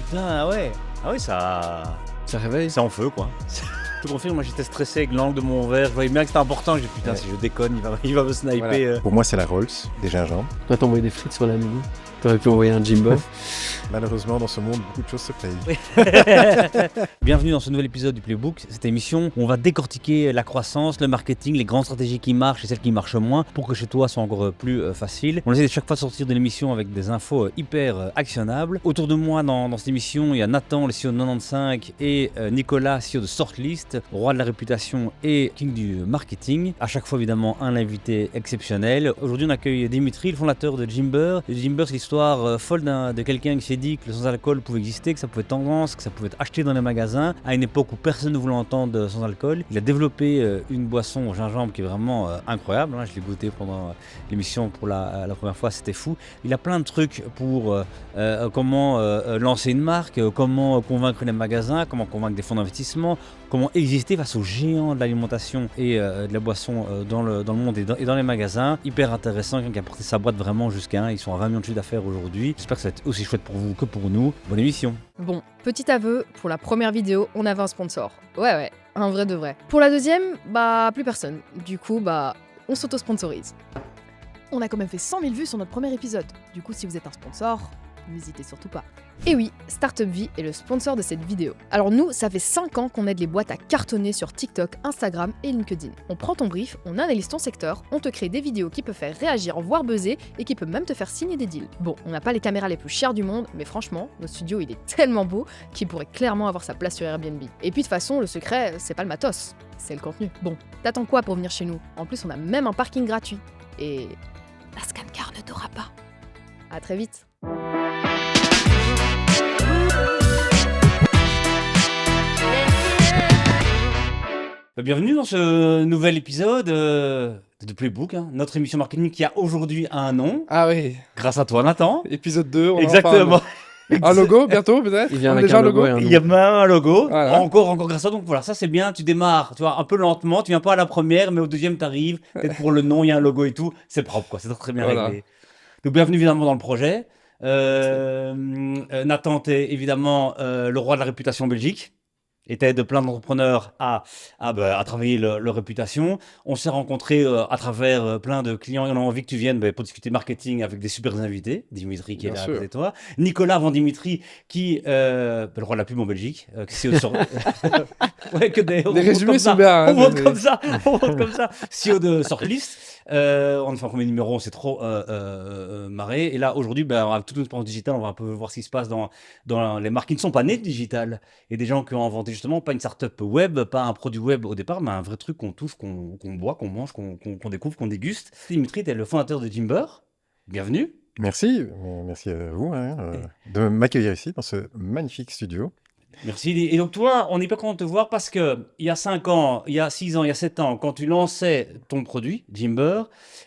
Putain, ah ouais. Ah oui, ça réveille. c'est en feu, quoi. Je te confirme, moi j'étais stressé avec l'angle de mon verre. Je voyais bien que c'était important. J'ai dit putain, Ouais. si je déconne, il va me sniper. Voilà. Pour moi, c'est la Rolls, des gingembre. Toi, t'as envoyé des frites sur la menu. T'aurais pu envoyer un Jimbo. Malheureusement, dans ce monde, beaucoup de choses se payent. Oui. Bienvenue dans ce nouvel épisode du Playbook, cette émission où on va décortiquer la croissance, le marketing, les grandes stratégies qui marchent et celles qui marchent moins pour que chez toi soit encore plus facile. On essaie de chaque fois de sortir de l'émission avec des infos hyper actionnables. Autour de moi dans cette émission, il y a Nathan, le CEO de 95 et Nicolas, CEO de Sortlist, roi de la réputation et king du marketing. À chaque fois évidemment un invité exceptionnel. Aujourd'hui on accueille Dimitri, le fondateur de Gymber. Gymber, c'est l'histoire folle de quelqu'un qui s'est dit que le sans-alcool pouvait exister, que ça pouvait être tendance, que ça pouvait être acheté dans les magasins, à une époque où personne ne voulait entendre sans alcool. Il a développé une boisson au gingembre qui est vraiment incroyable. Je l'ai goûté pendant l'émission pour la première fois, c'était fou. Il a plein de trucs pour comment lancer une marque, comment convaincre les magasins, comment convaincre des fonds d'investissement, comment exister face aux géants de l'alimentation et de la boisson dans le monde et dans les magasins. Hyper intéressant, quelqu'un qui a porté sa boîte vraiment jusqu'à ils sont à 20 millions de chiffre d'affaires aujourd'hui. J'espère que ça va être aussi chouette pour vous que pour nous. Bonne émission. Bon, petit aveu, pour la première vidéo, on avait un sponsor. Ouais, un vrai de vrai. Pour la deuxième, plus personne. Du coup, on s'auto-sponsorise. On a quand même fait 100 000 vues sur notre premier épisode. Du coup, si vous êtes un sponsor, n'hésitez surtout pas. Et oui, Startup Vie est le sponsor de cette vidéo. Alors nous, ça fait 5 ans qu'on aide les boîtes à cartonner sur TikTok, Instagram et LinkedIn. On prend ton brief, on analyse ton secteur, on te crée des vidéos qui peuvent faire réagir, voire buzzer, et qui peuvent même te faire signer des deals. Bon, on n'a pas les caméras les plus chères du monde, mais franchement, notre studio il est tellement beau qu'il pourrait clairement avoir sa place sur Airbnb. Et puis de toute façon, le secret, c'est pas le matos, c'est le contenu. Bon, t'attends quoi pour venir chez nous? En plus, on a même un parking gratuit. Et la scan-car ne t'aura pas. À très vite. Bienvenue dans ce nouvel épisode de Playbook, notre émission marketing qui a aujourd'hui un nom. Ah oui, Grâce à toi, Nathan. épisode 2, on Exactement. en parle. Un logo bientôt peut-être? Il vient On a avec déjà un logo et un Il y a nom. même un logo, Voilà. encore grâce à toi. Donc voilà, ça c'est bien, tu démarres, tu vois, un peu lentement, tu viens pas à la première, mais au deuxième t'arrives, peut-être pour le nom, il y a un logo et tout, c'est propre quoi, c'est très bien Voilà. réglé. Donc bienvenue évidemment dans le projet. Nathan, t'es évidemment le roi de la réputation en Belgique. Et t'aides plein d'entrepreneurs à travailler leur réputation. On s'est rencontrés à travers plein de clients et on a envie que tu viennes pour discuter marketing avec des super invités. Dimitri qui est Bien là à sûr. côté de toi. Nicolas avant Dimitri qui le roi de la pub en Belgique. Qui est ouais, que des résumés sont bien, hein, on monte des- comme ça. On monte comme ça. CEO de Sortlist. On a fait un premier numéro, on s'est trop marré. Et là aujourd'hui, avec toute notre expérience digitale, on va un peu voir ce qui se passe dans les marques qui ne sont pas nées de digital. Et des gens qui ont inventé justement pas une startup web, pas un produit web au départ, mais un vrai truc qu'on touche, qu'on boit, qu'on mange, qu'on découvre, qu'on déguste. Dimitri, tu es le fondateur de Gymber. Bienvenue. Merci à vous de m'accueillir ici dans ce magnifique studio. Merci. Et donc toi, on n'est pas content de te voir parce que il y a 5 ans, il y a 6 ans, il y a 7 ans, quand tu lançais ton produit, Gymber,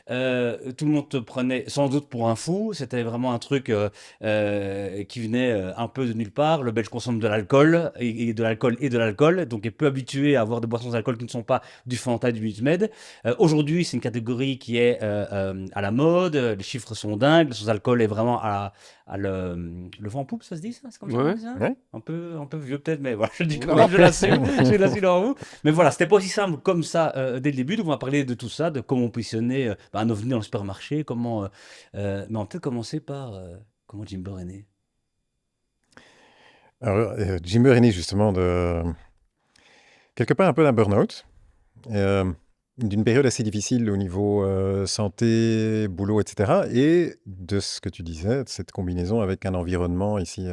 tout le monde te prenait sans doute pour un fou. C'était vraiment un truc qui venait un peu de nulle part. Le Belge consomme de l'alcool et de l'alcool, donc est peu habitué à avoir des boissons d'alcool qui ne sont pas du Fanta et du Minute Maid. Aujourd'hui, c'est une catégorie qui est à la mode. Les chiffres sont dingues. Le sans-alcool est vraiment le vent en poupe, ça se dit ça? C'est comme ça Ouais. qu'on dit ça Ouais. un peu vieux peut-être, mais voilà, je le dis quand Non. même, je l'assume en vous. Mais voilà, c'était pas aussi simple comme ça dès le début. Donc on va parler de tout ça, de comment positionner un ovni dans le supermarché, comment. Mais on va peut-être commencer par comment Gymber est né. Alors, Gymber est né justement de quelque part un peu d'un burn-out, d'une période assez difficile au niveau santé, boulot, etc. Et de ce que tu disais, de cette combinaison avec un environnement ici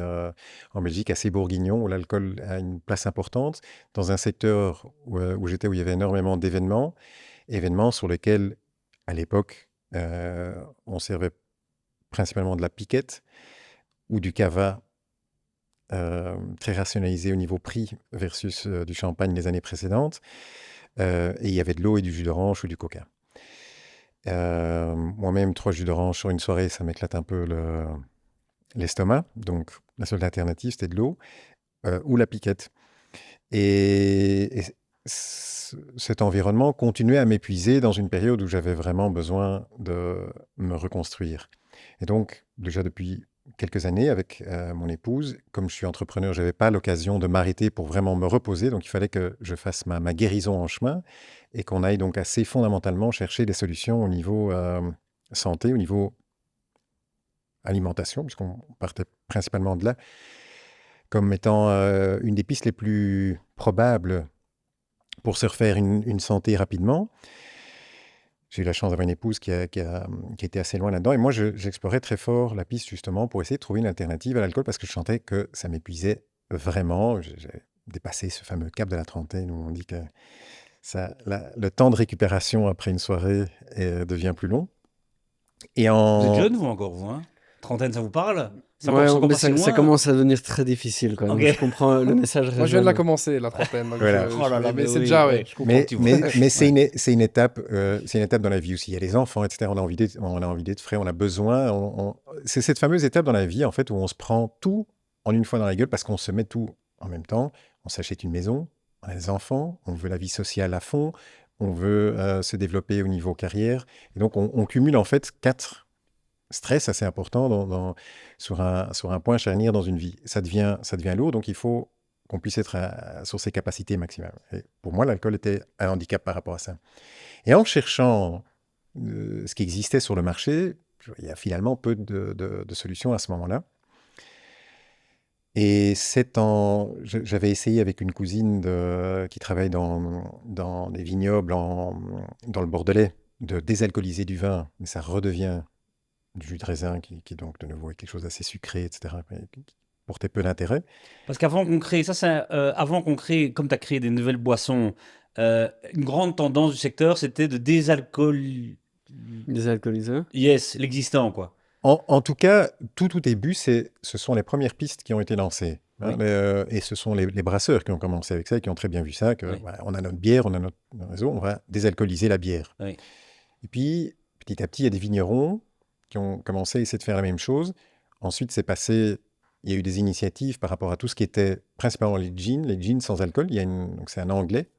en Belgique assez bourguignon, où l'alcool a une place importante, dans un secteur où j'étais, où il y avait énormément d'événements sur lesquels, à l'époque, on servait principalement de la piquette ou du cava, très rationalisé au niveau prix versus du champagne les années précédentes. Et il y avait de l'eau et du jus d'orange ou du coca. Moi-même, 3 jus d'orange sur une soirée, ça m'éclate un peu l'estomac. Donc, la seule alternative, c'était de l'eau ou la piquette. Et cet environnement continuait à m'épuiser dans une période où j'avais vraiment besoin de me reconstruire. Et donc, déjà depuis quelques années avec mon épouse. Comme je suis entrepreneur, je n'avais pas l'occasion de m'arrêter pour vraiment me reposer. Donc, il fallait que je fasse ma guérison en chemin et qu'on aille donc assez fondamentalement chercher des solutions au niveau santé, au niveau alimentation, puisqu'on partait principalement de là, comme étant une des pistes les plus probables pour se refaire une santé rapidement. J'ai eu la chance d'avoir une épouse qui était assez loin là-dedans. Et moi, j'explorais très fort la piste justement pour essayer de trouver une alternative à l'alcool parce que je sentais que ça m'épuisait vraiment. J'ai dépassé ce fameux cap de la trentaine où on dit que le temps de récupération après une soirée devient plus long. Et Vous êtes jeune, vous encore, vous hein? Trentaine, ça vous parle? Ça Ouais, commence encore mais pas si loin, ça commence à devenir très difficile quand même. Ok. Je comprends le message. Moi, je viens de la commencer, la trentaine. donc Voilà. Oh là là, mais c'est oui, déjà, ouais, ouais. je comprends un petit peu. Mais c'est une étape dans la vie aussi. Il y a les enfants, etc. On a envie d'être frais, on a besoin. C'est cette fameuse étape dans la vie, en fait, où on se prend tout en une fois dans la gueule parce qu'on se met tout en même temps. On s'achète une maison, on a des enfants, on veut la vie sociale à fond, on veut se développer au niveau carrière. Et donc, on cumule en fait 4 stress assez importants sur un point charnière dans une vie. Ça devient lourd, donc il faut qu'on puisse être sur ses capacités maximales. Et pour moi, l'alcool était un handicap par rapport à ça. Et en cherchant ce qui existait sur le marché, il y a finalement peu de solutions à ce moment-là. Et j'avais essayé avec une cousine qui travaille dans des vignobles dans le Bordelais de désalcooliser du vin, mais ça redevient du jus de raisin qui donc de nouveau est quelque chose d'assez sucré, etc., mais qui portait peu d'intérêt. Parce qu'avant qu'on crée, avant qu'on crée, comme tu as créé des nouvelles boissons, une grande tendance du secteur, c'était de Désalcooliseur. Yes, l'existant, quoi. En tout cas, tout au début, ce sont les premières pistes qui ont été lancées. Hein, Oui. et ce sont les brasseurs qui ont commencé avec ça et qui ont très bien vu ça, que Oui. voilà, on a notre bière, on a notre réseau, on va désalcooliser la bière. Oui. Et puis, petit à petit, il y a des vignerons qui ont commencé à essayer de faire la même chose. Ensuite, il y a eu des initiatives par rapport à tout ce qui était principalement les jeans sans alcool. Donc c'est un Anglais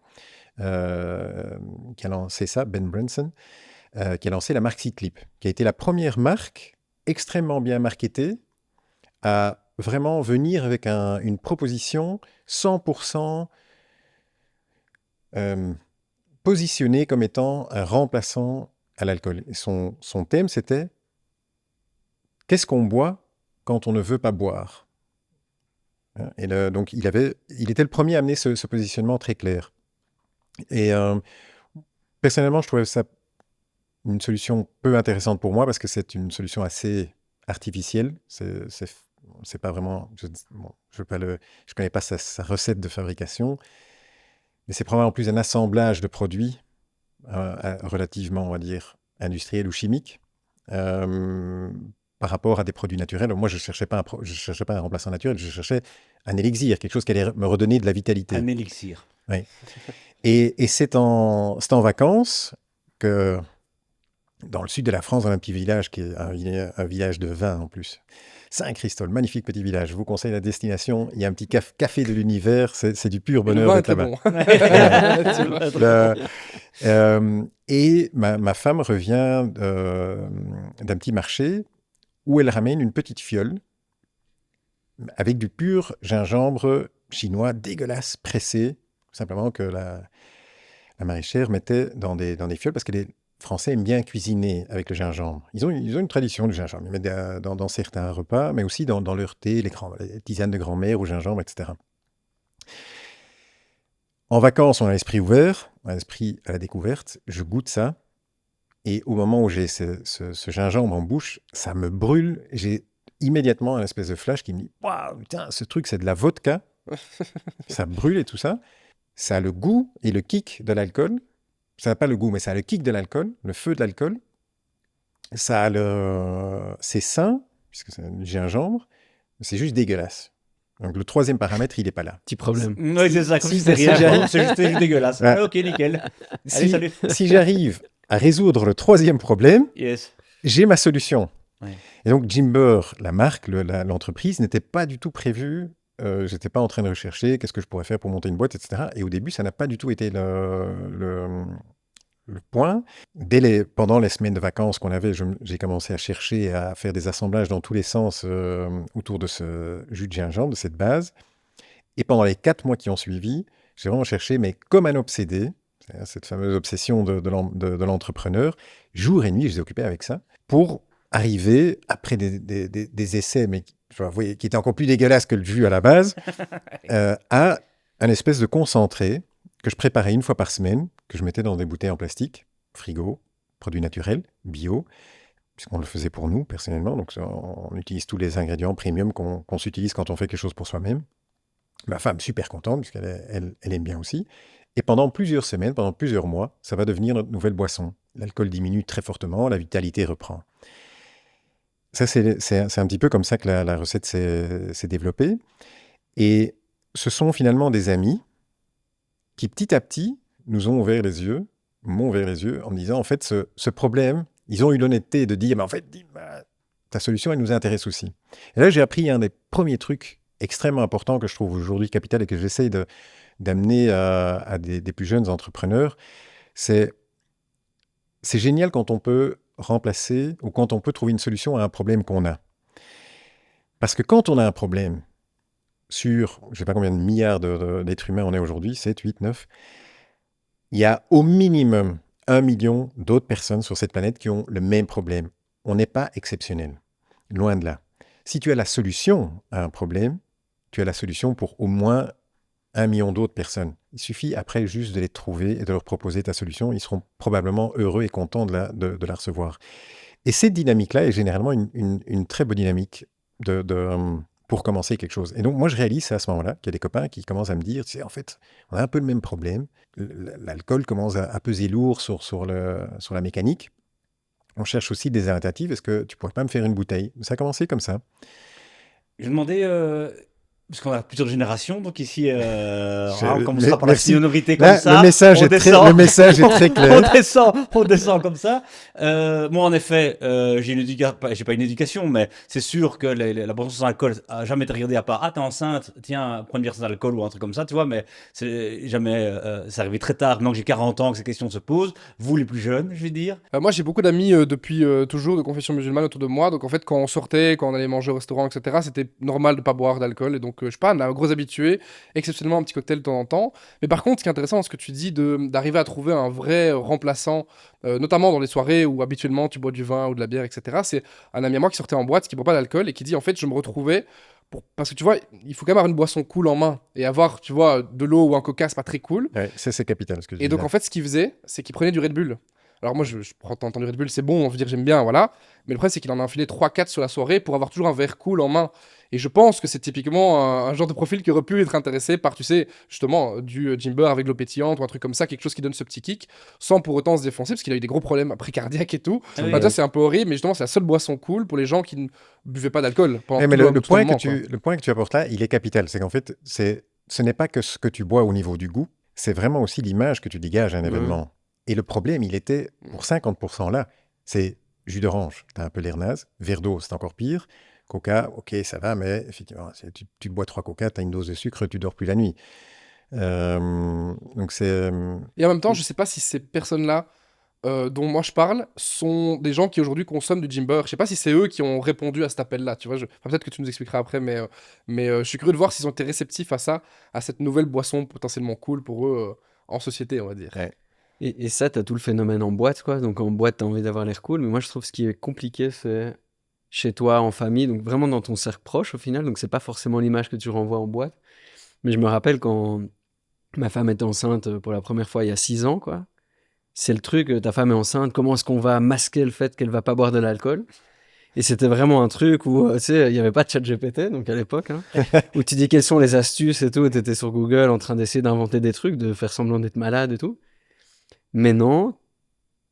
qui a lancé ça, Ben Branson, qui a lancé la marque Cyclip, qui a été la première marque extrêmement bien marketée à vraiment venir avec une proposition 100% positionnée comme étant un remplaçant à l'alcool. Et son thème, c'était « Qu'est-ce qu'on boit quand on ne veut pas boire ?» Et donc, il était le premier à amener ce positionnement très clair. Et personnellement, je trouvais ça une solution peu intéressante pour moi parce que c'est une solution assez artificielle. C'est pas vraiment... je connais pas sa recette de fabrication, mais c'est probablement plus un assemblage de produits relativement, on va dire, industriels ou chimiques par rapport à des produits naturels. Moi, je cherchais pas un remplaçant naturel, je cherchais un élixir, quelque chose qui allait me redonner de la vitalité. Un élixir. Oui. Et c'est en vacances que, dans le sud de la France, dans un petit village qui est un village de vin en plus, Saint-Christol, magnifique petit village. Je vous conseille la destination. Il y a un petit café de l'univers. C'est du pur bonheur d'être là-bas. Et ma femme revient d'un petit marché où elle ramène une petite fiole avec du pur gingembre chinois dégueulasse, pressé, simplement que la maraîchère mettait dans des fioles parce que les Français aiment bien cuisiner avec le gingembre. Ils ont une tradition du gingembre. Ils mettent dans certains repas, mais aussi dans leur thé, les tisanes de grand-mère au gingembre, etc. En vacances, on a l'esprit ouvert, on a l'esprit à la découverte. Je goûte ça. Et au moment où j'ai ce gingembre en bouche, ça me brûle. J'ai immédiatement un espèce de flash qui me dit « Waouh, putain, ce truc, c'est de la vodka. » Ça brûle et tout ça. Ça a le goût et le kick de l'alcool. Ça n'a pas le goût, mais ça a le kick de l'alcool, le feu de l'alcool. C'est sain, puisque c'est du gingembre. C'est juste dégueulasse. Donc le troisième paramètre, il n'est pas là. Petit problème. Oui, c'est ça. Comme si c'était rien. C'est juste dégueulasse. Ouais. Ah, ok, nickel. Allez, salut. Si j'arrive à résoudre le troisième problème, Yes. j'ai ma solution. Ouais. Et donc Jimber, la marque, l'entreprise, n'était pas du tout prévue. Je n'étais pas en train de rechercher qu'est-ce que je pourrais faire pour monter une boîte, etc. Et au début, ça n'a pas du tout été le le point. Pendant les semaines de vacances qu'on avait, j'ai commencé à chercher, à faire des assemblages dans tous les sens autour de ce jus de gingembre, de cette base. Et pendant les 4 mois qui ont suivi, j'ai vraiment cherché, mais comme un obsédé, cette fameuse obsession de l'entrepreneur, jour et nuit, je les occupais avec ça, pour arriver, après des essais, mais vous voyez, qui étaient encore plus dégueulasses que le jus à la base, à un espèce de concentré que je préparais 1 fois par semaine, que je mettais dans des bouteilles en plastique, frigo, produits naturels, bio, puisqu'on le faisait pour nous, personnellement. Donc, on utilise tous les ingrédients premium qu'on s'utilise quand on fait quelque chose pour soi-même. Ma femme, super contente, puisqu'elle aime bien aussi. Et pendant plusieurs semaines, pendant plusieurs mois, ça va devenir notre nouvelle boisson. L'alcool diminue très fortement, la vitalité reprend. Ça, c'est un petit peu comme ça que la recette s'est développée. Et ce sont finalement des amis qui, petit à petit, m'ont ouvert les yeux en me disant, en fait, ce problème, ils ont eu l'honnêteté de dire, mais en fait, ta solution, elle nous intéresse aussi. Et là, j'ai appris un des premiers trucs extrêmement importants que je trouve aujourd'hui capital et que j'essaye d'amener à des plus jeunes entrepreneurs. C'est génial quand on peut remplacer ou quand on peut trouver une solution à un problème qu'on a. Parce que quand on a un problème sur, je ne sais pas combien de milliards d'êtres humains on est aujourd'hui, 7, 8, 9, il y a au minimum 1 million d'autres personnes sur cette planète qui ont le même problème. On n'est pas exceptionnel, loin de là. Si tu as la solution à un problème, tu as la solution pour au moins 1 million d'autres personnes. Il suffit après juste de les trouver et de leur proposer ta solution. Ils seront probablement heureux et contents de la recevoir. Et cette dynamique-là est généralement une très bonne dynamique pour commencer quelque chose. Et donc, moi, je réalise à ce moment-là qu'il y a des copains qui commencent à me dire, tu sais, en fait, on a un peu le même problème. L'alcool commence à peser lourd sur la mécanique. On cherche aussi des alternatives. Est-ce que tu pourrais pas me faire une bouteille? Ça a commencé comme ça. Je demandais, parce qu'on a plusieurs générations, donc ici, on commencera par la Merci. sonorité comme Là, ça. le message est très clair. On descend comme ça. Moi, en effet, j'ai pas une éducation, mais c'est sûr que la boisson sans alcool a jamais été regardée à part. Ah, t'es enceinte, tiens, prends une bière sans alcool ou un truc comme ça, tu vois. Mais c'est jamais, c'est arrivé très tard. Maintenant que j'ai 40 ans, que ces questions se posent. Vous, les plus jeunes, je vais dire. Moi, j'ai beaucoup d'amis depuis toujours de confession musulmane autour de moi. Donc, en fait, quand on sortait, quand on allait manger au restaurant, etc., c'était normal de pas boire d'alcool. Et donc, je suis pas un gros habitué, exceptionnellement un petit cocktail de temps en temps. Mais par contre, ce qui est intéressant dans ce que tu dis, d'arriver à trouver un vrai remplaçant, notamment dans les soirées où habituellement tu bois du vin ou de la bière, etc. C'est un ami à moi qui sortait en boîte, qui boit pas d'alcool et qui dit, en fait, je me retrouvais... Parce que tu vois, il faut quand même avoir une boisson cool en main. Et avoir, tu vois, de l'eau ou un coca, c'est pas très cool. Ouais, ça, c'est capital. Ce que je Et dis donc, là. en fait, ce qu'il faisait, c'est qu'il prenait du Red Bull. Alors moi, je prends tant du Red Bull, c'est bon, on veut dire j'aime bien, voilà. Mais le problème, c'est qu'il en a enfilé 3-4 sur la soirée pour avoir toujours un verre cool en main. Et je pense que c'est typiquement un genre de profil qui aurait pu être intéressé par, tu sais, justement, du Jimber avec l'eau pétillante ou un truc comme ça, quelque chose qui donne ce petit kick, sans pour autant se défoncer, parce qu'il a eu des gros problèmes après cardiaque et tout. Ah oui. Bah, ça, c'est un peu horrible, mais justement, c'est la seule boisson cool pour les gens qui ne buvaient pas d'alcool. pendant Mais tout le point moment, le point que tu apportes là, il est capital. C'est qu'en fait, ce n'est pas que ce que tu bois au niveau du goût, c'est vraiment aussi l'image que tu dégages à un événement. Et le problème, il était pour 50% là. C'est jus d'orange, t'as un peu l'air naze. Verre d'eau, c'est encore pire. Coca, ok, ça va, mais effectivement, tu bois 3 coca, t'as une dose de sucre, tu dors plus la nuit. Donc c'est... Et en même temps, je sais pas si ces personnes-là dont moi je parle sont des gens qui aujourd'hui consomment du Jimber. Je sais pas si c'est eux qui ont répondu à cet appel-là. Tu vois, enfin, peut-être que tu nous expliqueras après, mais je suis curieux de voir s'ils ont été réceptifs à ça, à cette nouvelle boisson potentiellement cool pour eux en société, on va dire. Ouais. Et ça, t'as tout le phénomène en boîte, quoi. Donc en boîte, t'as envie d'avoir l'air cool. Mais moi, je trouve ce qui est compliqué, c'est chez toi, en famille, donc vraiment dans ton cercle proche au final. Donc c'est pas forcément l'image que tu renvoies en boîte. Mais je me rappelle quand ma femme était enceinte pour la première fois il y a 6 ans, quoi. C'est le truc, ta femme est enceinte, comment est-ce qu'on va masquer le fait qu'elle va pas boire de l'alcool? Et c'était vraiment un truc où, tu sais, il n'y avait pas de chat GPT, donc à l'époque, hein, où tu dis quelles sont les astuces et tout, tu étais sur Google en train d'essayer d'inventer des trucs, de faire semblant d'être malade et tout. Mais non,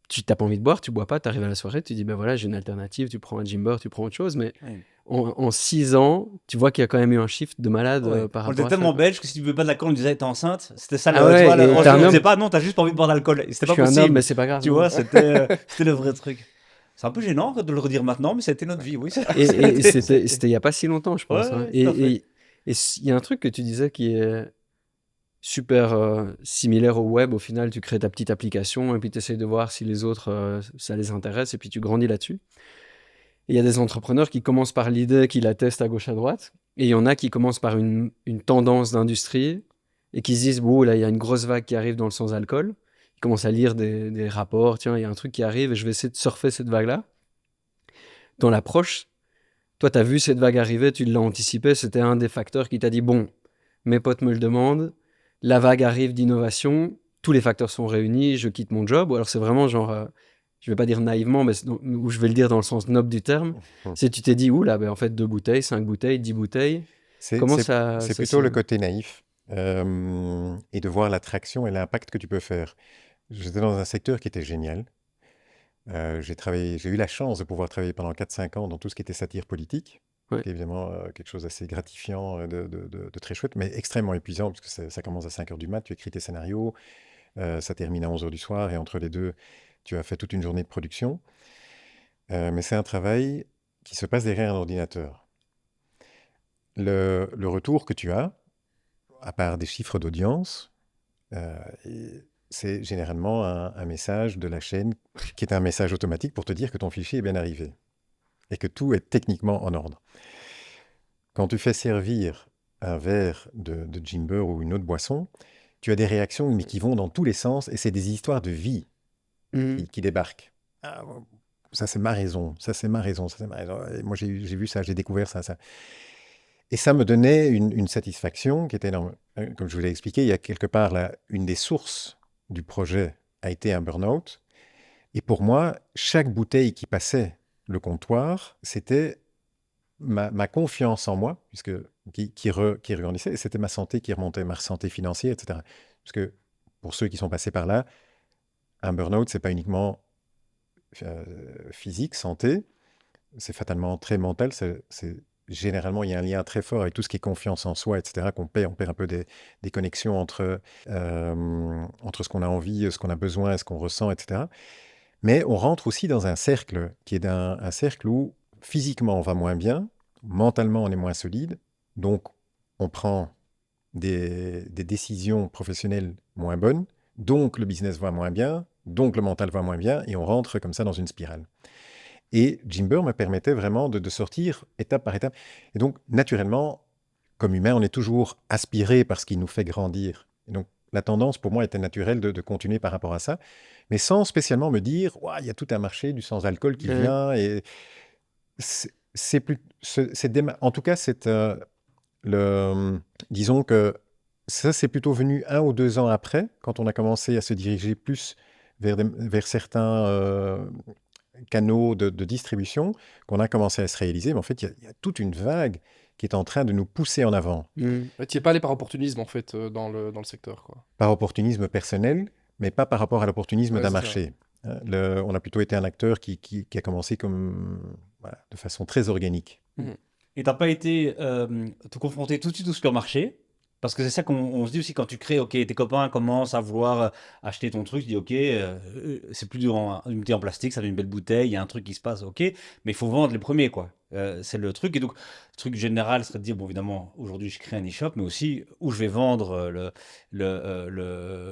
tu n'as pas envie de boire, tu bois pas, tu arrives à la soirée, tu dis, ben voilà, j'ai une alternative, tu prends un Jimber, tu prends autre chose, mais Ouais. en 6 ans, tu vois qu'il y a quand même eu un shift de malade par On rapport était à tellement ça. belge que si tu buvais pas de l'alcool, on disait t'es enceinte. C'était ça Ah ouais, tu vois, et on t'es un ne disait homme. pas non, t'as juste pas envie de boire d'alcool. C'était Je pas suis un possible. homme, mais c'est pas grave. Tu vois, c'était le vrai truc. C'est un peu gênant de le redire maintenant, mais c'était notre vie, oui. Et c'était il n'y a pas si longtemps, je pense. Ouais, hein. tout à fait. Et il y a un truc que tu disais qui est super similaire au web. Au final, tu crées ta petite application et puis tu essayes de voir si les autres, ça les intéresse et puis tu grandis là-dessus. Et il y a des entrepreneurs qui commencent par l'idée, qui la testent à gauche à droite. Et il y en a qui commencent par une tendance d'industrie et qui se disent, bon, là, il y a une grosse vague qui arrive dans le sans-alcool. Ils commencent à lire des rapports. Tiens, il y a un truc qui arrive et je vais essayer de surfer cette vague-là. Dans l'approche, toi, tu as vu cette vague arriver, tu l'as anticipé. C'était un des facteurs qui t'a dit, bon, mes potes me le demandent, la vague arrive d'innovation, tous les facteurs sont réunis, je quitte mon job. Ou alors c'est vraiment genre, je vais pas dire naïvement, mais ou je vais le dire dans le sens noble du terme, c'est tu t'es dit, là, ben, en fait, 2 bouteilles, 5 bouteilles, 10 bouteilles. Comment ça C'est ça plutôt s'est- le côté naïf et de voir l'attraction et l'impact que tu peux faire. J'étais dans un secteur qui était génial. J'ai eu la chance de pouvoir travailler pendant 4-5 ans dans tout ce qui était satire politique. Ouais. Qui est évidemment quelque chose d'assez gratifiant, de très chouette, mais extrêmement épuisant, parce que ça commence à 5 heures du mat, tu écris tes scénarios, ça termine à 11 heures du soir, et entre les deux, tu as fait toute une journée de production. Mais c'est un travail qui se passe derrière un ordinateur. Le retour que tu as, à part des chiffres d'audience, c'est généralement un message de la chaîne qui est un message automatique pour te dire que ton fichier est bien arrivé et que tout est techniquement en ordre. Quand tu fais servir un verre de Jimber ou une autre boisson, tu as des réactions mais qui vont dans tous les sens et c'est des histoires de vie qui débarquent. Ah, ça c'est ma raison, ça c'est ma raison, ça c'est ma raison. Et moi j'ai vu ça, j'ai découvert ça. Et ça me donnait une satisfaction qui était énorme. Comme je vous l'ai expliqué, il y a quelque part là, une des sources du projet a été un burn-out. Et pour moi, chaque bouteille qui passait le comptoir, c'était ma confiance en moi, puisque, qui regrandissait, et c'était ma santé qui remontait, ma santé financière, etc. Parce que pour ceux qui sont passés par là, un burn-out, c'est pas uniquement physique, santé, c'est fatalement très mental, généralement, il y a un lien très fort avec tout ce qui est confiance en soi, etc., qu'on perd. On perd un peu des connexions entre ce qu'on a envie, ce qu'on a besoin, ce qu'on ressent, etc. Mais on rentre aussi dans un cercle qui est un cercle où physiquement on va moins bien, mentalement on est moins solide, donc on prend des décisions professionnelles moins bonnes, donc le business va moins bien, donc le mental va moins bien, et on rentre comme ça dans une spirale. Et Jimber me permettait vraiment de sortir étape par étape. Et donc, naturellement, comme humain, on est toujours aspiré par ce qui nous fait grandir. Et donc, la tendance pour moi était naturelle de continuer par rapport à ça, mais sans spécialement me dire, il y a tout un marché du sans-alcool qui vient. Et en tout cas, disons que ça, c'est plutôt venu 1 ou 2 ans après, quand on a commencé à se diriger plus vers certains canaux de distribution, qu'on a commencé à se réaliser. Mais en fait, il y a toute une vague qui est en train de nous pousser en avant. Tu n'y es pas allé par opportunisme, en fait, dans le secteur, quoi. Par opportunisme personnel, mais pas par rapport à l'opportunisme Ouais, d'un c'est marché. On a plutôt été un acteur qui a commencé de façon très organique. Et t'as pas été te confronter tout de suite au supermarché? Parce que c'est ça qu'on se dit aussi quand tu crées, ok, tes copains commencent à vouloir acheter ton truc, tu dis, ok, c'est plus une bouteille en plastique, ça fait une belle bouteille, il y a un truc qui se passe, ok, mais il faut vendre les premiers, quoi. C'est le truc. Et donc, le truc général serait de dire, bon, évidemment, aujourd'hui, je crée un e-shop, mais aussi où je vais vendre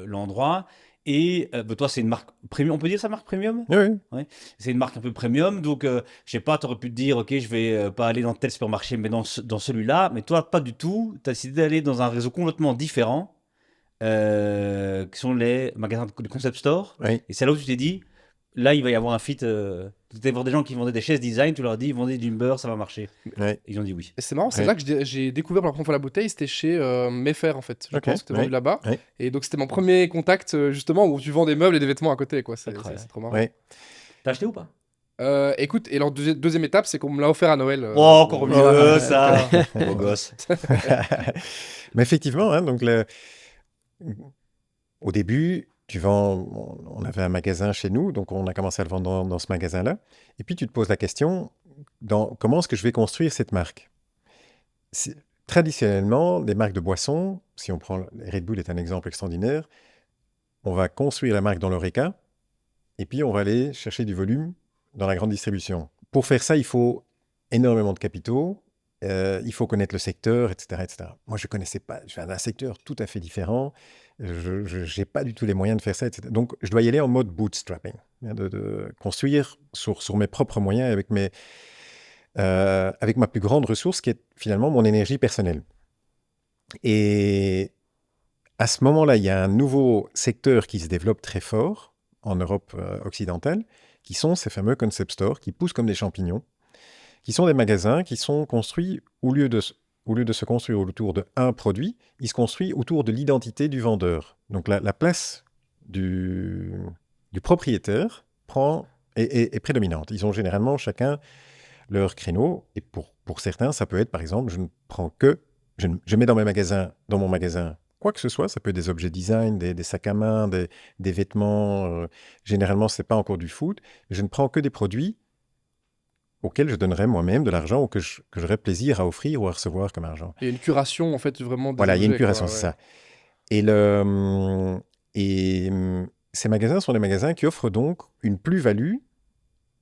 l'endroit. Et toi, c'est une marque premium, on peut dire ça, marque premium? Oui. C'est une marque un peu premium, donc je sais pas, tu aurais pu te dire, ok, je vais pas aller dans tel supermarché, mais dans celui-là. Mais toi, pas du tout. Tu as décidé d'aller dans un réseau complètement différent, qui sont les magasins de concept store. Oui. Et c'est là où tu t'es dit, là, il va y avoir un fit. Tu étais voir des gens qui vendaient des chaises design, tu leur as dit, vendez du Jimber, ça va marcher. Ouais. Ils ont dit oui. Et c'est marrant, c'est Ouais. là que j'ai découvert pour la première fois la bouteille, c'était chez Mayfair, en fait. Je Ok, pense que c'était vendu ouais, là-bas. ouais. Et donc, c'était mon premier contact, justement, où tu vends des meubles et des vêtements à côté, quoi. C'est Incroyable. trop marrant. Ouais. T'as acheté ou pas? Écoute, et alors, deuxième étape, c'est qu'on me l'a offert à Noël. Oh, encore mieux, ouais, ça. Beau gosse. Mais effectivement, hein, donc au début, on avait un magasin chez nous, donc on a commencé à le vendre dans ce magasin-là. Et puis tu te poses la question, comment est-ce que je vais construire cette marque? Traditionnellement, les marques de boissons, si on prend Red Bull est un exemple extraordinaire, on va construire la marque dans l'Horeca, et puis on va aller chercher du volume dans la grande distribution. Pour faire ça, il faut énormément de capitaux, il faut connaître le secteur, etc., etc. Moi, je ne connaissais pas. Je viens d'un secteur tout à fait différent. Je n'ai pas du tout les moyens de faire ça, etc. Donc, je dois y aller en mode bootstrapping, de construire sur mes propres moyens avec ma plus grande ressource, qui est finalement mon énergie personnelle. Et à ce moment-là, il y a un nouveau secteur qui se développe très fort en Europe occidentale, qui sont ces fameux concept stores qui poussent comme des champignons, qui sont des magasins qui sont construits, au lieu de se construire autour d'un produit, ils se construisent autour de l'identité du vendeur. Donc la place du propriétaire est prédominante. Ils ont généralement chacun leur créneau, et pour certains, ça peut être, par exemple, je mets dans mon magasin quoi que ce soit, ça peut être des objets design, des sacs à main, des vêtements, généralement, ce n'est pas encore du food, je ne prends que des produits auxquels je donnerais moi-même de l'argent ou que j'aurais plaisir à offrir ou à recevoir comme argent. Il y a une curation, en fait, vraiment des Voilà, il y a une objets, curation, quoi, c'est ça. Et ces magasins sont des magasins qui offrent donc une plus-value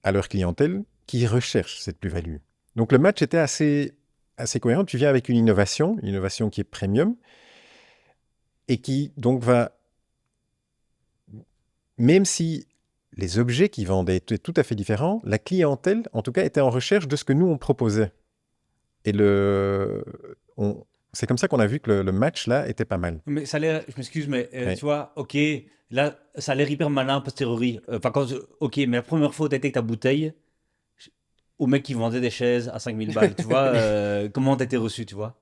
à leur clientèle qui recherche cette plus-value. Donc le match était assez cohérent. Tu viens avec une innovation qui est premium et qui donc va, même si les objets qu'ils vendaient étaient tout à fait différents, la clientèle, en tout cas, était en recherche de ce que nous, on proposait. Et c'est comme ça qu'on a vu que le match, là, était pas mal. Mais ça a l'air, je m'excuse, mais Ouais. tu vois, ok, là, ça a l'air hyper malin a posteriori. Enfin, ok, mais la première fois où tu étais avec ta bouteille, au mec qui vendait des chaises à 5000 balles, tu vois, comment t'as été reçu, tu vois?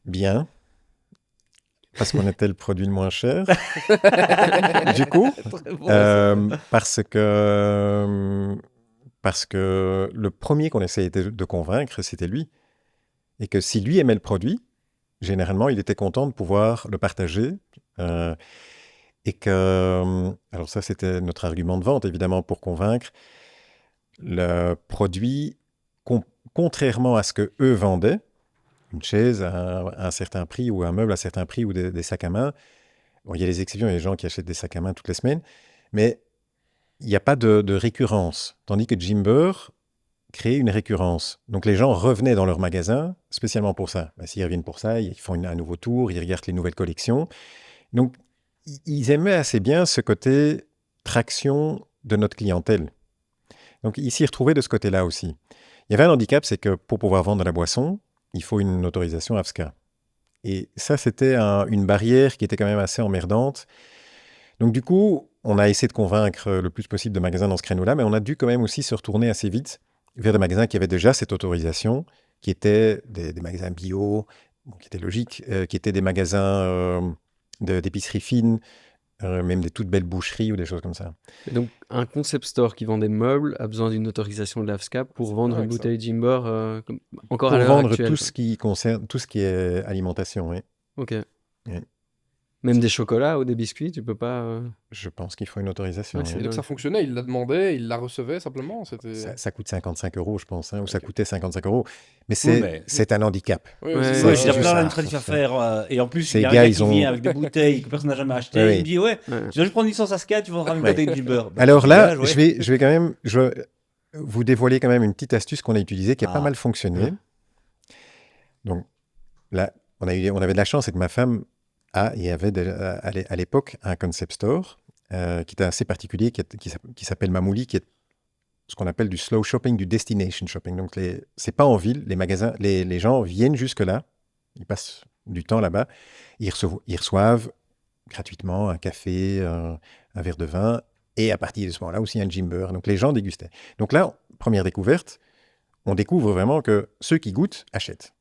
Bien. Parce qu'on était le produit le moins cher. Du coup, Très bon, ça. parce que le premier qu'on essayait de convaincre, c'était lui. Et que si lui aimait le produit, généralement, il était content de pouvoir le partager. Et que, alors ça, c'était notre argument de vente, évidemment, pour convaincre. Le produit, contrairement à ce que eux vendaient, une chaise à un certain prix ou un meuble à un certain prix ou des sacs à main. Bon, il y a des exceptions, il y a des gens qui achètent des sacs à main toutes les semaines, mais il n'y a pas de récurrence. Tandis que Gymber crée une récurrence. Donc les gens revenaient dans leur magasin spécialement pour ça. Ben, s'ils reviennent pour ça, ils font un nouveau tour, ils regardent les nouvelles collections. Donc ils aimaient assez bien ce côté traction de notre clientèle. Donc ils s'y retrouvaient de ce côté-là aussi. Il y avait un handicap, c'est que pour pouvoir vendre de la boisson, il faut une autorisation AFSCA. Et ça, c'était une barrière qui était quand même assez emmerdante. Donc du coup, on a essayé de convaincre le plus possible de magasins dans ce créneau-là, mais on a dû quand même aussi se retourner assez vite vers des magasins qui avaient déjà cette autorisation, qui étaient des magasins bio, qui étaient logiques, qui étaient des magasins d'épicerie fine, même des toutes belles boucheries ou des choses comme ça. Et donc, un concept store qui vend des meubles a besoin d'une autorisation de l'AFSCA pour vendre Ouais, une ça. bouteille Gymber encore à Pour l'heure vendre actuelle. tout ce qui concerne, tout ce qui est alimentation, oui. Ok. Ouais. Même des chocolats ou des biscuits, tu peux pas. Je pense qu'il faut une autorisation. Ouais, oui. c'est Et donc dingue. ça fonctionnait, il la demandait, il la recevait simplement. C'était... Ça coûte 55 €, je pense, ou ça Ok. coûtait 55 €. Mais mais- c'est un handicap. Oui, Ouais, c'est ouais, ça, Ouais, c'est il y a juste plein ça. d'administratifs à faire. Et en plus, Ces il y a un gars, gars ils qui ont- vient avec des bouteilles que personne n'a jamais achetées. Ouais, Il me dit, ouais, Ouais. tu dois juste prendre une licence ASCA, tu vendras une Ouais. bouteille de Gymber. Bah, Alors là, ouais. je vais quand même vous dévoiler quand même une petite astuce qu'on a utilisée qui a pas Ah. mal fonctionné. Donc là, on avait de la chance, c'est que ma femme avait à l'époque un concept store qui était assez particulier, qui s'appelle Mamouli, qui est ce qu'on appelle du slow shopping, du destination shopping. Donc c'est pas en ville, les magasins, les gens viennent jusque là, ils passent du temps là-bas, ils reçoivent gratuitement un café, un verre de vin, et à partir de ce moment-là aussi un Gymber. Donc les gens dégustaient. Donc là, première découverte, on découvre vraiment que ceux qui goûtent achètent.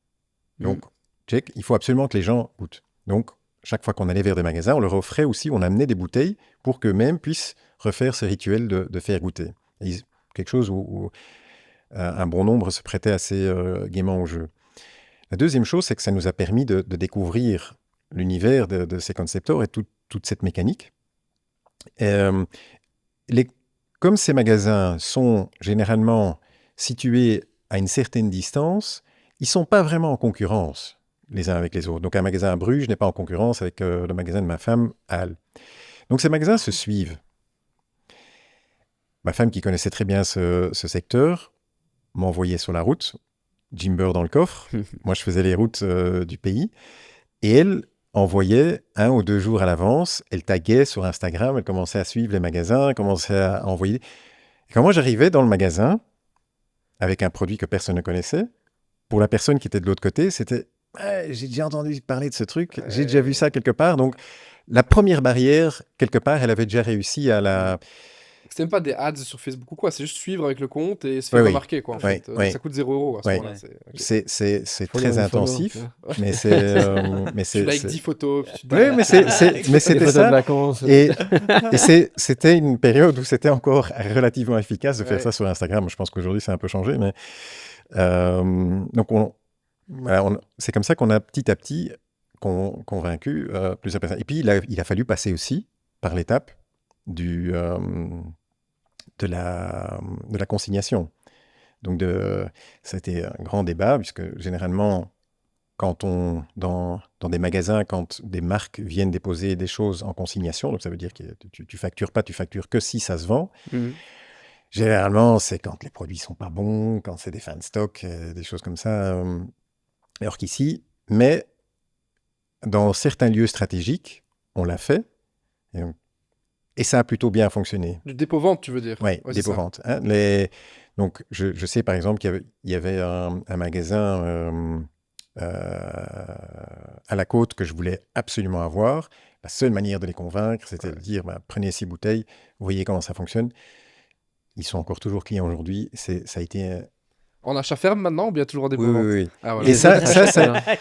Donc, check, il faut absolument que les gens goûtent. Donc, chaque fois qu'on allait vers des magasins, on leur offrait aussi, on amenait des bouteilles pour qu'eux-mêmes puissent refaire ce rituel de faire goûter. Quelque chose où un bon nombre se prêtait assez gaiement au jeu. La deuxième chose, c'est que ça nous a permis de découvrir l'univers de ces concepteurs et toute cette mécanique. Comme ces magasins sont généralement situés à une certaine distance, ils ne sont pas vraiment en concurrence les uns avec les autres. Donc un magasin à Bruges n'est pas en concurrence avec le magasin de ma femme à Halle. Donc ces magasins se suivent. Ma femme qui connaissait très bien ce secteur m'envoyait sur la route, Jimber dans le coffre. Moi, je faisais les routes du pays. Et elle envoyait 1 ou 2 jours à l'avance. Elle taguait sur Instagram. Elle commençait à suivre les magasins, commençait à envoyer. Et quand moi, j'arrivais dans le magasin avec un produit que personne ne connaissait, pour la personne qui était de l'autre côté, c'était « J'ai déjà entendu parler de ce truc, j'ai déjà vu ça quelque part. » Donc, la première barrière, quelque part, elle avait déjà réussi à la... C'est même pas des ads sur Facebook ou quoi, c'est juste suivre avec le compte et se faire Oui, oui. remarquer, quoi, en Oui, fait. oui. Ça coûte 0 € à ce Oui. moment-là. C'est Follow très and follow, intensif, tu vois. mais c'est... mais Tu likes 10 photos. Puis tu Oui, mais Des c'était photos de ça. vacances. Et c'était une période où c'était encore relativement efficace de faire Ouais. ça sur Instagram. Je pense qu'aujourd'hui, ça a un peu changé. Mais, donc, voilà, c'est comme ça qu'on a petit à petit convaincu plusieurs personnes. Et puis, il a fallu passer aussi par l'étape de la consignation. Donc, ça a été un grand débat, puisque généralement, dans des magasins, quand des marques viennent déposer des choses en consignation, donc ça veut dire que tu factures pas, tu factures que si ça se vend. Mhm. Généralement, c'est quand les produits sont pas bons, quand c'est des fins de stock, des choses comme ça. Alors qu'ici, mais dans certains lieux stratégiques, on l'a fait. Et ça a plutôt bien fonctionné. Du dépôt-vente, tu veux dire? Oui, Ouais, c'est dépôt ça. vente. Hein. Donc, je sais par exemple qu'il y avait un magasin à la côte que je voulais absolument avoir. La seule manière de les convaincre, c'était de dire prenez 6 bouteilles, voyez comment ça fonctionne. Ils sont encore toujours clients aujourd'hui. Ça a été. En achat ferme maintenant ou bien toujours en Oui, dépôt-vente? oui, oui. Ah, voilà. Et ça Ils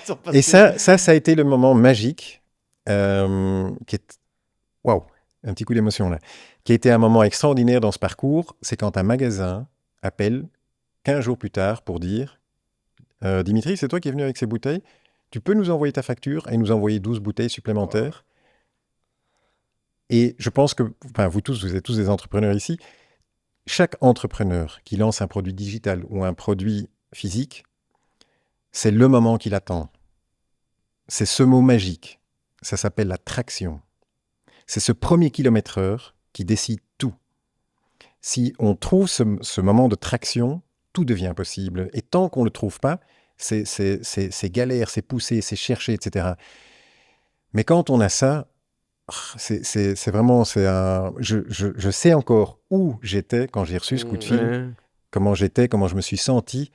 sont passés. Et ça a été le moment magique qui est... Waouh, un petit coup d'émotion là. Qui a été un moment extraordinaire dans ce parcours, c'est quand un magasin appelle 15 jours plus tard pour dire Dimitri, c'est toi qui es venu avec ces bouteilles, tu peux nous envoyer ta facture et nous envoyer 12 bouteilles supplémentaires. Et je pense que, enfin, vous êtes tous des entrepreneurs ici. Chaque entrepreneur qui lance un produit digital ou un produit physique, c'est le moment qu'il attend. C'est ce mot magique. Ça s'appelle la traction. C'est ce premier kilomètre-heure qui décide tout. Si on trouve ce moment de traction, tout devient possible. Et tant qu'on ne le trouve pas, c'est galère, c'est pousser, c'est chercher, etc. Mais quand on a ça, c'est vraiment... Je sais encore où j'étais quand j'ai reçu ce coup de fil, Ouais. comment j'étais, comment je me suis senti,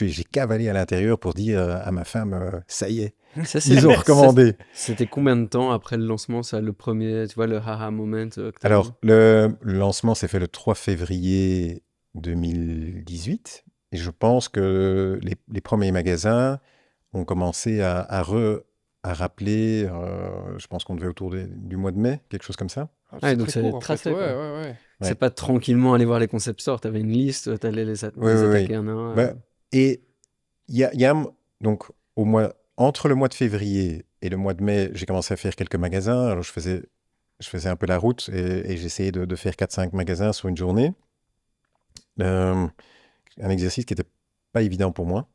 j'ai cavalé à l'intérieur pour dire à ma femme, ça y est, Ça, ils ont recommandé. C'était combien de temps après le lancement, ça, le premier, tu vois, le haha moment que t'as Alors, eu? le lancement s'est fait le 3 février 2018. Et je pense que les premiers magasins ont commencé à rappeler, je pense qu'on devait autour du mois de mai, quelque chose comme ça. Ah, Ouais, donc très c'est court, en tracé, fait. quoi. Ouais. C'est Ouais. pas tranquillement aller voir les concept stores, t'avais une liste, t'allais les Oui, attaquer oui. un à un. Bah, et il y a donc entre le mois de février et le mois de mai, j'ai commencé à faire quelques magasins. Alors je faisais un peu la route et j'essayais de faire 4-5 magasins sur une journée. Un exercice qui n'était pas évident pour moi.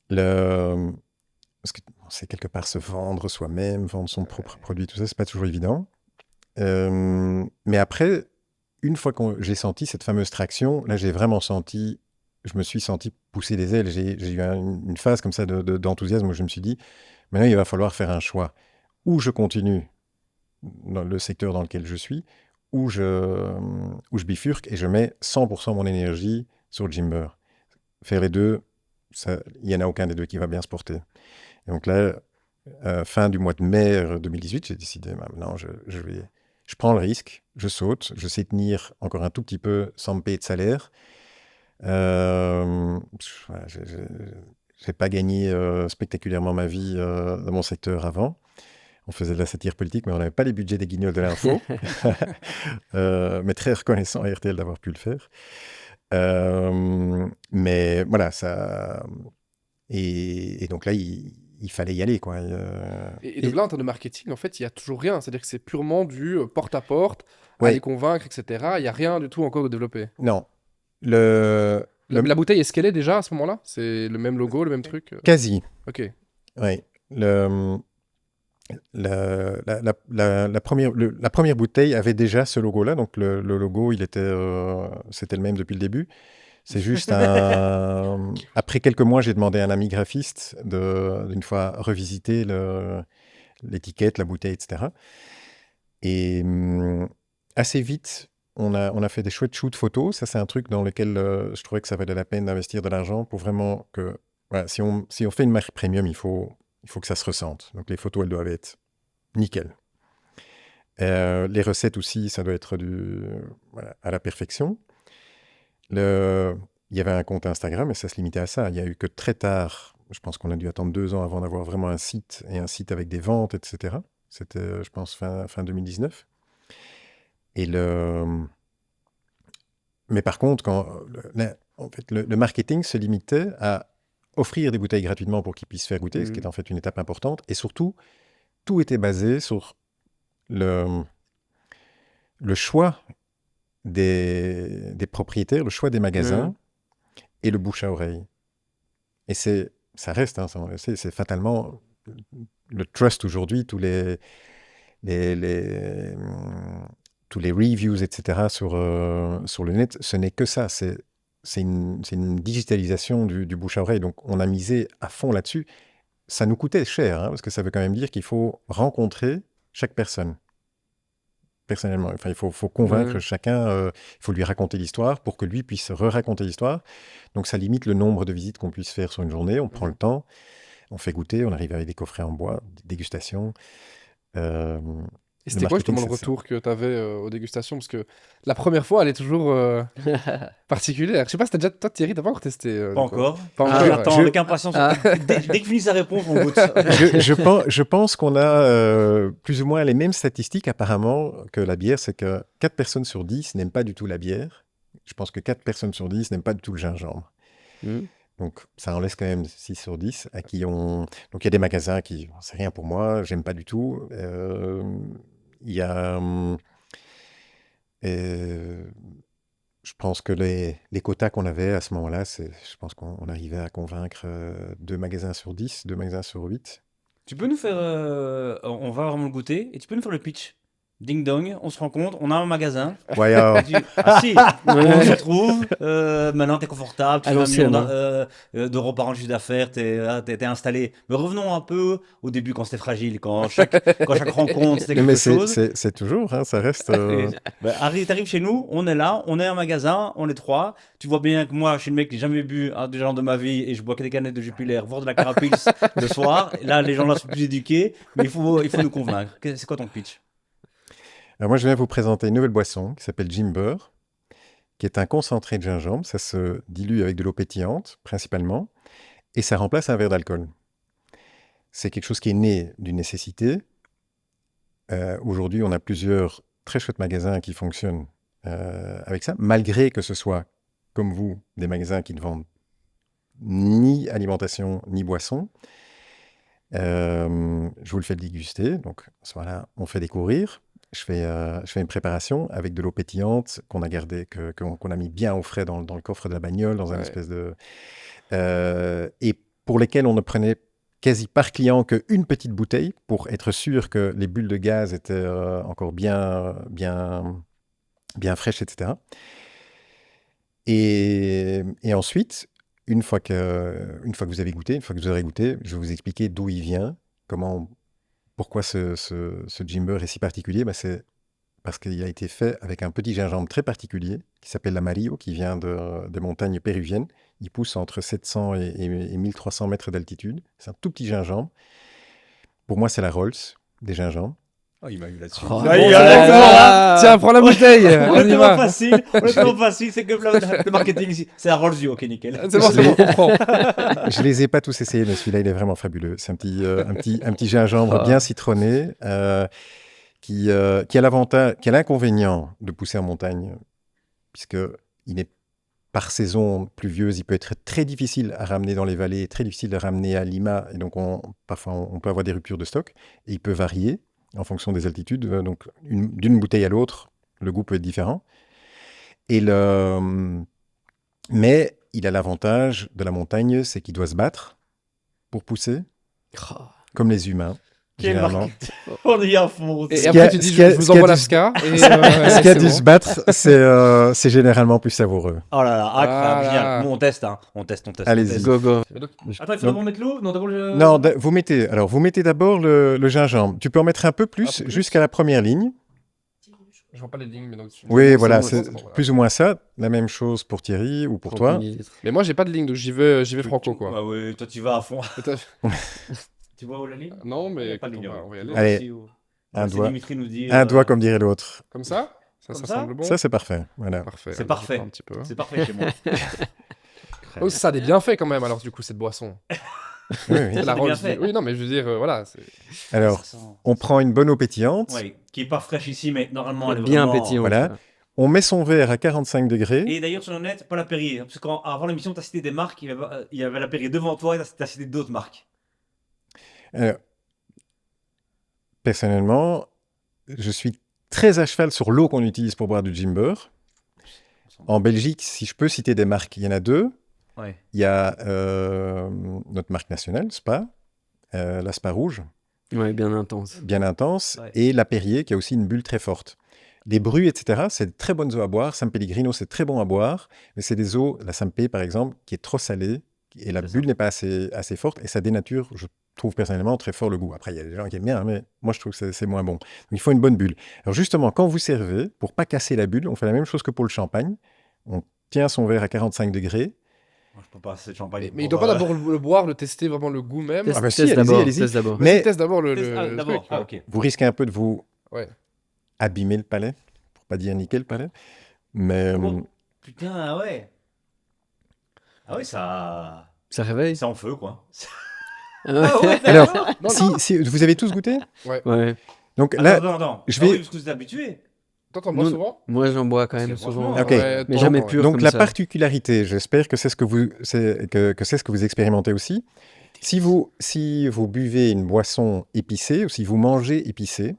Parce que c'est quelque part se vendre soi-même, vendre son propre produit, tout ça, c'est pas toujours évident. Mais après, une fois que j'ai senti cette fameuse traction, là, je me suis senti pousser les ailes. J'ai eu une phase comme ça d'enthousiasme où je me suis dit, maintenant, il va falloir faire un choix. Ou je continue dans le secteur dans lequel je suis, ou je bifurque et je mets 100% mon énergie sur Jimber. Faire les deux, il n'y en a aucun des deux qui va bien se porter. Et donc là, fin du mois de mai 2018, j'ai décidé, maintenant, je prends le risque, je saute, je sais tenir encore un tout petit peu sans me payer de salaire. Voilà, je n'ai pas gagné spectaculairement ma vie dans mon secteur avant. On faisait de la satire politique, mais on n'avait pas les budgets des guignols de l'info. Mais très reconnaissant à RTL d'avoir pu le faire. Mais voilà, ça... Et donc là, il fallait y aller, quoi. Et donc là, en termes de marketing, en fait, il n'y a toujours rien. C'est-à-dire que c'est purement du porte-à-porte, à Ouais. les convaincre, etc. Il n'y a rien du tout encore de développé. Non. La bouteille est scalée déjà à ce moment-là? C'est le même logo, le même truc? Quasi. Ok. Oui. La première bouteille avait déjà ce logo-là. Donc le logo, c'était le même depuis le début. C'est juste Après quelques mois, j'ai demandé à un ami graphiste d'une fois revisiter l'étiquette, la bouteille, etc. Et assez vite, on a fait des chouettes shoots photos. Ça, c'est un truc dans lequel je trouvais que ça valait la peine d'investir de l'argent pour vraiment que... Voilà, si on fait une marque premium, il faut que ça se ressente. Donc les photos, elles doivent être nickel. Les recettes aussi, ça doit être à la perfection. Il y avait un compte Instagram et ça se limitait à ça. Il n'y a eu que très tard, je pense qu'on a dû attendre 2 ans avant d'avoir vraiment un site et un site avec des ventes, etc. C'était, je pense, fin 2019. Mais par contre, en fait, le marketing se limitait à offrir des bouteilles gratuitement pour qu'ils puissent faire goûter, ce qui est en fait une étape importante. Et surtout, tout était basé sur le choix des propriétaires, le choix des magasins et le bouche à oreille. Et ça reste, hein, c'est fatalement le trust aujourd'hui, tous les reviews, etc. sur le net, ce n'est que ça. C'est une digitalisation du bouche à oreille. Donc, on a misé à fond là-dessus. Ça nous coûtait cher, hein, parce que ça veut quand même dire qu'il faut rencontrer chaque personne. Personnellement, enfin, il faut convaincre chacun, il faut lui raconter l'histoire pour que lui puisse re-raconter l'histoire. Donc, ça limite le nombre de visites qu'on puisse faire sur une journée. On prend le temps, on fait goûter, on arrive avec des coffrets en bois, des dégustations. Et c'était quoi justement le retour que tu avais aux dégustations? Parce que la première fois, elle est toujours particulière. Je sais pas si t'as déjà... Toi, Thierry, t'as pas encore testé Pas encore. Pas encore. J'attends avec impatience. Dès que finit sa réponse, on goûte. Je pense qu'on a plus ou moins les mêmes statistiques apparemment que la bière. C'est que 4 personnes sur 10 n'aiment pas du tout la bière. Je pense que 4 personnes sur 10 n'aiment pas du tout le gingembre. Donc, ça en laisse quand même 6 sur 10 à qui on... Donc, il y a des magasins qui... C'est rien pour moi, j'aime pas du tout. Il y a... je pense que les quotas qu'on avait à ce moment-là, je pense qu'on arrivait à convaincre 2 magasins sur 10, 2 magasins sur 8. Tu peux nous faire... on va vraiment le goûter. Et tu peux nous faire le pitch. Ding dong, on se rencontre, on a un magasin. Ouais, alors, Ah si, on se retrouve. Maintenant, t'es confortable, tu as 1 million d'euros par an de chiffre d'affaires, t'es installé. Mais revenons un peu au début quand c'était fragile, quand chaque rencontre c'était quelque chose. C'est toujours, hein, ça reste... T'arrives chez nous, on est là, on est un magasin, on est 3. Tu vois bien que moi, je suis le mec qui n'a jamais bu des gens de ma vie et je bois que des canettes de Jupiler, voire de la Carapils le soir. Là, les gens là sont plus éduqués, mais il faut nous convaincre. C'est quoi ton pitch? Alors moi, je viens vous présenter une nouvelle boisson qui s'appelle Jimber, qui est un concentré de gingembre. Ça se dilue avec de l'eau pétillante, principalement, et ça remplace un verre d'alcool. C'est quelque chose qui est né d'une nécessité. Aujourd'hui, on a plusieurs très chouettes magasins qui fonctionnent avec ça, malgré que ce soit, comme vous, des magasins qui ne vendent ni alimentation, ni boisson. Je vous le fais déguster. Donc, à ce moment-là, on fait découvrir. Je fais une préparation avec de l'eau pétillante qu'on a gardée, qu'on a mis bien au frais dans le coffre de la bagnole, dans un espèce de... et pour lesquels on ne prenait quasi par client qu'une petite bouteille pour être sûr que les bulles de gaz étaient encore bien fraîches, etc. Et ensuite, une fois que vous avez goûté, une fois que vous aurez goûté, je vais vous expliquer d'où il vient, pourquoi ce Jimber est si particulier. C'est parce qu'il a été fait avec un petit gingembre très particulier qui s'appelle l'Amarillo, qui vient des montagnes péruviennes. Il pousse entre 700 et 1300 mètres d'altitude. C'est un tout petit gingembre. Pour moi, c'est la Rolls des gingembres. Oh, il m'a eu là-dessus. Tiens, prends la bouteille. On est tellement facile, c'est comme le marketing ici. C'est un Rolls ok, nickel. C'est bon, on comprend. Je les ai pas tous essayés, mais celui-là, il est vraiment fabuleux. C'est un petit gingembre bien citronné qui a l'inconvénient de pousser en montagne, puisque il est par saison pluvieuse, il peut être très difficile à ramener dans les vallées, très difficile à ramener à Lima, et donc parfois on peut avoir des ruptures de stock, et il peut varier en fonction des altitudes. Donc, d'une bouteille à l'autre, le goût peut être différent. Mais il a l'avantage de la montagne, c'est qu'il doit se battre pour pousser, comme les humains. Quel généralement. On y est à fond. Et Ce après, qui a- tu dis, ce qui a- je vous ce qui a envoie la dû- SCA. Et, Ce qui a c'est dû bon. se battre, c'est généralement plus savoureux. Oh là là, incroyable, Voilà. génial. Bon, on teste, hein. On teste. Allez-y. on teste. Go, go. Mais donc, Attends, il faut d'abord mettre l'eau. Non, d'abord le. Non, vous mettez d'abord le gingembre. Tu peux en mettre un peu plus, Un peu plus. jusqu'à la première ligne. je vois pas les lignes, mais donc. Oui, bon, voilà, c'est bon, c'est bon, voilà. plus ou moins ça. La même chose pour Thierry ou pour 30 toi. millilitres. Mais moi, j'ai pas de ligne, donc j'y vais franco, quoi. Ah ouais, toi tu vas à fond. Peut-être- Tu vois où la ligne Non, Il y mais a pas de écoute, ligne. on va y aller. Allez. Ici, où- Un Si doigt, Dimitri nous dit, un doigt comme dirait l'autre. Comme ça Comme ça ça semble bon. Ça, c'est parfait. Voilà. Parfait. C'est alors, parfait. je prends un petit peu. C'est parfait chez moi. Oh, ça a des bienfaits quand même, alors, du coup, cette boisson. Oui, oui. C'est la des rose. bienfaits. Oui, non, mais je veux dire, voilà. Alors, Ça sent- on prend une bonne eau pétillante. Ouais, qui est pas fraîche ici, mais normalement elle est Bien vraiment... pétillant. Voilà. tu vois. On met son verre à 45 degrés. Et d'ailleurs, soyons honnêtes, pas la Perrier. Parce qu'avant l'émission, tu as cité des marques, il y avait la Perrier devant toi et tu as cité d'autres marques. Alors, personnellement, je suis très à cheval sur l'eau qu'on utilise pour boire du Jimber. En Belgique, si je peux citer des marques, il y en a deux. Ouais. Il y a notre marque nationale, Spa, la Spa rouge, Ouais, bien intense. bien intense, Ouais. et la Perrier, qui a aussi une bulle très forte. Les brus, etc., c'est de très bonnes eaux à boire. San Pellegrino, c'est très bon à boire, mais c'est des eaux, la Sampé par exemple, qui est trop salée, et la C'est ça. bulle n'est pas assez forte, et ça dénature, je trouve personnellement, très fort le goût. Après, il y a des gens qui aiment bien, hein, mais moi, je trouve que c'est moins bon. Donc, il faut une bonne bulle. Alors justement, quand vous servez, pour pas casser la bulle, on fait la même chose que pour le champagne. On tient son verre à 45 degrés. Moi, je peux pas assez de champagne. Mais il doit pas d'abord le boire, le tester, vraiment le goût même. Teste, Ah bah si, teste allez-y, d'abord. allez-y. Teste d'abord. Mais- Mais teste d'abord le D'abord, truc. ah, ok. Vous risquez un peu de vous Ouais. abîmer le palais, pour pas dire niquer le palais. Mais Oh, putain, ah ouais. Ah ouais, ça Ça réveille. c'est en feu, quoi. Ah ouais. Ah ouais, alors, d'accord. si vous avez tous goûté, Ouais. donc là, Attends. je Ah vais- oui, parce que vous êtes habitué. Toi, t'en bois Nous- souvent Moi, j'en bois quand Parce même que souvent. franchement, Ok. Ouais, Mais toi, jamais ouais. pur donc comme la ça. particularité, j'espère que c'est ce que vous expérimentez aussi. Si vous buvez une boisson épicée ou si vous mangez épicé,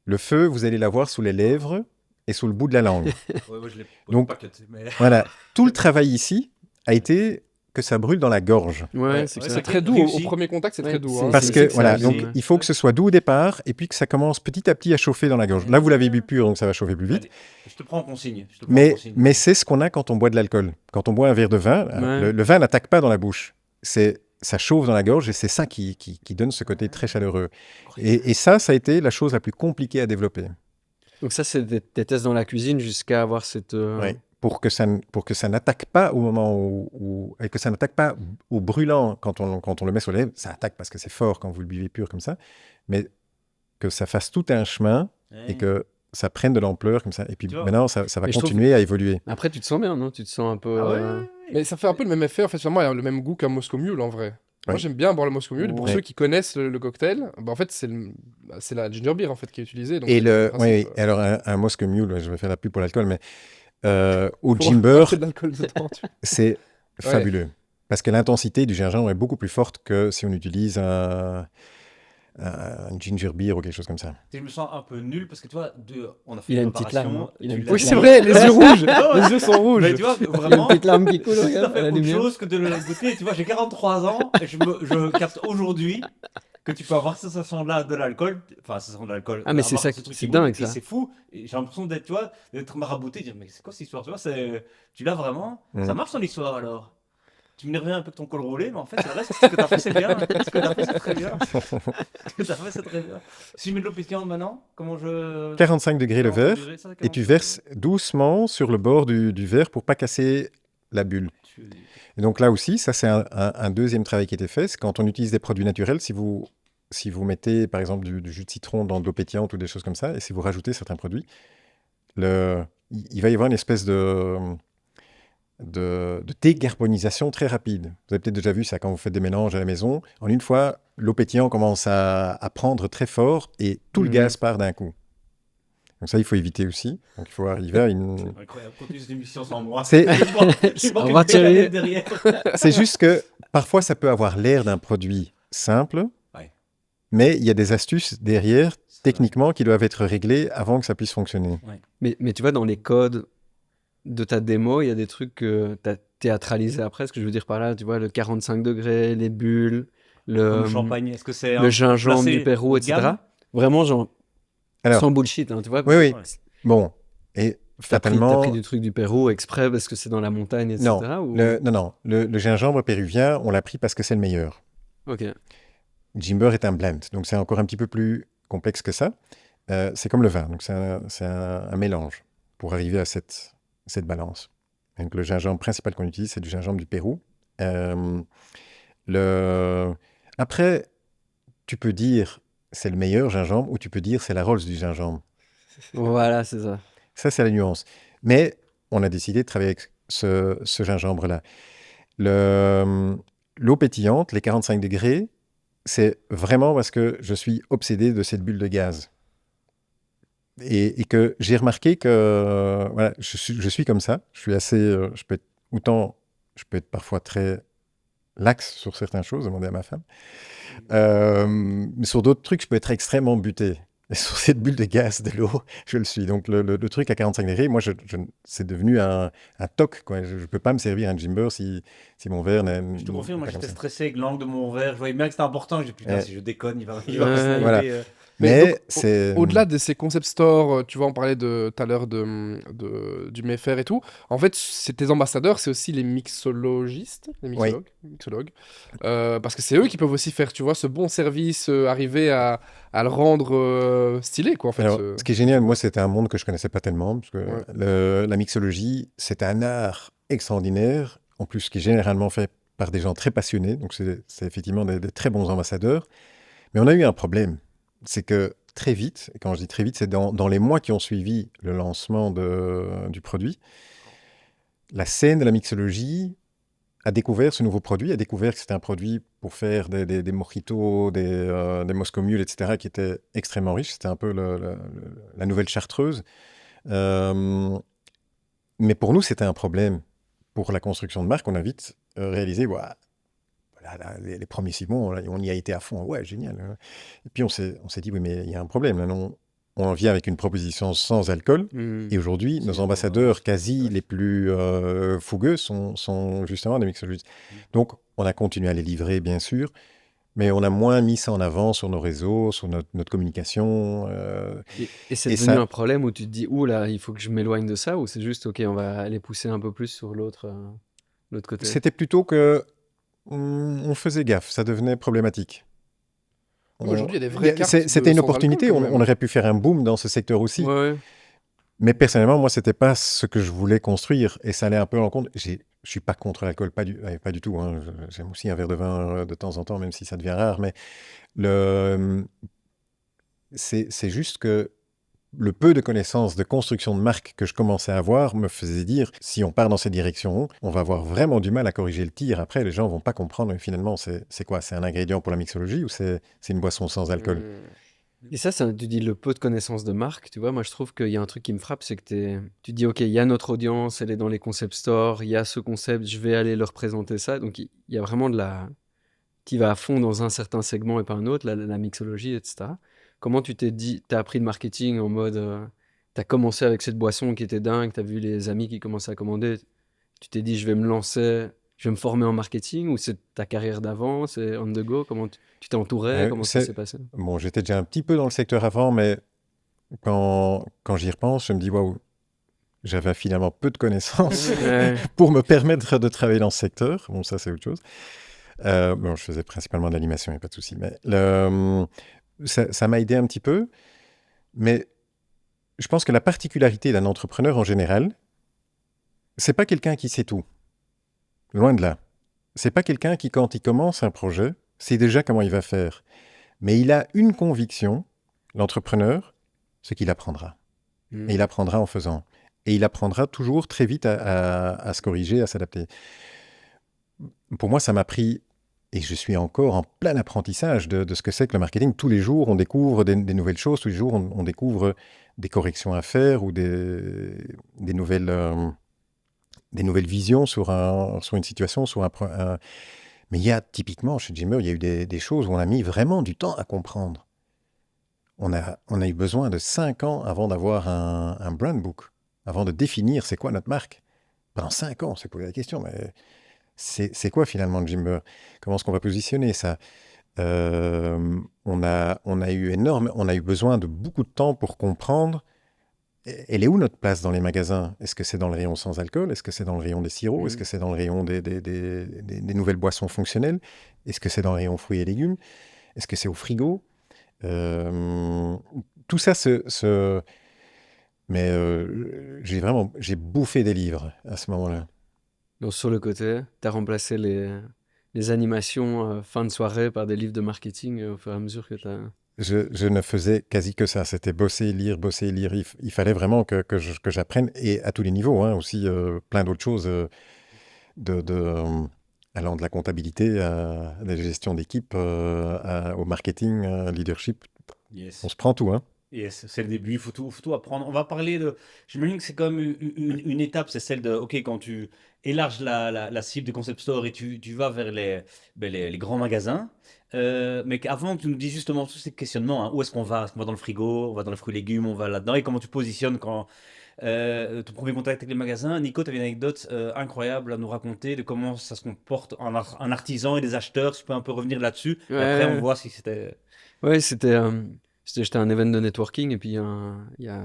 le feu, vous allez l'avoir sous les lèvres et sous le bout de la langue. Ouais, moi, je l'ai Donc- pas cuté, mais... Voilà. Tout le travail ici a été que ça brûle dans la gorge. Ouais, c'est ouais, ça. C'est très doux. Réussi. Au premier contact, c'est Ouais, très doux. c'est- hein. Parce c'est- que c'est que voilà, ça donc aussi. il faut que ce soit doux au départ et puis que ça commence petit à petit à chauffer dans la gorge. Là, vous l'avez bu pur, donc ça va chauffer plus vite. Allez, je te prends en consigne. je te prends en consigne. Mais c'est ce qu'on a quand on boit de l'alcool. Quand on boit un verre de vin, Ouais. le vin n'attaque pas dans la bouche. Ça chauffe dans la gorge et c'est ça qui donne ce côté très chaleureux. Et ça a été la chose la plus compliquée à développer. Donc ça, c'est des tests dans la cuisine jusqu'à avoir cette... Ouais. Pour que ça n'attaque pas au moment et que ça n'attaque pas au brûlant quand on le met sur les lèvres. Ça attaque parce que c'est fort quand vous le buvez pur comme ça. Mais que ça fasse tout un chemin Ouais. et que ça prenne de l'ampleur comme ça. Et puis Tu vois. maintenant, ça va Mais je trouve- continuer à évoluer. Après, tu te sens bien, non? Tu te sens un peu... Ah ouais. Mais ça fait un peu le même effet, en fait, finalement, il y a le même goût qu'un Moscow Mule, en vrai. Moi, Ouais. j'aime bien boire le Moscow Mule. Et pour Ouais. ceux qui connaissent le cocktail, bah, en fait, c'est la ginger beer, en fait, qui est utilisée. Donc Et c'est le, principe, oui, oui. Alors un Moscow Mule, je vais faire la pub pour l'alcool, mais au faut Jimber, rajouter de l'alcool dedans, tu vois. c'est fabuleux. Parce que l'intensité du gingembre est beaucoup plus forte que si on utilise un ginger beer ou quelque chose comme ça. Je me sens un peu nul parce que tu vois, on a fait Il a une une petite préparation, larme, hein. Il a tu une l'as Oui, petite dit. c'est vrai, les yeux rouges. Les yeux sont rouges. Mais tu vois, Il y a une vraiment, petite larme qui coule, c'est tout regarde, à à fait la autre lumière. chose que de le goûter. Tu vois, j'ai 43 ans et je capte aujourd'hui que tu peux avoir cette sensation-là de l'alcool. Enfin, cette sensation de l'alcool. Ah, mais c'est avoir ça ce truc c'est qui dingue, goûte, et ça. c'est fou. Et j'ai l'impression d'être, tu vois, d'être marabouté, de dire, mais c'est quoi cette histoire? Tu vois, tu l'as vraiment? Mm. Ça marche ton histoire alors? Tu me reviens un peu que ton col roulé, mais en fait, c'est vrai, ce que t'as fait, c'est bien. Ce que t'as fait, c'est très bien. Ce que t'as fait, c'est très bien. Si je mets de l'eau pétillante maintenant, comment je. 45 degrés le 40 verre, degrés, ça, et tu 40 verses doucement sur le bord du verre pour pas casser la bulle. degrés. Et donc là aussi, ça c'est un deuxième travail qui a été fait, c'est quand on utilise des produits naturels, si vous mettez par exemple du jus de citron dans de l'eau pétillante ou des choses comme ça, et si vous rajoutez certains produits, il va y avoir une espèce de décarbonisation très rapide. Vous avez peut-être déjà vu ça quand vous faites des mélanges à la maison. En une fois, l'eau pétillante commence à prendre très fort et tout le Mhm. gaz part d'un coup. Donc ça, il faut éviter aussi. Donc il faut arriver à une... Incroyable, continue cette émission sans moi. C'est- Je Au revoir, Thierry. derrière. C'est juste que parfois, ça peut avoir l'air d'un produit simple, Ouais. mais il y a des astuces derrière, techniquement, qui doivent être réglées avant que ça puisse fonctionner. Mais tu vois, dans les codes de ta démo, il y a des trucs que tu as théâtralisé après. Ce que je veux dire par là, tu vois, le 45 degrés, les bulles, Comme le champagne, est-ce que c'est le gingembre placé du Pérou, haut de etc. gamme Vraiment, genre, Alors, sans bullshit, hein, tu vois. oui, oui. Ouais. Bon, et T'as pris fatalement, du truc du Pérou exprès parce que c'est dans la montagne, etc. non, ou... non, le gingembre péruvien, on l'a pris parce que c'est le meilleur. Ok. Jimber est un blend, donc c'est encore un petit peu plus complexe que ça. C'est comme le vin, donc c'est un mélange pour arriver à cette balance. Donc le gingembre principal qu'on utilise, c'est du gingembre du Pérou. Euh, Après, tu peux dire c'est le meilleur gingembre ou tu peux dire c'est la Rolls du gingembre. Voilà, c'est ça. Ça, c'est la nuance. Mais on a décidé de travailler avec ce gingembre-là. L'eau pétillante, les 45 degrés, c'est vraiment parce que je suis obsédé de cette bulle de gaz. Et que j'ai remarqué que voilà, je suis comme ça. Je suis assez. Je peux être parfois très lax sur certaines choses, demander à ma femme. Mais sur d'autres trucs, je peux être extrêmement buté. Et sur cette bulle de gaz de l'eau, je le suis. Donc le truc à 45 degrés, moi, c'est devenu un toc, quoi. Je ne peux pas me servir un Jimber si mon verre n'est Je te confirme, moi pas comme j'étais ça. stressé avec l'angle de mon verre. Je voyais bien que c'était important. Je dis putain, Ouais. si je déconne, il va Ouais, sniper, voilà. Mais Mais donc, c'est... Au-delà de ces concept stores, tu vois, on parlait tout à l'heure du Mayfair et tout. En fait, c'est tes ambassadeurs, c'est aussi les mixologistes, les mixologues. Parce que c'est eux qui peuvent aussi faire, tu vois, ce bon service, arriver à le rendre stylé, quoi, en fait. Alors, ce qui est génial, moi, c'était un monde que je connaissais pas tellement, parce que Ouais. la mixologie, c'est un art extraordinaire, en plus, qui est généralement fait par des gens très passionnés, donc c'est effectivement des très bons ambassadeurs. Mais on a eu un problème, c'est que très vite, et quand je dis très vite, c'est dans les mois qui ont suivi le lancement du produit, la scène de la mixologie a découvert ce nouveau produit, a découvert que c'était un produit pour faire des mojitos, des Moscow Mule, etc., qui était extrêmement riche. C'était un peu la nouvelle chartreuse. Euh, mais pour nous, c'était un problème. Pour la construction de marque, on a vite réalisé, voilà, les premiers 6 mois, on y a été à fond. Ouais, génial. Et puis on s'est dit, oui, mais il y a un problème. Là, non, on vient avec une proposition sans alcool. Et aujourd'hui, C'est nos ambassadeurs quasi les plus fougueux sont justement des mixologistes. Donc, on a continué à les livrer, bien sûr, mais on a moins mis ça en avant sur nos réseaux, sur notre communication. Et c'est Et devenu ça- un problème où tu te dis, ouh là, il faut que je m'éloigne de ça, ou c'est juste, ok, on va aller pousser un peu plus sur l'autre côté. C'était plutôt que on faisait gaffe, ça devenait problématique. Ouais, aujourd'hui, il y a des vraies cartes C'était une sans opportunité, alcool, quand on même. aurait pu faire un boom dans ce secteur aussi. Ouais. Mais personnellement, moi, c'était pas ce que je voulais construire. Et ça allait un peu en compte. Je suis pas contre l'alcool, pas du tout, hein. J'aime aussi un verre de vin de temps en temps, même si ça devient rare. Mais c'est juste que le peu de connaissances de construction de marque que je commençais à avoir me faisait dire, si on part dans cette direction, on va avoir vraiment du mal à corriger le tir. Après, les gens vont pas comprendre, mais finalement, c'est quoi? C'est un ingrédient pour la mixologie ou c'est une boisson sans alcool? Et ça, tu dis le peu de connaissances de marque, tu vois, moi je trouve qu'il y a un truc qui me frappe, c'est que tu dis, ok, il y a notre audience, elle est dans les concept stores, il y a ce concept, je vais aller leur présenter ça, donc il y a vraiment tu vas à fond dans un certain segment et pas un autre, la mixologie, etc. Comment tu t'es dit, t'as appris le marketing en mode, t'as commencé avec cette boisson qui était dingue, t'as vu les amis qui commençaient à commander, tu t'es dit, je vais me lancer, je vais me former en marketing, ou c'est ta carrière d'avant, c'est on the go, comment tu t'es entouré, comment ça s'est passé? Bon, j'étais déjà un petit peu dans le secteur avant, mais quand j'y repense, je me dis, waouh, j'avais finalement peu de connaissances Ouais. pour me permettre de travailler dans ce secteur. Bon, ça, c'est autre chose. Bon, je faisais principalement de l'animation, il n'y a pas de souci. Mais ça m'a aidé un petit peu. Mais je pense que la particularité d'un entrepreneur en général, c'est pas quelqu'un qui sait tout. Loin de là. C'est pas quelqu'un qui, quand il commence un projet, sait déjà comment il va faire. Mais il a une conviction, l'entrepreneur, c'est qu'il apprendra. Et il apprendra en faisant. Et il apprendra toujours très vite à se corriger, à s'adapter. Pour moi, ça m'a pris, et je suis encore en plein apprentissage de ce que c'est que le marketing. Tous les jours, on découvre des nouvelles choses. Tous les jours, on découvre des corrections à faire ou des nouvelles visions sur une situation, sur Mais il y a typiquement, chez Jimmer, il y a eu des choses où on a mis vraiment du temps à comprendre. On a eu besoin de 5 ans avant d'avoir un brand book, avant de définir c'est quoi notre marque. Pendant 5 ans, on s'est posé la question, mais c'est quoi finalement le Jimmer? Comment est-ce qu'on va positionner ça? On a eu besoin de beaucoup de temps pour comprendre elle est où notre place dans les magasins. Est-ce que c'est dans le rayon sans alcool? Est-ce que c'est dans le rayon des sirops? Est-ce que c'est dans le rayon des nouvelles boissons fonctionnelles? Est-ce que c'est dans le rayon fruits et légumes? Est-ce que c'est au frigo? Tout ça Mais j'ai bouffé des livres à ce moment-là. Donc, sur le côté, tu as remplacé les animations fin de soirée par des livres de marketing au fur et à mesure que tu as... Je ne faisais quasi que ça. C'était bosser, lire, bosser, lire. Il fallait vraiment que j'apprenne, et à tous les niveaux, hein, aussi plein d'autres choses, allant de la comptabilité à la gestion d'équipe, au marketing, leadership. Yes. On se prend tout, hein. Yes, c'est le début, il faut tout apprendre. On va parler de... J'imagine que c'est comme une étape, c'est celle de, OK, quand tu élarges la cible du concept store et tu vas vers les grands magasins, mais qu'avant, tu nous dis justement tous ces questionnements, hein. Où est-ce qu'on va? Est-ce qu'on va dans le frigo? On va dans les fruits et légumes? On va là-dedans? Et comment tu positionnes quand ton premier contact avec les magasins? Nico, tu avais une anecdote incroyable à nous raconter de comment ça se comporte un artisan et des acheteurs. Si tu peux un peu revenir là-dessus. Et après, on voit si c'était... Ouais, j'étais à un event de networking et puis il y a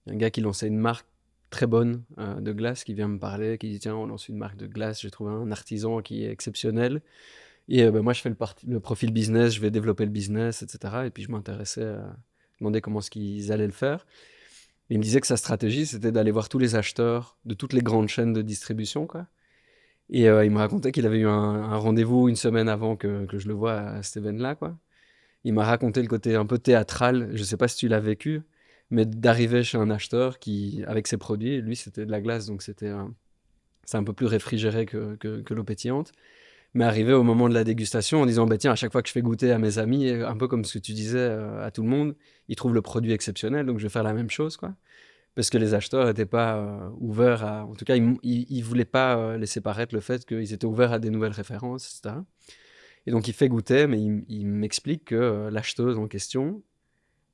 un gars qui lançait une marque très bonne de glace qui vient me parler, qui dit tiens, on lance une marque de glace, j'ai trouvé un artisan qui est exceptionnel. Et moi, je fais le profil business, je vais développer le business, etc. Et puis je m'intéressais à demander comment est-ce qu'ils allaient le faire. Et il me disait que sa stratégie, c'était d'aller voir tous les acheteurs de toutes les grandes chaînes de distribution, quoi. Et il me racontait qu'il avait eu un rendez-vous une semaine avant que je le vois à cet event-là, quoi. Il m'a raconté le côté un peu théâtral, je sais pas si tu l'as vécu, mais d'arriver chez un acheteur qui, avec ses produits, lui c'était de la glace, donc c'est un peu plus réfrigéré que l'eau pétillante, mais arriver au moment de la dégustation en disant, bah tiens, à chaque fois que je fais goûter à mes amis, un peu comme ce que tu disais à tout le monde, ils trouvent le produit exceptionnel, donc je vais faire la même chose, quoi. Parce que les acheteurs n'étaient pas ouverts à... En tout cas, ils voulaient pas laisser paraître le fait qu'ils étaient ouverts à des nouvelles références, etc. Et donc, il fait goûter, mais il m'explique que l'acheteuse en question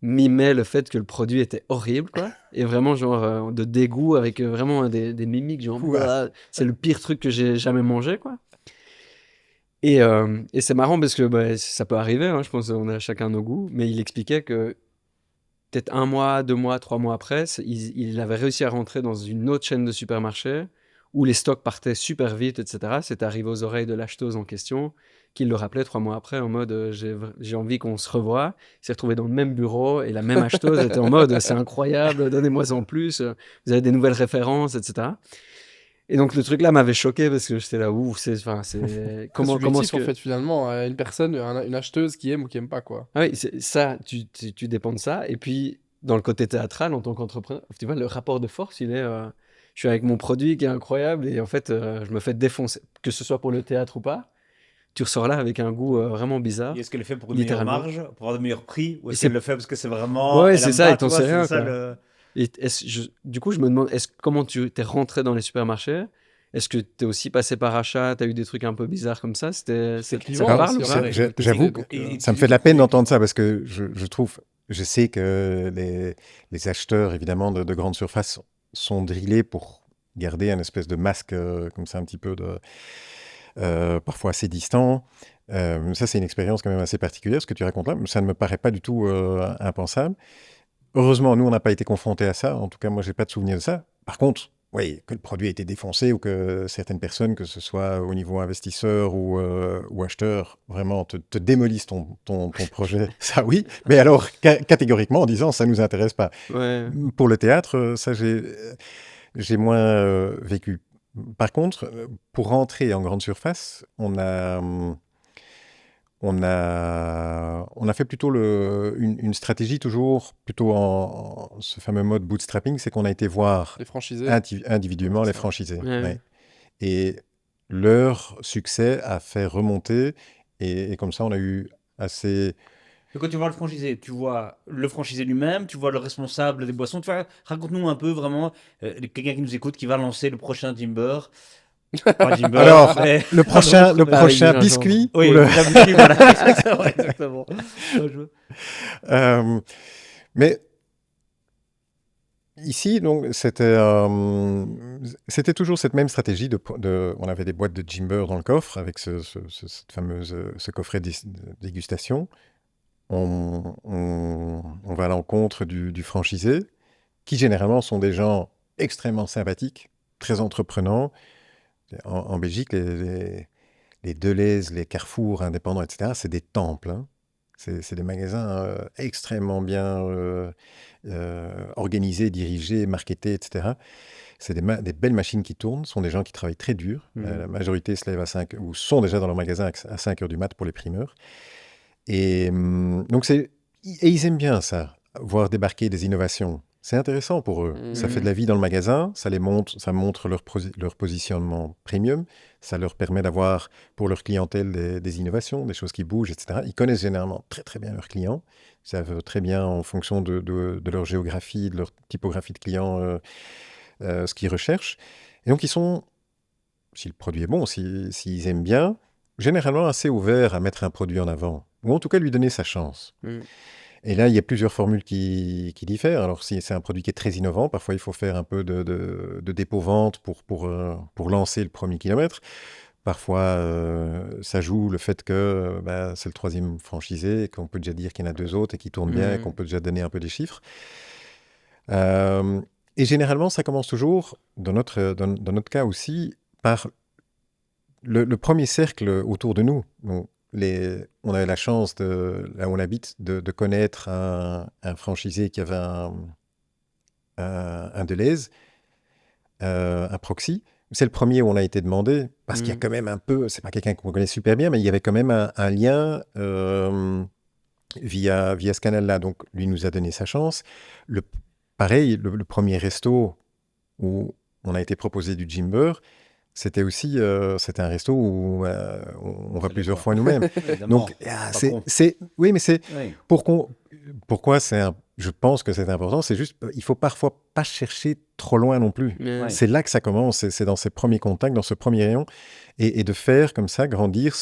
mimait le fait que le produit était horrible, quoi. Et vraiment, genre, de dégoût, avec vraiment des mimiques, genre, c'est le pire truc que j'ai jamais mangé, quoi. Et c'est marrant parce que bah, ça peut arriver, hein, je pense qu'on a chacun nos goûts, mais il expliquait que peut-être 1 mois, 2 mois, 3 mois après, il avait réussi à rentrer dans une autre chaîne de supermarchés où les stocks partaient super vite, etc. C'est arrivé aux oreilles de l'acheteuse en question, qui le rappelait 3 mois après en mode j'ai envie qu'on se revoie. Il s'est retrouvé dans le même bureau et la même acheteuse était en mode c'est incroyable, donnez-moi en plus, vous avez des nouvelles références, etc. Et donc le truc là m'avait choqué parce que j'étais là, comment subjectif, en fait, finalement, une personne, une acheteuse qui aime ou qui aime pas, quoi. Ah oui, ça, tu dépends de ça. Et puis, dans le côté théâtral, en tant qu'entrepreneur, tu vois, le rapport de force, il est... je suis avec mon produit qui est incroyable et en fait, je me fais défoncer, que ce soit pour le théâtre ou pas. Tu ressors là avec un goût vraiment bizarre. Et est-ce qu'elle le fait pour une meilleure marge, pour avoir de meilleurs prix, ou est-ce Et qu'elle le fait parce que c'est vraiment... Ouais, elle c'est aime ça, pas, et t'en tu vois, sais rien, c'est ça, quoi. Et du coup, je me demande, comment tu t'es rentré dans les supermarchés? Est-ce que t'es aussi passé par achat? T'as eu des trucs un peu bizarres comme ça? Ça clivant, te Alors, parle ou aussi, pas? ouais. j'avoue Donc, que ça me fait de la peine d'entendre ça parce que je trouve, je sais que les acheteurs, évidemment, de grandes surfaces sont drillés pour garder un espèce de masque comme ça, un petit peu parfois assez distant. Ça, c'est une expérience quand même assez particulière, ce que tu racontes là. Ça ne me paraît pas du tout impensable. Heureusement, nous, on n'a pas été confrontés à ça. En tout cas, moi, j'ai pas de souvenir de ça. Par contre, oui, que le produit a été défoncé ou que certaines personnes, que ce soit au niveau investisseur ou acheteur, vraiment te démolissent ton projet, ça oui. Mais alors, catégoriquement, en disant, ça nous intéresse pas. Ouais. Pour le théâtre, ça, j'ai moins vécu. Par contre, pour rentrer en grande surface, on a fait plutôt une stratégie toujours plutôt en ce fameux mode bootstrapping, c'est qu'on a été voir les franchisés. individuellement les Ça. franchisés. Ouais. Ouais. Et leur succès a fait remonter, et comme ça on a eu assez... Et quand tu vois le franchisé, tu vois le franchisé lui-même, tu vois le responsable des boissons. Tu vois, raconte-nous un peu vraiment quelqu'un qui nous écoute, qui va lancer le prochain Timber. Pas Timber, Alors, mais le prochain avec biscuit oui, ou le- la biscuit, voilà, exactement. Mais Ici, donc, c'était toujours cette même stratégie. On avait des boîtes de Jimber dans le coffre avec ce coffret de dégustation. On va à l'encontre du franchisé, qui généralement sont des gens extrêmement sympathiques, très entreprenants. En Belgique, les Deleuze, les Carrefour indépendants, etc., c'est des temples. Hein. C'est des magasins extrêmement bien organisés, dirigés, marketés, etc. C'est des belles machines qui tournent. Ce sont des gens qui travaillent très dur. La majorité se lève à 5 ou sont déjà dans leur magasin à 5 heures du mat pour les primeurs. Et ils aiment bien ça, voir débarquer des innovations. C'est intéressant pour eux. Ça fait de la vie dans le magasin, ça montre leur positionnement premium, ça leur permet d'avoir pour leur clientèle des innovations, des choses qui bougent, etc. Ils connaissent généralement très très bien leurs clients, ils savent très bien en fonction de leur géographie, de leur typographie de clients, ce qu'ils recherchent. Et donc ils sont, si le produit est bon, s'ils aiment bien, généralement assez ouverts à mettre un produit en avant, ou en tout cas lui donner sa chance. Et là, il y a plusieurs formules qui diffèrent. Alors, si c'est un produit qui est très innovant, parfois il faut faire un peu de dépôt-vente pour lancer le premier kilomètre. Parfois, ça joue le fait que c'est le troisième franchisé, et qu'on peut déjà dire qu'il y en a 2 autres et qui tournent bien, et qu'on peut déjà donner un peu des chiffres. Et généralement, ça commence toujours, dans notre cas aussi, par le premier cercle autour de nous. Donc, on avait la chance, là où on habite, de connaître un franchisé qui avait un Deleuze, un Proxy. C'est le premier où on a été demandé, parce qu'il y a quand même un peu, c'est pas quelqu'un qu'on connaît super bien, mais il y avait quand même un lien via ce canal-là. Donc, lui nous a donné sa chance. Pareil, le premier resto où on a été proposé du Jimber, c'était aussi c'était un resto où on va plusieurs fois nous-mêmes. Donc, oui, mais c'est pourquoi je pense que c'est important, c'est juste il faut parfois pas chercher trop loin non plus. C'est là que ça commence, c'est dans ces premiers contacts, dans ce premier rayon, et de faire comme ça grandir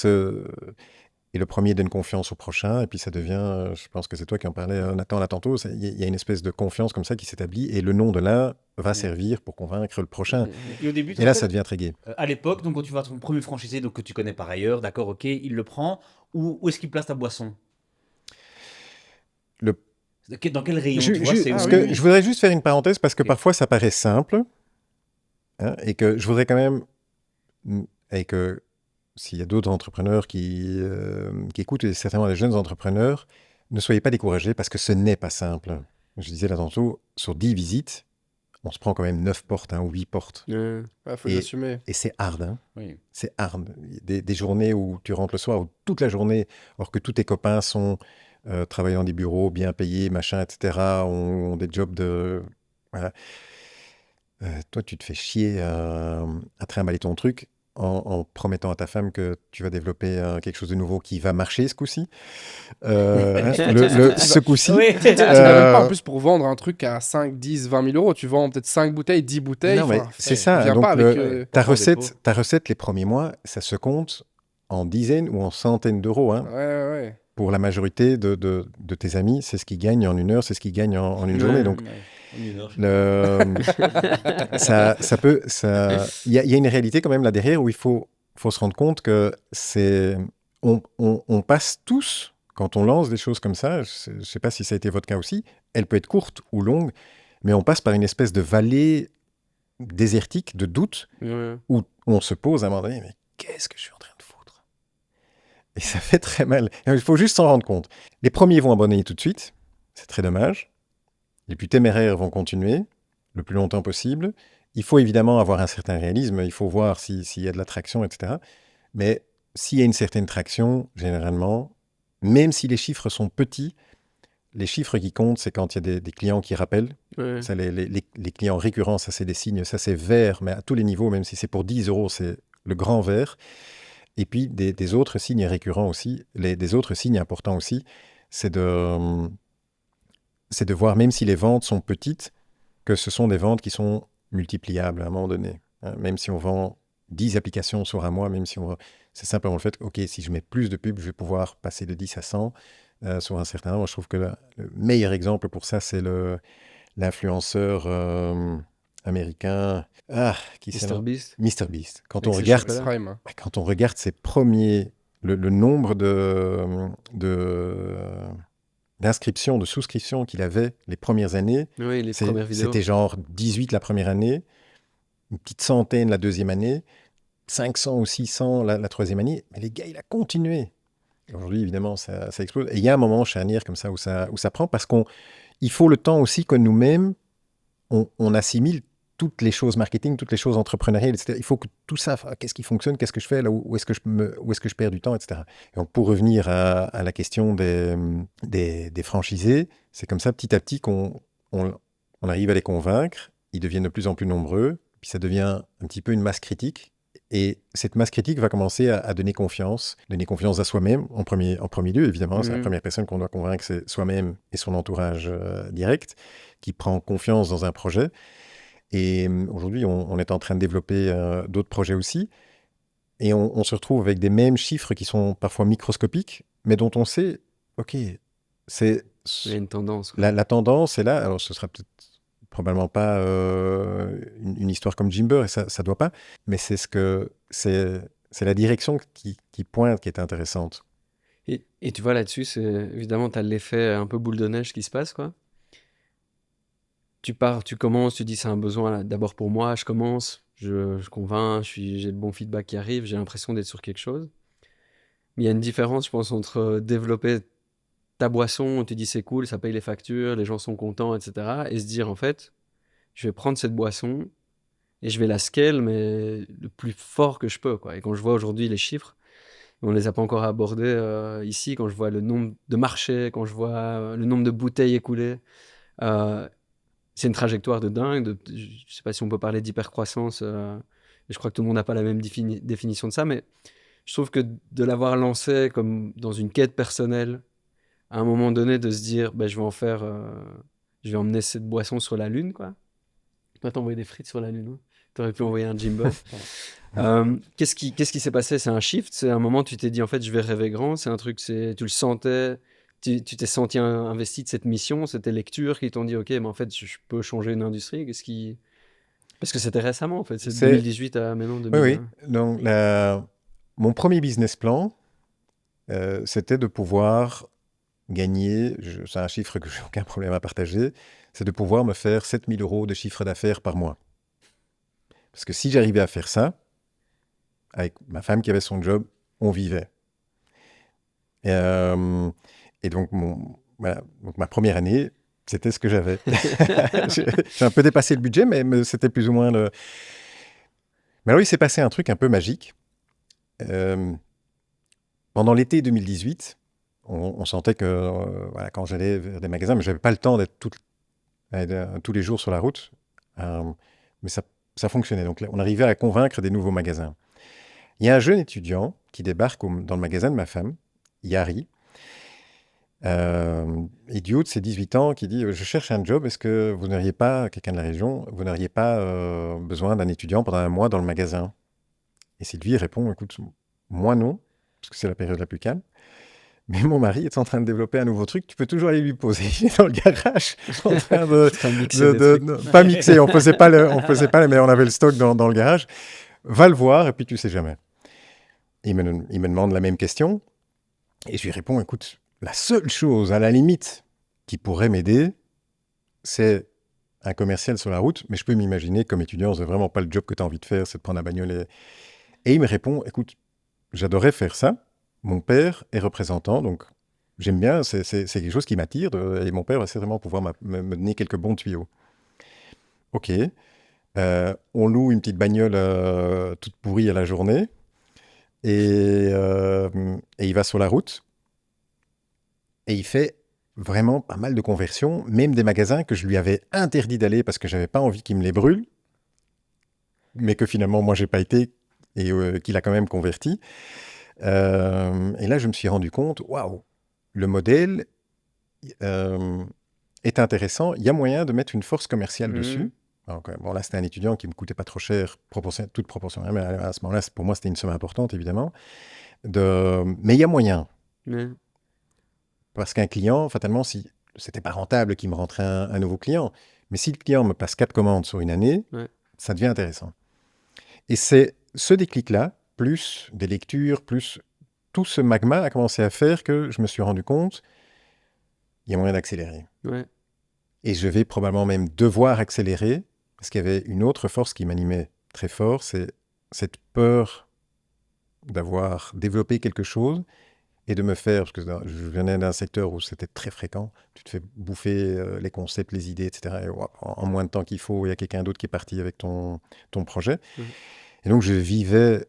et le premier donne confiance au prochain, et puis ça devient, je pense que c'est toi qui en parlais, Nathan, là tantôt, il y a une espèce de confiance comme ça qui s'établit, et le nom de l'un va servir pour convaincre le prochain. Et au début, et là, ça devient très gai. À l'époque, donc quand tu vas ton premier franchisé, donc que tu connais par ailleurs, d'accord, ok, il le prend, où est-ce qu'il place ta boisson? Dans quel rayon tu vois, je voudrais juste faire une parenthèse, parce que parfois ça paraît simple, hein, et que je voudrais quand même, et que s'il y a d'autres entrepreneurs qui écoutent, et certainement des jeunes entrepreneurs, ne soyez pas découragés, parce que ce n'est pas simple. Je disais là tantôt, sur 10 visites, on se prend quand même 9 portes, ou 8 portes. Faut l'assumer. Et c'est hard. Hein. Oui. C'est hard. Des journées où tu rentres le soir, ou toute la journée, alors que tous tes copains travaillent dans des bureaux, bien payés, machin, etc., ont des jobs de... Voilà. Toi, tu te fais chier à trimballer ton truc en promettant à ta femme que tu vas développer quelque chose de nouveau qui va marcher ce coup-ci. Ce coup-ci. Tu n'as même pas en plus pour vendre un truc à 5, 10, 20 000 euros. Tu vends peut-être 5 bouteilles, 10 bouteilles. Non, mais c'est ça. Viens Donc, pas avec, ta recette les premiers mois, ça se compte en dizaines ou en centaines d'euros. Hein. Ouais. Pour la majorité de tes amis, c'est ce qu'ils gagnent en 1 heure, c'est ce qu'ils gagnent en une journée. Donc, il y a une réalité quand même là derrière où il faut se rendre compte que on passe tous, quand on lance des choses comme ça, je ne sais pas si ça a été votre cas aussi, elle peut être courte ou longue, mais on passe par une espèce de vallée désertique de doute où on se pose à un moment donné, mais qu'est-ce que je suis en train de foutre? Et ça fait très mal. Il faut juste s'en rendre compte. Les premiers vont abandonner tout de suite, c'est très dommage. Les plus téméraires vont continuer le plus longtemps possible. Il faut évidemment avoir un certain réalisme, il faut voir s'il y a de la traction, etc. Mais s'il y a une certaine traction, généralement, même si les chiffres sont petits, les chiffres qui comptent, c'est quand il y a des clients qui rappellent. Ça, les clients récurrents, ça c'est des signes, ça c'est vert, mais à tous les niveaux, même si c'est pour 10 euros, c'est le grand vert. Et puis des autres signes récurrents aussi, des autres signes importants aussi, c'est de voir, même si les ventes sont petites, que ce sont des ventes qui sont multipliables à un moment donné. Hein. Même si on vend 10 applications sur un mois, c'est simplement le fait que, OK, si je mets plus de pubs, je vais pouvoir passer de 10 à 100 sur un certain nombre. Je trouve que le meilleur exemple pour ça, c'est l'influenceur américain, qui c'est Mr Beast. MrBeast. Quand Avec on ses regarde, chocolats. Prime. Hein. quand on regarde ses premiers, le nombre d'inscriptions, de souscriptions qu'il avait les premières années, Oui, les premières vidéos. c'était genre 18 la première année, une petite centaine la deuxième année, 500 ou 600 la troisième année. Mais les gars, il a continué. Aujourd'hui, évidemment, ça explose. Et il y a un moment charnière comme ça où ça prend parce qu'il faut le temps aussi que nous-mêmes, on assimile toutes les choses marketing, toutes les choses entrepreneuriales, etc. Il faut que tout ça, qu'est-ce qui fonctionne, qu'est-ce que je fais, là, où est-ce que je perds du temps, etc. Et donc, pour revenir à la question des franchisés, c'est comme ça, petit à petit, qu'on arrive à les convaincre. Ils deviennent de plus en plus nombreux. Puis ça devient un petit peu une masse critique. Et cette masse critique va commencer à donner confiance à soi-même, en premier lieu, évidemment. C'est la première personne qu'on doit convaincre, c'est soi-même et son entourage direct, qui prend confiance dans un projet. Et aujourd'hui, on est en train de développer d'autres projets aussi. Et on se retrouve avec des mêmes chiffres qui sont parfois microscopiques, mais dont on sait, OK, Il y a une tendance. Quoi. la tendance est là. Alors, ce sera peut-être probablement pas une histoire comme Jimber, et ça doit pas, mais c'est la direction qui pointe qui est intéressante. Et tu vois, là-dessus, évidemment, tu as l'effet un peu boule de neige qui se passe, quoi. Tu pars, tu commences, tu dis c'est un besoin là, d'abord pour moi, je commence, je convainc, j'ai le bon feedback qui arrive, j'ai l'impression d'être sur quelque chose. Mais il y a une différence, je pense, entre développer ta boisson, tu dis c'est cool, ça paye les factures, les gens sont contents, etc. Et se dire en fait, je vais prendre cette boisson et je vais la scale, mais le plus fort que je peux, quoi. Et quand je vois aujourd'hui les chiffres, on les a pas encore abordés ici, quand je vois le nombre de marchés, quand je vois le nombre de bouteilles écoulées, c'est une trajectoire de dingue. Je ne sais pas si on peut parler d'hypercroissance. Je crois que tout le monde n'a pas la même définition de ça, mais je trouve que de l'avoir lancé comme dans une quête personnelle, à un moment donné, de se dire, bah, je vais emmener cette boisson sur la Lune, quoi. Toi, t'as envoyé des frites sur la Lune, hein. T'aurais pu envoyer un Jimbo. Qu'est-ce qui s'est passé? C'est un shift? C'est un moment où tu t'es dit, en fait, je vais rêver grand? C'est un truc, tu le sentais? Tu t'es senti investi de cette mission? C'était lecture qui t'ont dit, OK, mais en fait, je peux changer une industrie? Parce que c'était récemment, en fait. C'est 2018 à maintenant 2020. Oui. Donc, mon premier business plan, c'était de pouvoir gagner, c'est un chiffre que j'ai aucun problème à partager, c'est de pouvoir me faire 7 000 € de chiffre d'affaires par mois. Parce que si j'arrivais à faire ça, avec ma femme qui avait son job, on vivait. Et donc, donc, ma première année, c'était ce que j'avais. J'ai un peu dépassé le budget, mais c'était plus ou moins le... Mais alors, il s'est passé un truc un peu magique. Pendant l'été 2018, on sentait que voilà, quand j'allais vers des magasins, mais je n'avais pas le temps d'être tous les jours sur la route, mais ça fonctionnait. Donc, on arrivait à convaincre des nouveaux magasins. Il y a un jeune étudiant qui débarque dans le magasin de ma femme, Yari, idiot de ses 18 ans, qui dit « Je cherche un job, est-ce que vous n'auriez pas, quelqu'un de la région, vous n'auriez pas besoin d'un étudiant pendant un mois dans le magasin ?» Et Sylvie répond « Écoute, moi non, parce que c'est la période la plus calme. Mais mon mari est en train de développer un nouveau truc, tu peux toujours aller lui poser. Il est dans le garage, en train de pas mixer, on faisait pas mais on avait le stock dans le garage. Va le voir et puis tu sais jamais. » Il me demande la même question et je lui réponds, écoute, la seule chose à la limite qui pourrait m'aider, c'est un commercial sur la route, mais je peux m'imaginer comme étudiant, c'est vraiment pas le job que tu as envie de faire, c'est de prendre la bagnole. Et il me répond, écoute, j'adorerais faire ça. Mon père est représentant, donc j'aime bien, c'est quelque chose qui m'attire, et mon père va certainement pouvoir me donner quelques bons tuyaux. Ok, on loue une petite bagnole toute pourrie à la journée, et il va sur la route, et il fait vraiment pas mal de conversions, même des magasins que je lui avais interdit d'aller parce que j'avais pas envie qu'il me les brûle, mais que finalement moi j'ai pas été, et qu'il a quand même converti. Et là, je me suis rendu compte, waouh, le modèle est intéressant. Il y a moyen de mettre une force commerciale dessus. Donc, bon, là, c'était un étudiant qui ne me coûtait pas trop cher, toute proportion. Mais à ce moment-là, pour moi, c'était une somme importante, évidemment. Mais il y a moyen. Parce qu'un client, fatalement, si c'était pas rentable qu'il me rentrait un nouveau client, Mais si le client me passe 4 commandes sur une année, Ouais. ça devient intéressant. Et c'est ce déclic-là, plus des lectures, plus tout ce magma a commencé à faire que je me suis rendu compte, il y a moyen d'accélérer. Ouais. Et je vais probablement même devoir accélérer, parce qu'il y avait une autre force qui m'animait très fort, c'est cette peur d'avoir développé quelque chose et de me faire, parce que je venais d'un secteur où c'était très fréquent, tu te fais bouffer les concepts, les idées, etc. Et en moins de temps qu'il faut, il y a quelqu'un d'autre qui est parti avec ton projet. Mhm. Et donc je vivais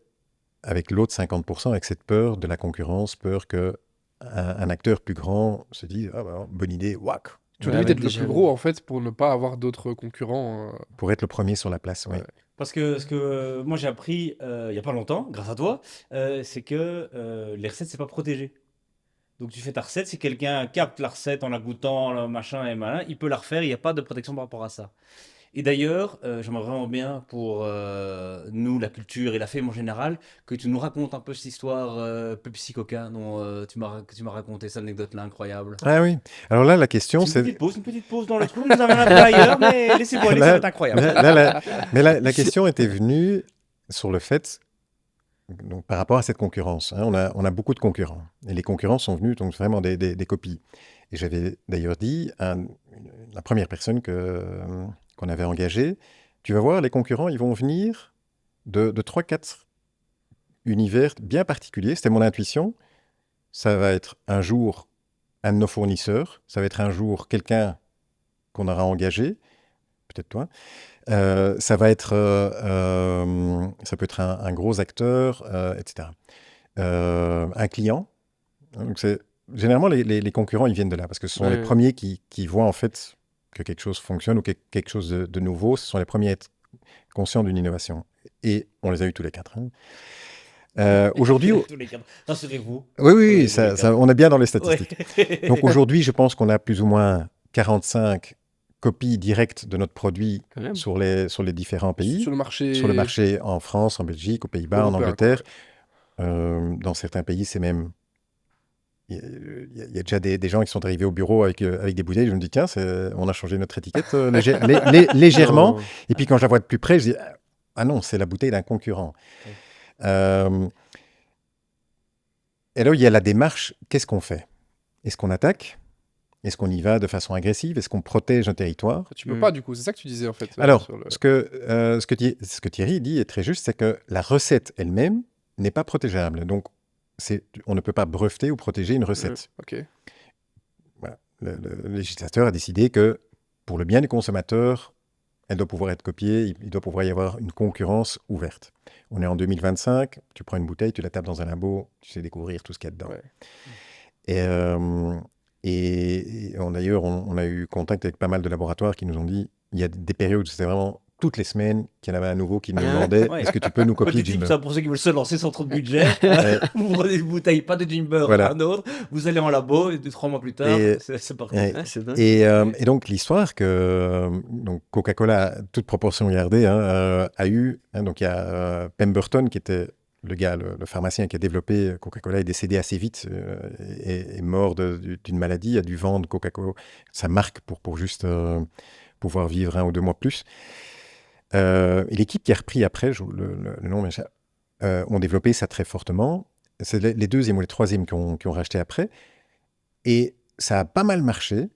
avec l'autre 50%, avec cette peur de la concurrence, peur que un acteur plus grand se dise « Ah bah, bonne idée, whack !» Tu veux Ouais, limite avec être le déjà- plus gros en fait pour ne pas avoir d'autres concurrents. Pour être le premier sur la place, oui. Ouais. Parce que ce que moi j'ai appris il y a pas longtemps, grâce à toi, c'est que les recettes, c'est pas protégé. Donc tu fais ta recette, si quelqu'un capte la recette en la goûtant, le machin et malin, il peut la refaire, il n'y a pas de protection par rapport à ça. Et d'ailleurs, j'aimerais vraiment bien pour nous, la culture et la fame en général, que tu nous racontes un peu cette histoire Pepsi-Coca dont que tu m'as raconté, cette anecdote-là incroyable. Ah oui. Alors là, la question, C'est c'est... une petite pause dans le truc, nous avons un peu ailleurs, mais laissez-moi aller, ça va être incroyable. Mais la question était venue sur le fait, donc par rapport à cette concurrence. Hein, on a beaucoup de concurrents. Et les concurrents sont venus, donc vraiment des copies. Et j'avais d'ailleurs dit à la première personne qu'on avait engagée, tu vas voir, les concurrents, ils vont venir de 3-4 univers bien particuliers. C'était mon intuition. Ça va être un jour un de nos fournisseurs, ça va être un jour quelqu'un qu'on aura engagé, peut-être toi. Ça va être, ça peut être un gros acteur, etc. Un client. Donc généralement, les concurrents, ils viennent de là, parce que ce sont les premiers qui voient en fait que quelque chose fonctionne ou quelque chose de nouveau. Ce sont les premiers à être conscients d'une innovation. Et on les a eu tous les 4. Hein. Aujourd'hui... Tous les quatre. Rassurez-vous. Oui, tous les quatre. on est bien dans les statistiques. Ouais. Donc aujourd'hui, je pense qu'on a plus ou moins 45 copies directes de notre produit Quand même. sur les différents pays. Sur le marché. Sur le marché en France, en Belgique, aux Pays-Bas, en européen, Angleterre. Dans certains pays, c'est même... Il y a déjà des gens qui sont arrivés au bureau avec des bouteilles. Je me dis, tiens, on a changé notre étiquette légèrement. Non. Et puis quand je la vois de plus près, je dis, ah non, c'est la bouteille d'un concurrent. Ouais. Et là, il y a la démarche, qu'est-ce qu'on fait? Est-ce qu'on attaque? Est-ce qu'on y va de façon agressive? Est-ce qu'on protège un territoire? Tu peux pas du coup, c'est ça que tu disais en fait. Alors, sur le- ce que Thierry dit est très juste, c'est que la recette elle-même n'est pas protégeable. Donc, on ne peut pas breveter ou protéger une recette. Ok. Voilà. Le législateur a décidé que pour le bien du consommateur, elle doit pouvoir être copiée, il doit pouvoir y avoir une concurrence ouverte. On est en 2025, tu prends une bouteille, tu la tapes dans un labo, tu sais découvrir tout ce qu'il y a dedans. Ouais. Et d'ailleurs, on a eu contact avec pas mal de laboratoires qui nous ont dit, il y a des périodes où c'était vraiment toutes les semaines qu'il y en avait un nouveau qui nous demandait, Ouais. est-ce que tu peux nous copier Petit tip, Jimber? ça pour ceux qui veulent se lancer sans trop de budget. Ouais. Vous prenez une bouteille, pas de Jimber, Voilà. un autre. Vous allez en labo et 3 mois plus tard, Et- c'est parti. Ouais. Ah, c'est dingue. Et donc l'histoire que donc Coca-Cola, toute proportion gardée, hein, a eu, hein, donc il y a Pemberton qui était le gars, le pharmacien qui a développé Coca-Cola, est décédé assez vite, est mort d'une maladie, a dû vendre Coca-Cola, sa marque pour juste pouvoir vivre 1 ou 2 mois plus. Et l'équipe qui a repris après, le nom, ont développé ça très fortement. C'est les deuxièmes ou les troisièmes qui ont racheté après. Et ça a pas mal marché.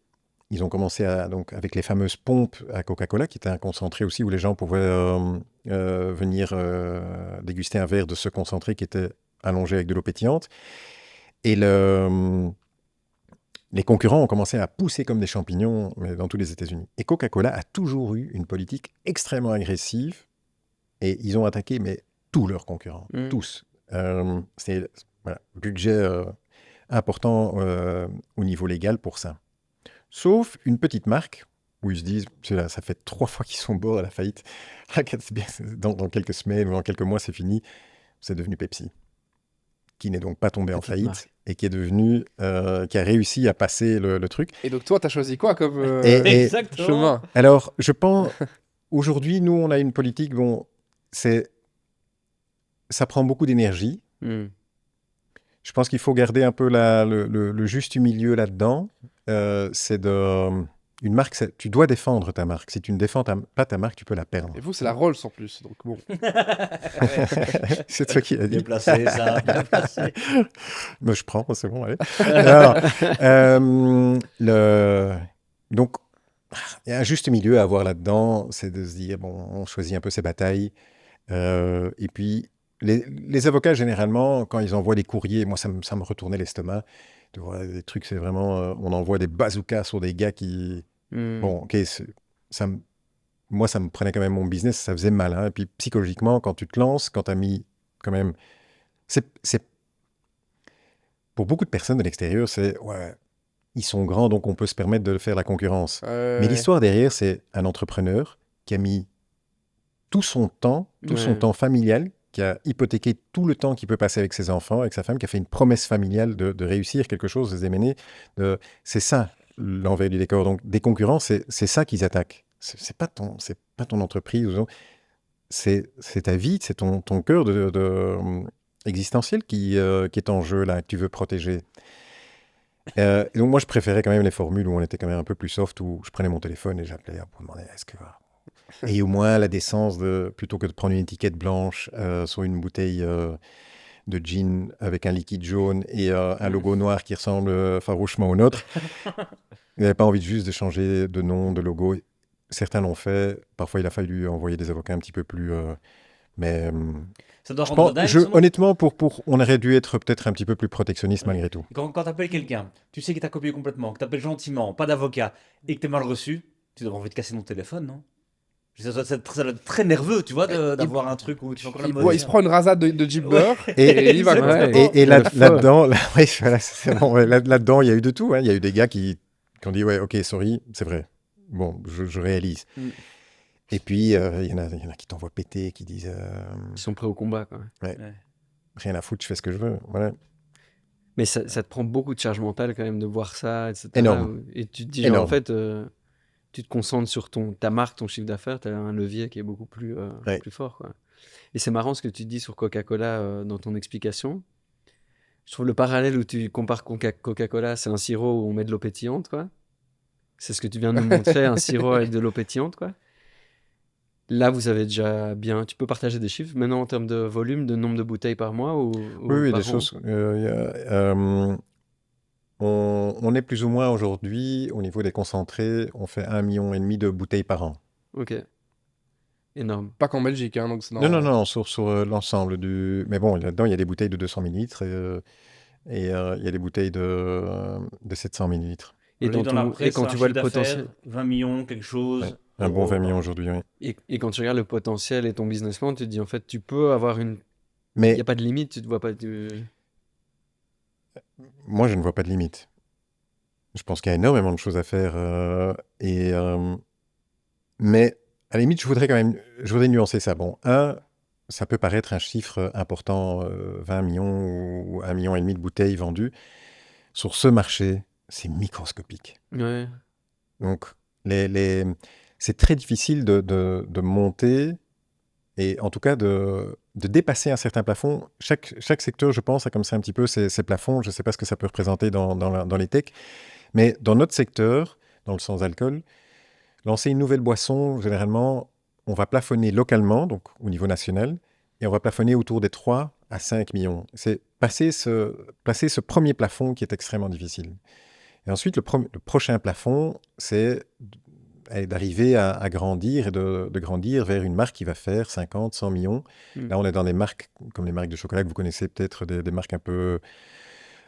Ils ont commencé donc, avec les fameuses pompes à Coca-Cola, qui étaient un concentré aussi, où les gens pouvaient venir déguster un verre de ce concentré qui était allongé avec de l'eau pétillante. Et les concurrents ont commencé à pousser comme des champignons dans tous les États-Unis. Et Coca-Cola a toujours eu une politique extrêmement agressive. Et ils ont attaqué tous leurs concurrents, tous. C'est budget important au niveau légal pour ça. Sauf une petite marque où ils se disent, ça fait 3 fois qu'ils sont bord à la faillite. Dans quelques semaines ou dans quelques mois, c'est fini. C'est devenu Pepsi, qui n'est donc pas tombé en Petite faillite marque. et qui est devenu, qui a réussi à passer le truc. Et donc toi, t'as choisi quoi comme Et- Exactement. chemin? Alors, je pense, aujourd'hui, nous, on a une politique, ça prend beaucoup d'énergie. Hmm. Je pense qu'il faut garder un peu le juste milieu là-dedans. C'est de une marque, tu dois défendre ta marque. Si tu ne défends pas ta marque, tu peux la perdre. Et vous, c'est la Rolls en plus, donc bon. C'est toi qui l'as dit. Bien placé, ça. Bien placé. Mais je prends, c'est bon, allez. Alors, donc, il y a un juste milieu à avoir là-dedans, c'est de se dire, bon, on choisit un peu ses batailles. Et puis, les avocats, généralement, quand ils envoient des courriers, moi, ça me retournait l'estomac. De voir des trucs, c'est vraiment, on envoie des bazookas sur des gars qui... Bon, ok, moi, ça me prenait quand même mon business, ça faisait mal. Hein. Et puis, psychologiquement, quand tu te lances, quand tu as mis quand même... Pour beaucoup de personnes de l'extérieur, c'est... Ouais, ils sont grands, donc on peut se permettre de faire la concurrence. Mais l'histoire derrière, c'est un entrepreneur qui a mis tout son temps familial, qui a hypothéqué tout le temps qu'il peut passer avec ses enfants, avec sa femme, qui a fait une promesse familiale de réussir quelque chose, de se démener. C'est ça, l'envers du décor. Donc, des concurrents, c'est ça qu'ils attaquent. C'est pas ton entreprise. C'est ta vie, c'est ton cœur existentiel qui est en jeu, là, que tu veux protéger. Et donc, moi, je préférais quand même les formules où on était quand même un peu plus soft, où je prenais mon téléphone et j'appelais pour demander est-ce que... Et au moins la décence plutôt que de prendre une étiquette blanche sur une bouteille de gin avec un liquide jaune et un logo noir qui ressemble farouchement au nôtre. Il n'avait pas envie juste de changer de nom, de logo. Certains l'ont fait. Parfois, il a fallu envoyer des avocats un petit peu plus... mais Ça doit rendre dingue. honnêtement, on aurait dû être peut-être un petit peu plus protectionniste malgré tout. Quand tu appelles quelqu'un, tu sais qu'il t'a copié complètement, que tu appelles gentiment, pas d'avocat, et que tu es mal reçu, tu dois avoir envie de casser ton téléphone, non? Ça doit être très nerveux, tu vois, d'avoir un truc où tu fais encore la il se prend une rasade de Jeep Beurre et il va. Et là-dedans, là-dedans, il y a eu de tout. Hein. Il y a eu des gars qui ont dit, ouais, ok, sorry, c'est vrai. Bon, je réalise. Et puis, il y en a qui t'envoient péter, qui disent... Ils sont prêts au combat, quoi. Ouais. Rien à foutre, je fais ce que je veux. Voilà. Mais ça te prend beaucoup de charge mentale quand même de voir ça, etc. Énorme. Et tu te dis, genre, en fait... tu te concentres sur ta marque, ton chiffre d'affaires, tu as un levier qui est beaucoup plus fort. Quoi. Et c'est marrant ce que tu dis sur Coca-Cola dans ton explication. Je trouve le parallèle où tu compares Coca-Cola, c'est un sirop où on met de l'eau pétillante. Quoi. C'est ce que tu viens de nous montrer, un sirop avec de l'eau pétillante. Quoi. Là, vous avez déjà bien... Tu peux partager des chiffres maintenant en termes de volume, de nombre de bouteilles par mois ou Oui, par des an. choses... On est plus ou moins aujourd'hui, au niveau des concentrés, on fait 1,5 million de bouteilles par an. Ok. Énorme. Pas qu'en Belgique, hein, donc c'est Non, sur l'ensemble du... Mais bon, là-dedans, il y a des bouteilles de 200 millilitres et il y a des bouteilles de 700 millilitres. Et quand tu vois le potentiel... 20 millions, quelque chose... Ouais, un bon 20 millions aujourd'hui, oui. Et quand tu regardes le potentiel et ton business plan, tu te dis, en fait, tu peux avoir une... Mais il n'y a pas de limite, tu ne te vois pas... Moi, je ne vois pas de limite. Je pense qu'il y a énormément de choses à faire. Mais à la limite, je voudrais nuancer ça. Bon, ça peut paraître un chiffre important, 20 millions ou 1,5 million de bouteilles vendues. Sur ce marché, c'est microscopique. Ouais. Donc, c'est très difficile de monter et en tout cas de dépasser un certain plafond. Chaque secteur, je pense, a comme ça un petit peu ses plafonds. Je ne sais pas ce que ça peut représenter dans les techs. Mais dans notre secteur, dans le sans-alcool, lancer une nouvelle boisson, généralement, on va plafonner localement, donc au niveau national, et on va plafonner autour des 3 à 5 millions. C'est placer ce premier plafond qui est extrêmement difficile. Et ensuite, le prochain plafond, c'est d'arriver à grandir et de grandir vers une marque qui va faire 50, 100 millions. Là, on est dans des marques comme les marques de chocolat que vous connaissez peut-être, des marques un peu...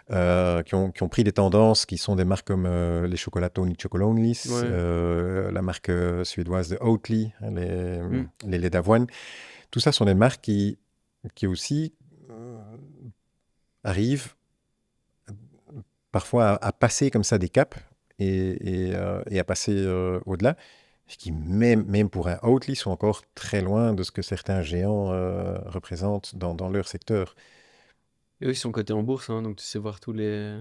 qui ont pris des tendances, qui sont des marques comme les chocolats Tony Chocolonely, la marque suédoise de Oatly, les laits d'avoine. Tout ça sont des marques qui aussi arrivent parfois à passer comme ça des caps et à passer au-delà, qui même pour un Oatly sont encore très loin de ce que certains géants représentent dans leur secteur. Et eux, ils sont cotés en bourse, hein, donc tu sais voir tous les...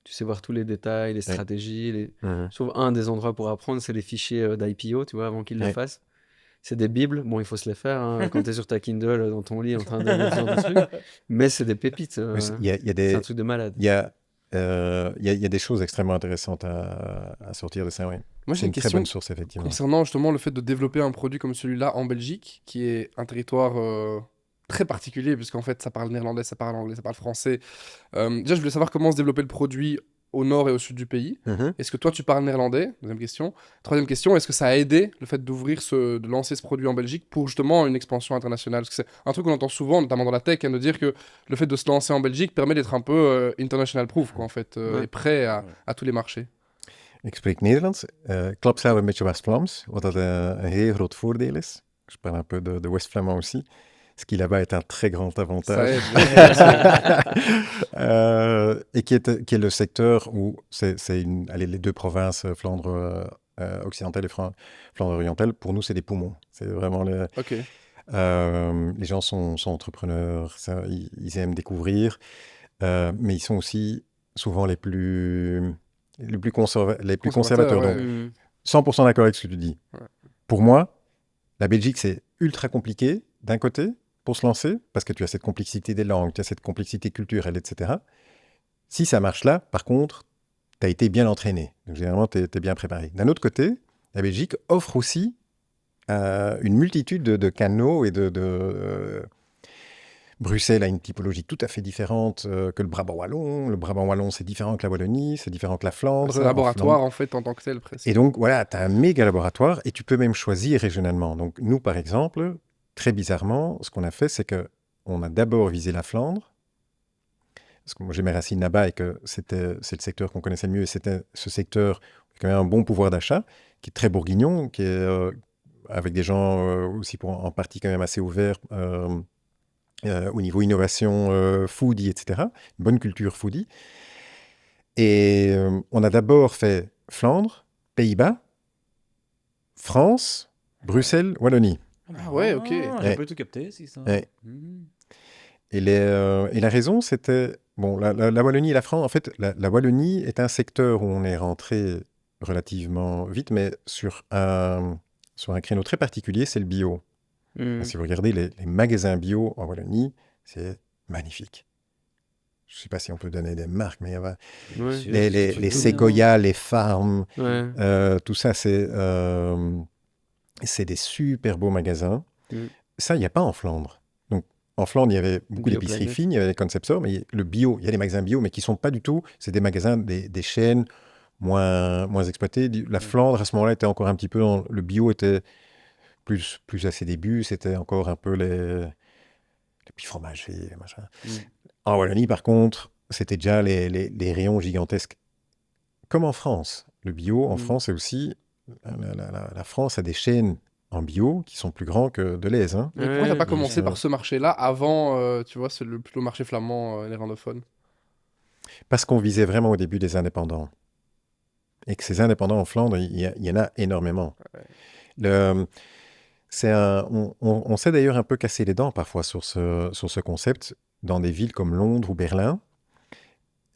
Tu sais voir tous les détails, les stratégies. Je trouve un des endroits pour apprendre, c'est les fichiers d'IPO, tu vois, avant qu'ils le fassent. C'est des bibles, bon, il faut se les faire hein, quand tu es sur ta Kindle dans ton lit en train de lire ce genre de trucs. Mais c'est des pépites. C'est un truc de malade. Il y a y a des choses extrêmement intéressantes à sortir de ça, oui. Moi, C'est j'ai une une très question bonne source, effectivement. concernant justement le fait de développer un produit comme celui-là en Belgique, qui est un territoire très particulier, puisqu'en fait, ça parle néerlandais, ça parle anglais, ça parle français. Déjà, je voulais savoir comment se développer le produit au nord et au sud du pays. Mhm. Est-ce que toi, tu parles néerlandais? Deuxième question. Troisième question, est-ce que ça a aidé le fait de lancer ce produit en Belgique pour justement une expansion internationale? Parce que c'est un truc qu'on entend souvent, notamment dans la tech, de dire que le fait de se lancer en Belgique permet d'être un peu international proof, quoi, en fait, Ouais. et prêt à tous les marchés. Ik spreek Nederlands. Klopt zelf een beetje West-Vlaams, wat dat een heel groot voordeel is. Je parle un peu de West-Flamand aussi, ce qui là-bas est un très grand Ça avantage. aide. Et qui est le secteur où allez, les deux provinces, Flandre occidentale et Flandre orientale, pour nous, c'est des poumons. C'est vraiment Ok. les gens sont entrepreneurs, ils aiment découvrir, mais ils sont aussi souvent les plus conservateurs. ouais. Donc, 100% d'accord avec ce que tu dis. Ouais. Pour moi, la Belgique, c'est ultra compliqué, d'un côté, pour se lancer, parce que tu as cette complexité des langues, tu as cette complexité culturelle, etc. Si ça marche là, par contre, tu as été bien entraîné. Donc, généralement, tu es bien préparé. D'un autre côté, la Belgique offre aussi une multitude de canaux et Bruxelles a une typologie tout à fait différente que le Brabant wallon. Le Brabant wallon, c'est différent que la Wallonie, c'est différent que la Flandre. C'est un laboratoire, en fait, en tant que tel, presque. Et donc, voilà, tu as un méga laboratoire et tu peux même choisir régionalement. Donc, nous, par exemple, très bizarrement, ce qu'on a fait, c'est qu'on a d'abord visé la Flandre, parce que moi, j'ai mes racines là-bas et que c'est le secteur qu'on connaissait le mieux. Et c'était ce secteur qui a quand même un bon pouvoir d'achat, qui est très bourguignon, qui est avec des gens aussi en partie quand même assez ouverts au niveau innovation, foodie, etc. Une bonne culture foodie. Et on a d'abord fait Flandre, Pays-Bas, France, Bruxelles, Wallonie. Ah ouais, ok. J'ai Ouais. pas tout capté, si ça. Ouais. Mhm. Et la raison, c'était... Bon, la Wallonie et la France, en fait, la Wallonie est un secteur où on est rentré relativement vite, mais sur un créneau très particulier, c'est le bio. Si vous regardez les magasins bio en Wallonie, c'est magnifique. Je ne sais pas si on peut donner des marques, mais il y a Ouais. Sûr, les tout Sequoia, les Farm, Ouais. tout ça, c'est des super beaux magasins. Mm. Ça, il n'y a pas en Flandre. Donc, en Flandre, il y avait beaucoup Bio d'épiceries Planet. fines, il y avait des concept stores, mais le bio, il y a des magasins bio, mais qui ne sont pas du tout... C'est des magasins, des chaînes moins exploitées. La Flandre, à ce moment-là, était encore un petit peu... Le bio était plus à ses débuts, c'était encore un peu les petits fromagers, les machins. En Wallonie, par contre, c'était déjà les rayons gigantesques. Comme en France. Le bio, en France, c'est aussi... La France a des chaînes en bio qui sont plus grands que Deleuze. Hein. Mais pourquoi t'as pas bien commencé sûr. par ce marché-là avant, tu vois, c'est plutôt le marché flamand néerlandophone? Parce qu'on visait vraiment au début des indépendants. Et que ces indépendants en Flandre, il y en a énormément. On s'est d'ailleurs un peu cassé les dents parfois sur ce concept dans des villes comme Londres ou Berlin.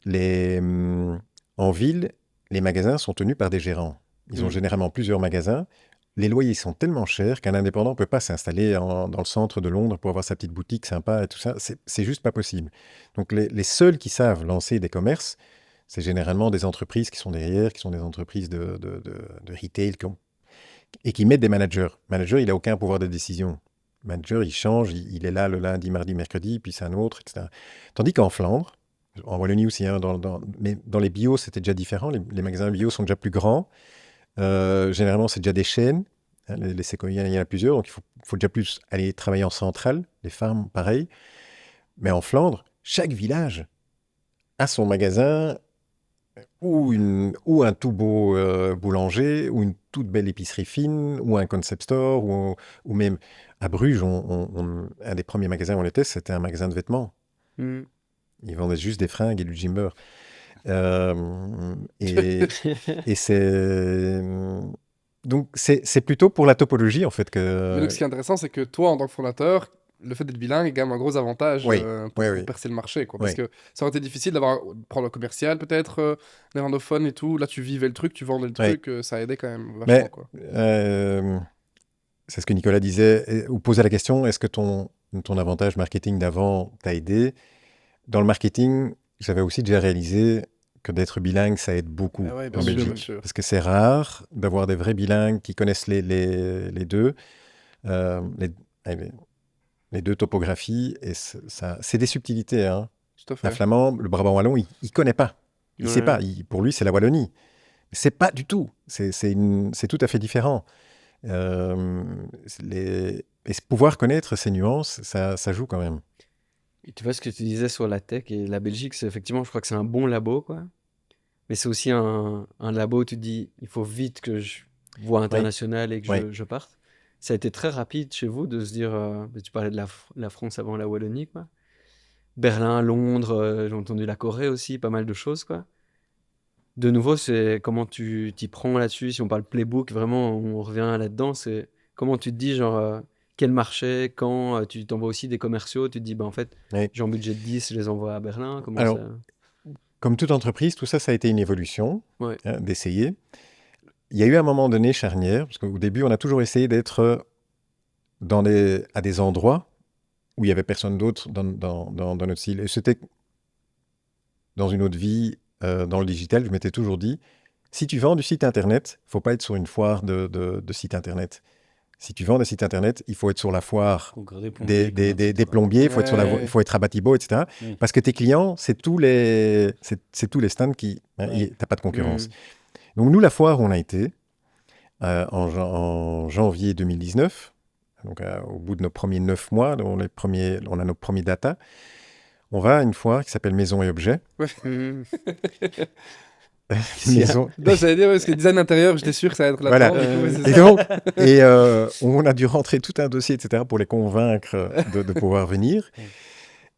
En ville, les magasins sont tenus par des gérants. Ils ont généralement plusieurs magasins. Les loyers sont tellement chers qu'un indépendant ne peut pas s'installer dans le centre de Londres pour avoir sa petite boutique sympa et tout ça. C'est juste pas possible. Donc les seuls qui savent lancer des commerces, c'est généralement des entreprises qui sont derrière, qui sont des entreprises de retail et qui mettent des managers. Le manager, il n'a aucun pouvoir de décision. Le manager, il change, il est là le lundi, mardi, mercredi, puis c'est un autre, etc. Tandis qu'en Flandre, en Wallonie aussi, hein, mais dans les bios, c'était déjà différent. Les magasins bio sont déjà plus grands. Généralement, c'est déjà des chaînes. Hein, les Sequoia, il y en a plusieurs, donc il faut déjà plus aller travailler en centrale. Les farms, pareil. Mais en Flandre, chaque village a son magasin ou un tout beau boulanger, ou une toute belle épicerie fine, ou un concept store, ou même à Bruges, un des premiers magasins où on était, c'était un magasin de vêtements. Mm. Ils vendaient juste des fringues et du gymber. Et c'est... Donc, c'est plutôt pour la topologie, en fait, que... Mais donc, ce qui est intéressant, c'est que toi, en tant que fondateur, le fait d'être bilingue est quand même un gros avantage Oui, pour oui. percer le marché, quoi. Parce Oui. que ça aurait été difficile de prendre le commercial, peut-être, néerlandophone et tout. Là, tu vivais le truc, tu vendais le Oui. truc, ça aidait quand même vachement, Mais quoi. c'est ce que Nicolas disait, ou posait la question, est-ce que ton avantage marketing d'avant t'a aidé? Dans le marketing, j'avais aussi déjà réalisé que d'être bilingue, ça aide beaucoup Ah ouais, bien en sûr, Belgique. bien sûr. Parce que c'est rare d'avoir des vrais bilingues qui connaissent les deux, euh, les, les- les deux topographies. Et c'est des subtilités, hein. Tout à Un fait. flamand, le Brabant wallon, il connaît pas. Il sait Ouais. pas. Pour lui, c'est la Wallonie. C'est pas du tout. C'est tout à fait différent. Et pouvoir connaître ces nuances, ça joue quand même. Et tu vois ce que tu disais sur la tech et la Belgique, c'est effectivement, je crois que c'est un bon labo, quoi. Mais c'est aussi un labo où tu te dis, il faut vite que je voie international et que Oui. je parte. Ça a été très rapide chez vous de se dire, tu parlais de la France avant la Wallonie, quoi. Berlin, Londres, j'ai entendu la Corée aussi, pas mal de choses, quoi. De nouveau, c'est comment tu t'y prends là-dessus. Si on parle playbook, vraiment, on revient là-dedans. C'est comment tu te dis, genre, quel marché, quand tu t'envoies aussi des commerciaux, tu te dis, bah, en fait, Oui. j'ai un budget de 10, je les envoie à Berlin. Comment Alors, ça. Comme toute entreprise, tout ça, ça a été une évolution, Ouais. hein, d'essayer. Il y a eu un moment donné charnière, parce qu'au début, on a toujours essayé d'être à des endroits où il n'y avait personne d'autre dans notre style. Et c'était dans une autre vie, dans le digital, je m'étais toujours dit, si tu vends du site internet, faut pas être sur une foire de site internet. Si tu vends des sites internet, il faut être sur la foire Concours des plombiers, des plombiers, il faut être sur Ouais. il faut être à Batibo, etc. Oui. Parce que tes clients, c'est tous les stands qui, hein, Ouais. t'as pas de concurrence. Mm. Donc nous, la foire où on a été en janvier 2019, donc au bout de nos premiers 9 mois, on a nos premiers data. On va à une foire qui s'appelle Maison et Objets. Mm. Maison. Non, j'allais dire, parce que design intérieur, j'étais sûr que ça allait être Voilà. là-dedans. Du coup, ouais, c'est Et ça. donc, on a dû rentrer tout un dossier, etc., pour les convaincre de pouvoir venir.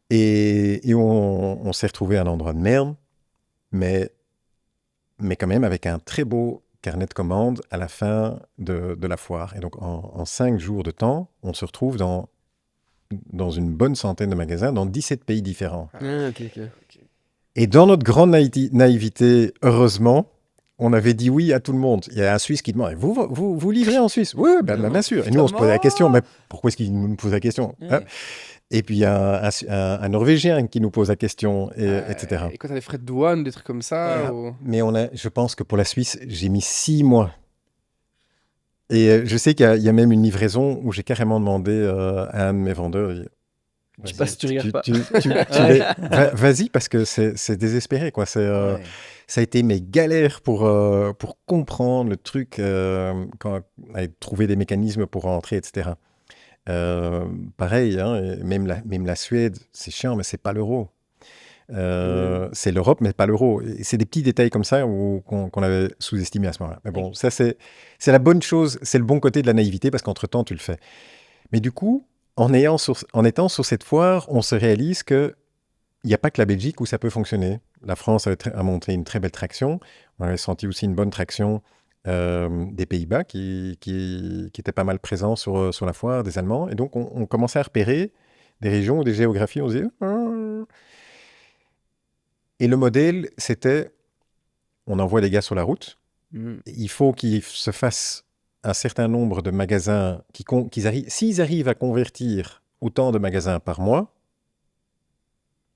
Et on s'est retrouvé à un endroit de merde, mais quand même avec un très beau carnet de commandes à la fin de la foire. Et donc, en 5 jours de temps, on se retrouve dans une bonne centaine de magasins, dans 17 pays différents. Ah, ok, ok. Et dans notre grande naïveté, heureusement, on avait dit oui à tout le monde. Il y a un Suisse qui demande, vous livrez en Suisse? Oui, bien sûr. Et nous, on se posait la question, mais pourquoi est-ce qu'il nous pose la question, hein? Et puis, il y a un Norvégien qui nous pose la question, etc. Et quand t'as des frais de douane, des trucs comme ça. Mais je pense que pour la Suisse, j'ai mis 6 mois. Et je sais qu'il y a même une livraison où j'ai carrément demandé à un de mes vendeurs, Tu passes, tu regardes pas. Vas-y, parce que c'est désespéré, quoi. Ça a été mes galères pour comprendre le truc, trouver des mécanismes pour rentrer, etc. Pareil, hein, et même la Suède, c'est chiant, mais c'est pas l'euro. C'est l'Europe, mais pas l'euro. Et c'est des petits détails comme ça qu'on avait sous-estimé à ce moment-là. Mais bon, ça, c'est la bonne chose, c'est le bon côté de la naïveté, parce qu'entre-temps, tu le fais. Mais du coup, en étant sur cette foire, on se réalise qu'il n'y a pas que la Belgique où ça peut fonctionner. La France a montré une très belle traction. On avait senti aussi une bonne traction des Pays-Bas qui étaient pas mal présents sur la foire, des Allemands. Et donc, on commençait à repérer des régions ou des géographies. On se disait... Et le modèle, c'était, on envoie des gars sur la route. Il faut qu'ils se fassent un certain nombre de magasins, s'ils arrivent à convertir autant de magasins par mois,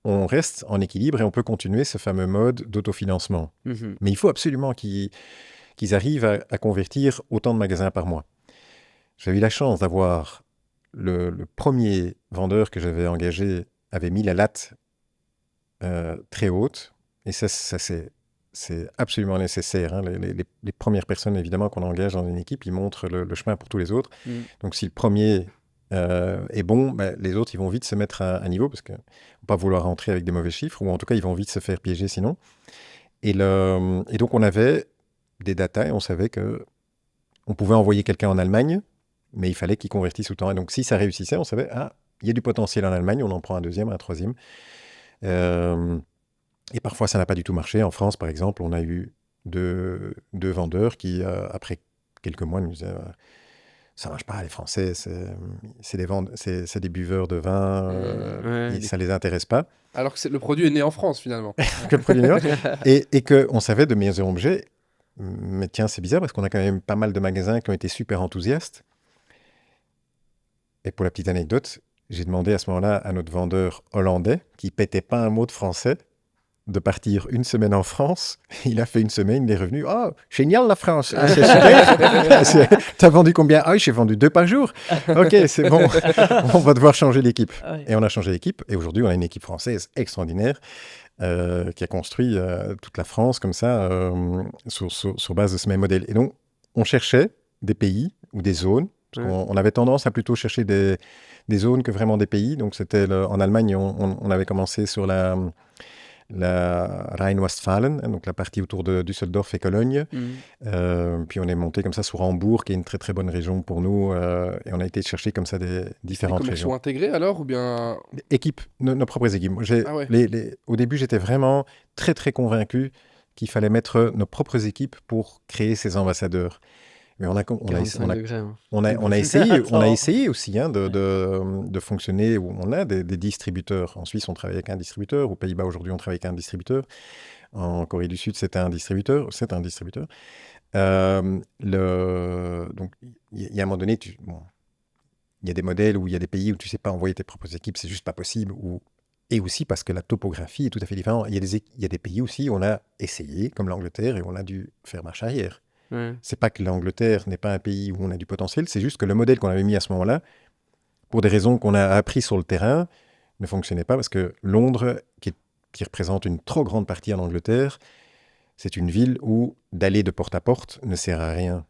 on reste en équilibre et on peut continuer ce fameux mode d'autofinancement. Mais il faut absolument qu'ils arrivent à convertir autant de magasins par mois. J'avais eu la chance d'avoir le premier vendeur que j'avais engagé avait mis la latte très haute, et ça c'est absolument nécessaire, hein. Les premières personnes, évidemment, qu'on engage dans une équipe, ils montrent le chemin pour tous les autres. Donc, si le premier est bon, les autres, ils vont vite se mettre à niveau, parce qu'ils ne vont pas vouloir rentrer avec des mauvais chiffres, ou en tout cas, ils vont vite se faire piéger sinon. Et donc, on avait des datas, et on savait qu'on pouvait envoyer quelqu'un en Allemagne, mais il fallait qu'il convertisse autant. Et donc, si ça réussissait, on savait, il y a du potentiel en Allemagne, on en prend un deuxième, un troisième. Et parfois, ça n'a pas du tout marché. En France, par exemple, on a eu deux vendeurs qui, après quelques mois, nous disaient ça ne marche pas, les Français, c'est des buveurs de vin, ça ne les intéresse pas. Alors que le produit est né en France, finalement. Que le produit est né, et qu'on savait de Maison et Objets, mais tiens, c'est bizarre parce qu'on a quand même pas mal de magasins qui ont été super enthousiastes. Et pour la petite anecdote, j'ai demandé à ce moment-là à notre vendeur hollandais, qui pétait pas un mot de français, de partir une semaine en France. Il a fait une semaine, il est revenu. Oh, génial la France, ah, c'est super. T'as vendu combien? Ah oui, j'ai vendu 2 par jour. Ok, c'est bon, on va devoir changer l'équipe. Ah ouais. Et on a changé l'équipe. Et aujourd'hui, on a une équipe française extraordinaire qui a construit toute la France comme ça, sur base de ce même modèle. Et donc, on cherchait des pays ou des zones. Parce qu'on avait tendance à plutôt chercher des zones que vraiment des pays. Donc, c'était en Allemagne, on avait commencé sur la Rhine-Westphalen, donc la partie autour de Düsseldorf et Cologne. Puis on est monté comme ça sur Hambourg, qui est une très très bonne région pour nous. Et on a été chercher comme ça des différentes Des régions. commerciaux intégrés alors ou bien Équipes, nos propres équipes. Ah ouais. Au début, j'étais vraiment très très convaincu qu'il fallait mettre nos propres équipes pour créer ces ambassadeurs. Mais on a 45 degrés. Hein. on a essayé aussi hein, de fonctionner où on a des distributeurs. En Suisse, on travaille avec un distributeur. Aux Pays-Bas, aujourd'hui, on travaille avec un distributeur. En Corée du Sud, c'est un distributeur. Donc, il y a un moment donné, il y a des modèles où il y a des pays où tu ne sais pas envoyer tes propres équipes, c'est juste pas possible. Et aussi parce que la topographie est tout à fait différente. Il y a des pays aussi où on a essayé, comme l'Angleterre, et on a dû faire marche arrière. Ouais. C'est pas que l'Angleterre n'est pas un pays où on a du potentiel, c'est juste que le modèle qu'on avait mis à ce moment-là, pour des raisons qu'on a appris sur le terrain, ne fonctionnait pas parce que Londres, qui représente une trop grande partie en Angleterre, c'est une ville où d'aller de porte à porte ne sert à rien.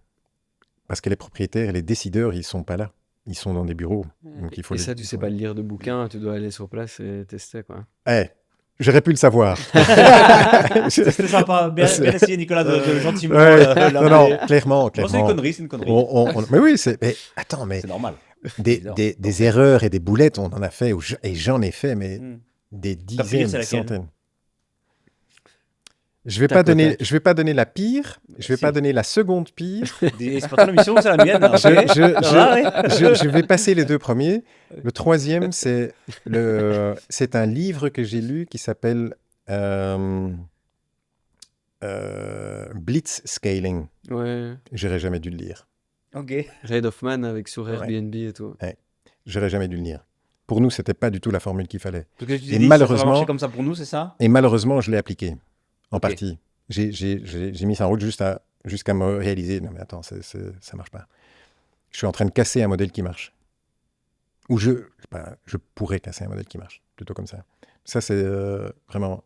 Parce que les propriétaires et les décideurs, ils sont pas là. Ils sont dans des bureaux. Donc il faut Et ça, tu sais pas lire de bouquin, tu dois aller sur place et tester, quoi. J'aurais pu le savoir. C'était sympa. Bien essayé, Nicolas, de gentiment. Non, clairement. Non, c'est une connerie. Mais oui, mais C'est normal. des erreurs et des boulettes, on en a fait, et j'en ai fait, mais des pire, dizaines, c'est des laquelle centaines. Je vais pas donner la pire, je vais pas donner la seconde pire. C'est pas ton émission, c'est la mienne. Hein, Je vais passer les 2 premiers. Le troisième, c'est un livre que j'ai lu qui s'appelle Blitz Scaling. Ouais. J'aurais jamais dû le lire. Ok. Raid of Man avec sur Airbnb et tout. J'aurais jamais dû le lire. Pour nous, c'était pas du tout la formule qu'il fallait. Parce que tu Et dis malheureusement, ça va marcher comme ça pour nous, c'est ça? Et malheureusement, je l'ai appliqué en Ok. partie. J'ai mis ça en route jusqu'à me réaliser. Non mais attends, ça marche pas. Je suis en train de casser un modèle qui marche. Ou je pourrais casser un modèle qui marche, plutôt comme ça. Ça, c'est vraiment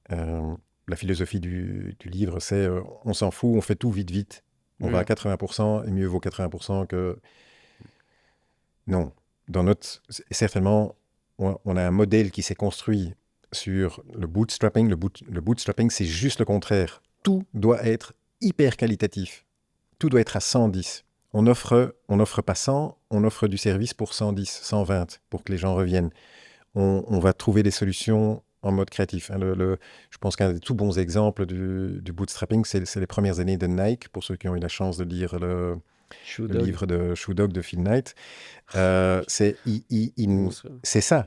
la philosophie du livre, c'est on s'en fout, on fait tout vite. On va à 80%, et mieux vaut 80% que... Non. Certainement, on a un modèle qui s'est construit sur le bootstrapping. Le bootstrapping, c'est juste le contraire. Tout doit être hyper qualitatif. Tout doit être à 110. On n'offre pas 100, on offre du service pour 110, 120, pour que les gens reviennent. On va trouver des solutions en mode créatif. Hein. Je pense qu'un des tout bons exemples du bootstrapping, c'est les premières années de Nike, pour ceux qui ont eu la chance de lire le livre de Shoe Dog de Phil Knight. C'est ça.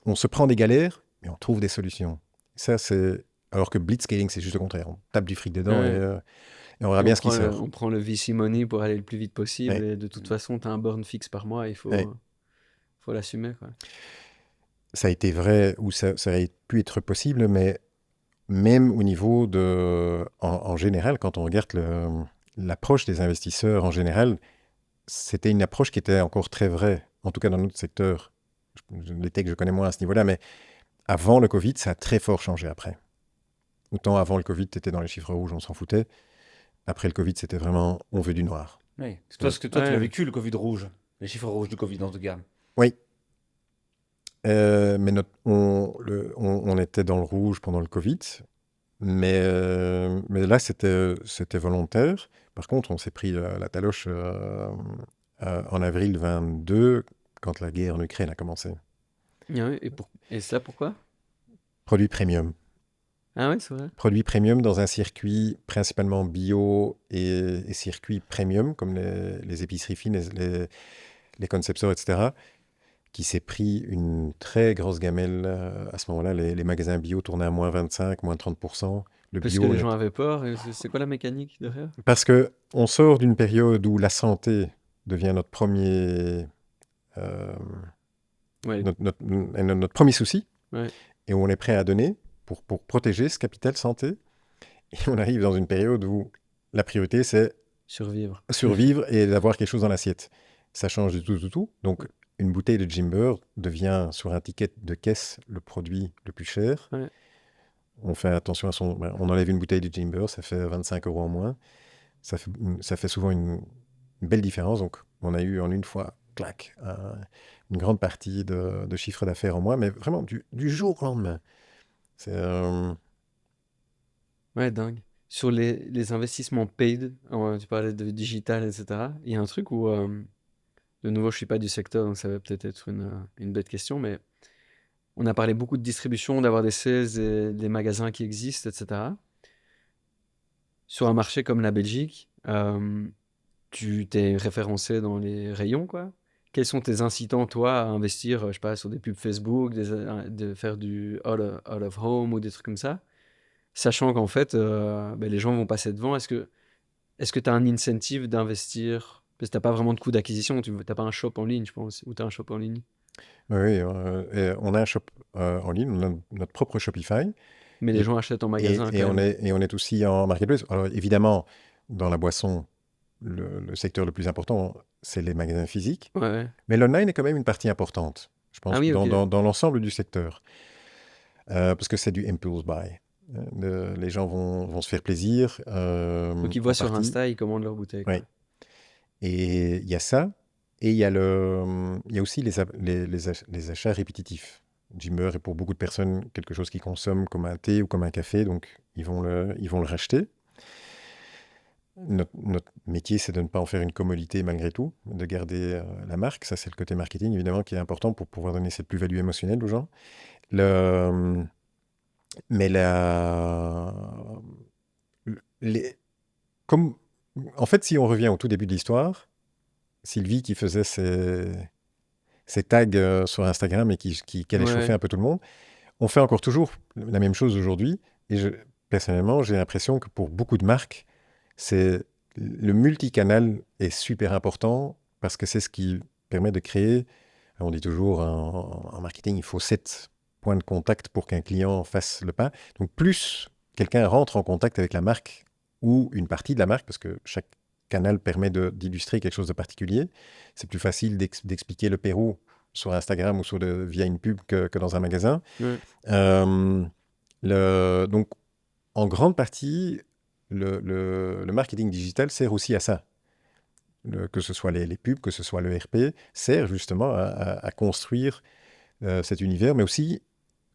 On se prend des galères, mais on trouve des solutions. Ça, alors que blitzscaling, c'est juste le contraire. On tape du fric dedans et on verra bien ce qui sort. On prend le VC money pour aller le plus vite possible. Et de toute façon, tu as un burn fixe par mois. Il faut l'assumer, quoi. Ça a été vrai, ou ça aurait pu être possible, mais même au niveau en général, quand on regarde l'approche des investisseurs en général, c'était une approche qui était encore très vraie, en tout cas dans notre secteur. Les techs, je connais moins à ce niveau-là, mais avant le Covid, ça a très fort changé après. Autant avant le Covid, tu étais dans les chiffres rouges, on s'en foutait. Après le Covid, c'était vraiment, on veut du noir. Oui. Parce que toi, tu l'as vécu, le Covid rouge. Les chiffres rouges du Covid, en tout cas. Oui. Mais on était dans le rouge pendant le Covid. Mais là, c'était volontaire. Par contre, on s'est pris la taloche en avril 22, quand la guerre en Ukraine a commencé. Et ça, pourquoi? Produit premium. Ah oui, c'est vrai. Produit premium dans un circuit principalement bio et circuit premium, comme les épiceries fines, les concept stores, etc., qui s'est pris une très grosse gamelle à ce moment-là. Les magasins bio tournaient à moins 25, moins 30%. Parce que les gens avaient peur. C'est quoi la mécanique derrière? Parce qu'on sort d'une période où la santé devient notre premier, notre premier souci. Ouais. et où on est prêt à donner pour protéger ce capital santé. Et on arrive dans une période où la priorité, c'est Survivre. survivre et d'avoir quelque chose dans l'assiette. Ça change du tout. Donc, une bouteille de Jimber devient, sur un ticket de caisse, le produit le plus cher. Ouais. On fait attention à on enlève une bouteille de Jimber, ça fait 25 € en moins. Ça fait souvent une belle différence. Donc, on a eu en une fois, clac, une grande partie de chiffre d'affaires en moins, mais vraiment du jour au lendemain. C'est... Ouais, dingue. Sur les investissements paid, tu parlais de digital, etc. Il y a un truc où, de nouveau, je suis pas du secteur, donc ça va peut-être être une bête question, mais on a parlé beaucoup de distribution, d'avoir des sales, des magasins qui existent, etc. Sur un marché comme la Belgique, tu t'es référencé dans les rayons, quoi. Quels sont tes incitants, toi, à investir, je sais pas, sur des pubs Facebook, de faire du out of home ou des trucs comme ça, sachant qu'en fait, ben, les gens vont passer devant. Est-ce que tu as un incentive d'investir? Parce que tu n'as pas vraiment de coût d'acquisition, tu n'as pas un shop en ligne, je pense, ou tu as un shop en ligne. Oui, et on a un shop en ligne, on a notre propre Shopify. Mais les Et, gens achètent en et, magasin et quand on même. est, et on est aussi en marketplace. Alors évidemment, dans la boisson, le secteur le plus important, c'est les magasins physiques. Ouais, ouais. Mais l'online est quand même une partie importante, je pense, Ah oui, ok. dans l'ensemble du secteur. Parce que c'est du impulse buy. Les gens vont se faire plaisir. Donc ils en voient sur partie. Insta, ils commandent leur bouteille, quoi. Oui. Et il y a ça. Et il y a aussi les achats répétitifs. Jimber est pour beaucoup de personnes quelque chose qu'ils consomment comme un thé ou comme un café, donc ils vont le racheter. Notre métier, c'est de ne pas en faire une commodité malgré tout, de garder la marque. Ça, c'est le côté marketing, évidemment, qui est important pour pouvoir donner cette plus-value émotionnelle aux gens. Mais les, comme, en fait, si on revient au tout début de l'histoire, Sylvie qui faisait ses tags sur Instagram et qui allait chauffer Ouais. un peu tout le monde, on fait encore toujours la même chose aujourd'hui. Et personnellement, j'ai l'impression que pour beaucoup de marques, le multicanal est super important parce que c'est ce qui permet de créer, on dit toujours en marketing, il faut 7 points de contact pour qu'un client fasse le pas. Donc plus quelqu'un rentre en contact avec la marque ou une partie de la marque, parce que chaque canal permet d'illustrer quelque chose de particulier, c'est plus facile d'expliquer le Pérou sur Instagram ou via une pub que dans un magasin. Ouais. Donc, en grande partie, le marketing digital sert aussi à ça. Que ce soit les pubs, que ce soit le RP, sert justement à construire cet univers, mais aussi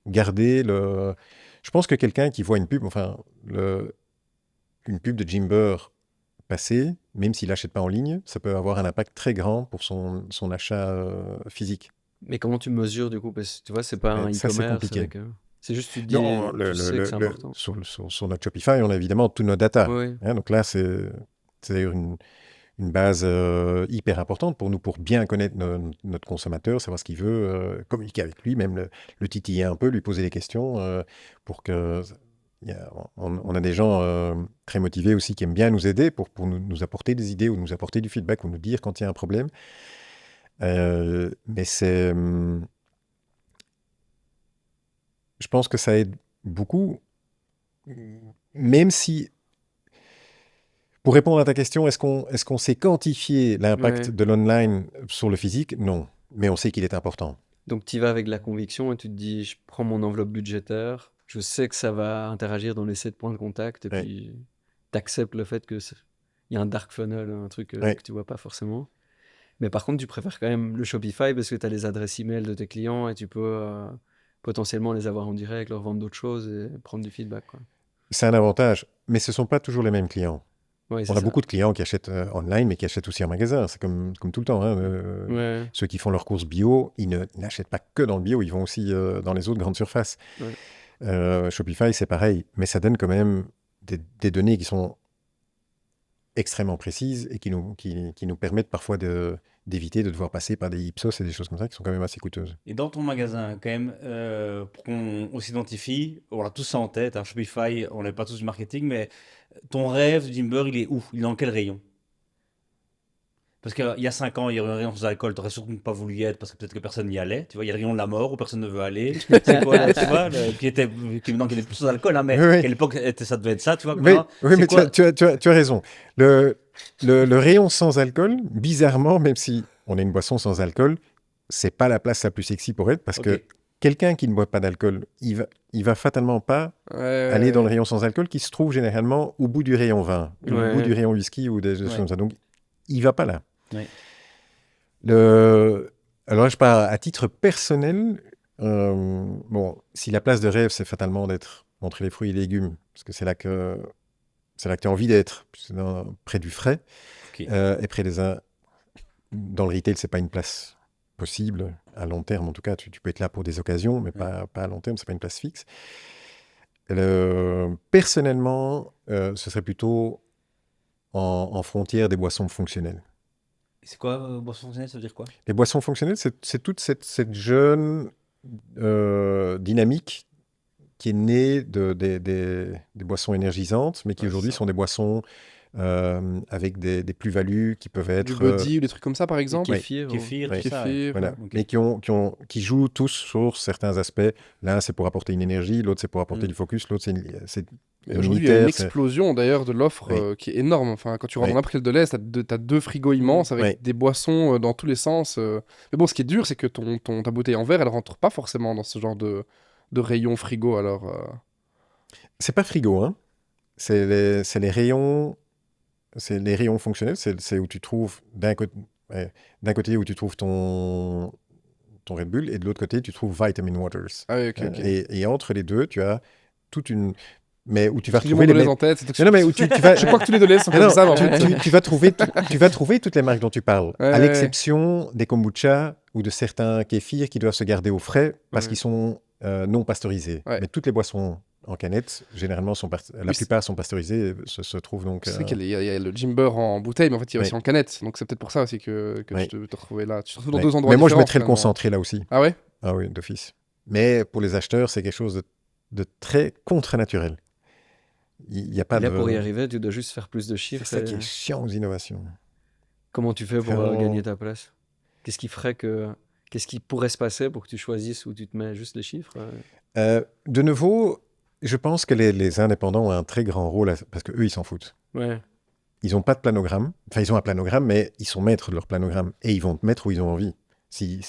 garder le... Je pense que quelqu'un qui voit une pub, une pub de Jimber passer, même s'il n'achète pas en ligne, ça peut avoir un impact très grand pour son achat physique. Mais comment tu mesures du coup? Parce que tu vois, c'est pas un Ça, c'est e-commerce compliqué. avec. C'est juste tu te dis, Non, tu sais que c'est important. sur notre Shopify, on a évidemment tous nos data. Oui. Hein, donc là, c'est d'ailleurs une base hyper importante pour nous, pour bien connaître notre consommateur, savoir ce qu'il veut, communiquer avec lui, même le titiller un peu, lui poser des questions pour que... On a des gens très motivés aussi qui aiment bien nous aider pour nous apporter des idées ou nous apporter du feedback ou nous dire quand il y a un problème. Mais je pense que ça aide beaucoup, même si, pour répondre à ta question, est-ce qu'on sait quantifier l'impact Ouais. de l'online sur le physique? Non, mais on sait qu'il est important. Donc tu y vas avec la conviction et tu te dis, je prends mon enveloppe budgétaire, je sais que ça va interagir dans les 7 points de contact, et Ouais. puis tu acceptes le fait qu'il y a un dark funnel, un truc Ouais. que tu vois pas forcément. Mais par contre, tu préfères quand même le Shopify parce que tu as les adresses email de tes clients et tu peux potentiellement les avoir en direct, leur vendre d'autres choses et prendre du feedback, quoi. C'est un avantage, mais ce ne sont pas toujours les mêmes clients. Ouais, c'est On a ça. beaucoup de clients qui achètent online, mais qui achètent aussi en magasin. C'est comme tout le temps. Hein. Ouais, Ceux qui font leurs courses bio, ils n'achètent pas que dans le bio, ils vont aussi dans les autres grandes surfaces. ouais. Shopify, c'est pareil, mais ça donne quand même des données qui sont extrêmement précises et qui nous permettent parfois d'éviter de devoir passer par des Ipsos et des choses comme ça qui sont quand même assez coûteuses. Et dans ton magasin, quand même, pour qu'on s'identifie, on a tous ça en tête, hein, Shopify, on n'est pas tous du marketing, mais ton rêve, Jimber, il est où? Il est dans quel rayon? Parce qu'il y a 5 ans, il y aurait un rayon sans alcool, t'aurais surtout pas voulu y être parce que peut-être que personne n'y allait. Tu vois, il y a le rayon de la mort où personne ne veut aller. C'est quoi, là, tu vois, qui maintenant qu'il est plus sans alcool, hein, mais Oui, oui. à l'époque, ça devait être ça, tu vois. Oui, maintenant, oui, c'est mais quoi tu as raison. Le rayon sans alcool, bizarrement, même si on a une boisson sans alcool, c'est pas la place la plus sexy pour être parce Ok. que quelqu'un qui ne boit pas d'alcool, il va fatalement pas aller dans le rayon sans alcool qui se trouve généralement au bout du rayon vin, ou au bout du rayon whisky ou des choses comme ça. Donc, il va pas là. Ouais. Alors là, je parle à titre personnel. Bon, si la place de rêve, c'est fatalement d'être entre les fruits et légumes, parce que c'est là que tu as envie d'être, près du frais, Ok. et près dans le retail, c'est pas une place possible à long terme. En tout cas, tu peux être là pour des occasions, mais pas à long terme, c'est pas une place fixe. Personnellement, ce serait plutôt en frontière des boissons fonctionnelles. C'est quoi, boisson fonctionnelle, ça veut dire quoi? Les boissons fonctionnelles, c'est toute cette jeune dynamique qui est née des boissons énergisantes, mais qui aujourd'hui sont des boissons avec des plus-values qui peuvent Du être... body ou des trucs comme ça, par exemple. Kéfir. Kéfir, Ouais. tout ça. Kéfir. Voilà. Ok. Mais qui jouent tous sur certains aspects. L'un, c'est pour apporter une énergie, l'autre, c'est pour apporter du focus, l'autre, c'est Et aujourd'hui, il y a une unitaire. explosion d'ailleurs de l'offre Oui. qui est énorme. Enfin, quand tu rentres Oui. dans n'importe quel de l'Est, t'as deux frigos immenses avec Oui. des boissons dans tous les sens. Mais bon, ce qui est dur, c'est que ta bouteille en verre, elle rentre pas forcément dans ce genre de rayon frigo. Alors, C'est pas frigo, hein. C'est les rayons... C'est les rayons fonctionnels, c'est où tu trouves d'un côté où tu trouves ton Red Bull et de l'autre côté tu trouves Vitamin Waters. ah oui, ok, ok. Et entre les deux, tu as toute une... Mais où tu vas Tout le retrouver monde les les mêmes... en tête. c'est- Non, non, mais où tu vas... Je crois que tous les deux l'Est sont Non, comme non, ça, mais en fait. tu vas trouver toutes les marques dont tu parles, Ouais, à ouais. l'exception des kombucha ou de certains kéfirs qui doivent se garder au frais parce Ouais. qu'ils sont non pasteurisés. Ouais. Mais toutes les boissons en canette, généralement, la Oui, plupart sont pasteurisées, se trouvent donc... C'est vrai qu'il y a le Jimber en bouteille, mais en fait, il y a aussi Oui. en canette. Donc, c'est peut-être pour ça aussi que Oui. je te retrouvais là. Tu te retrouves dans Ouais. deux endroits Mais moi, je différents, mettrais le finalement. concentré là aussi. Ah ouais? Ah oui, d'office. Mais pour les acheteurs, c'est quelque chose de très contre-naturel. Il n'y a pas Là, de... pour y arriver, tu dois juste faire plus de C'est chiffres. ça qui et- est chiant aux innovations. Comment tu fais pour Vraiment. gagner ta place? Qu'est-ce qui pourrait se passer pour que tu choisisses où tu te mets juste les chiffres? De nouveau, je pense que les indépendants ont un très grand rôle parce qu'eux, ils s'en foutent. Ouais. Ils n'ont pas de planogramme. Enfin, ils ont un planogramme, mais ils sont maîtres de leur planogramme. Et ils vont te mettre où ils ont envie. S'il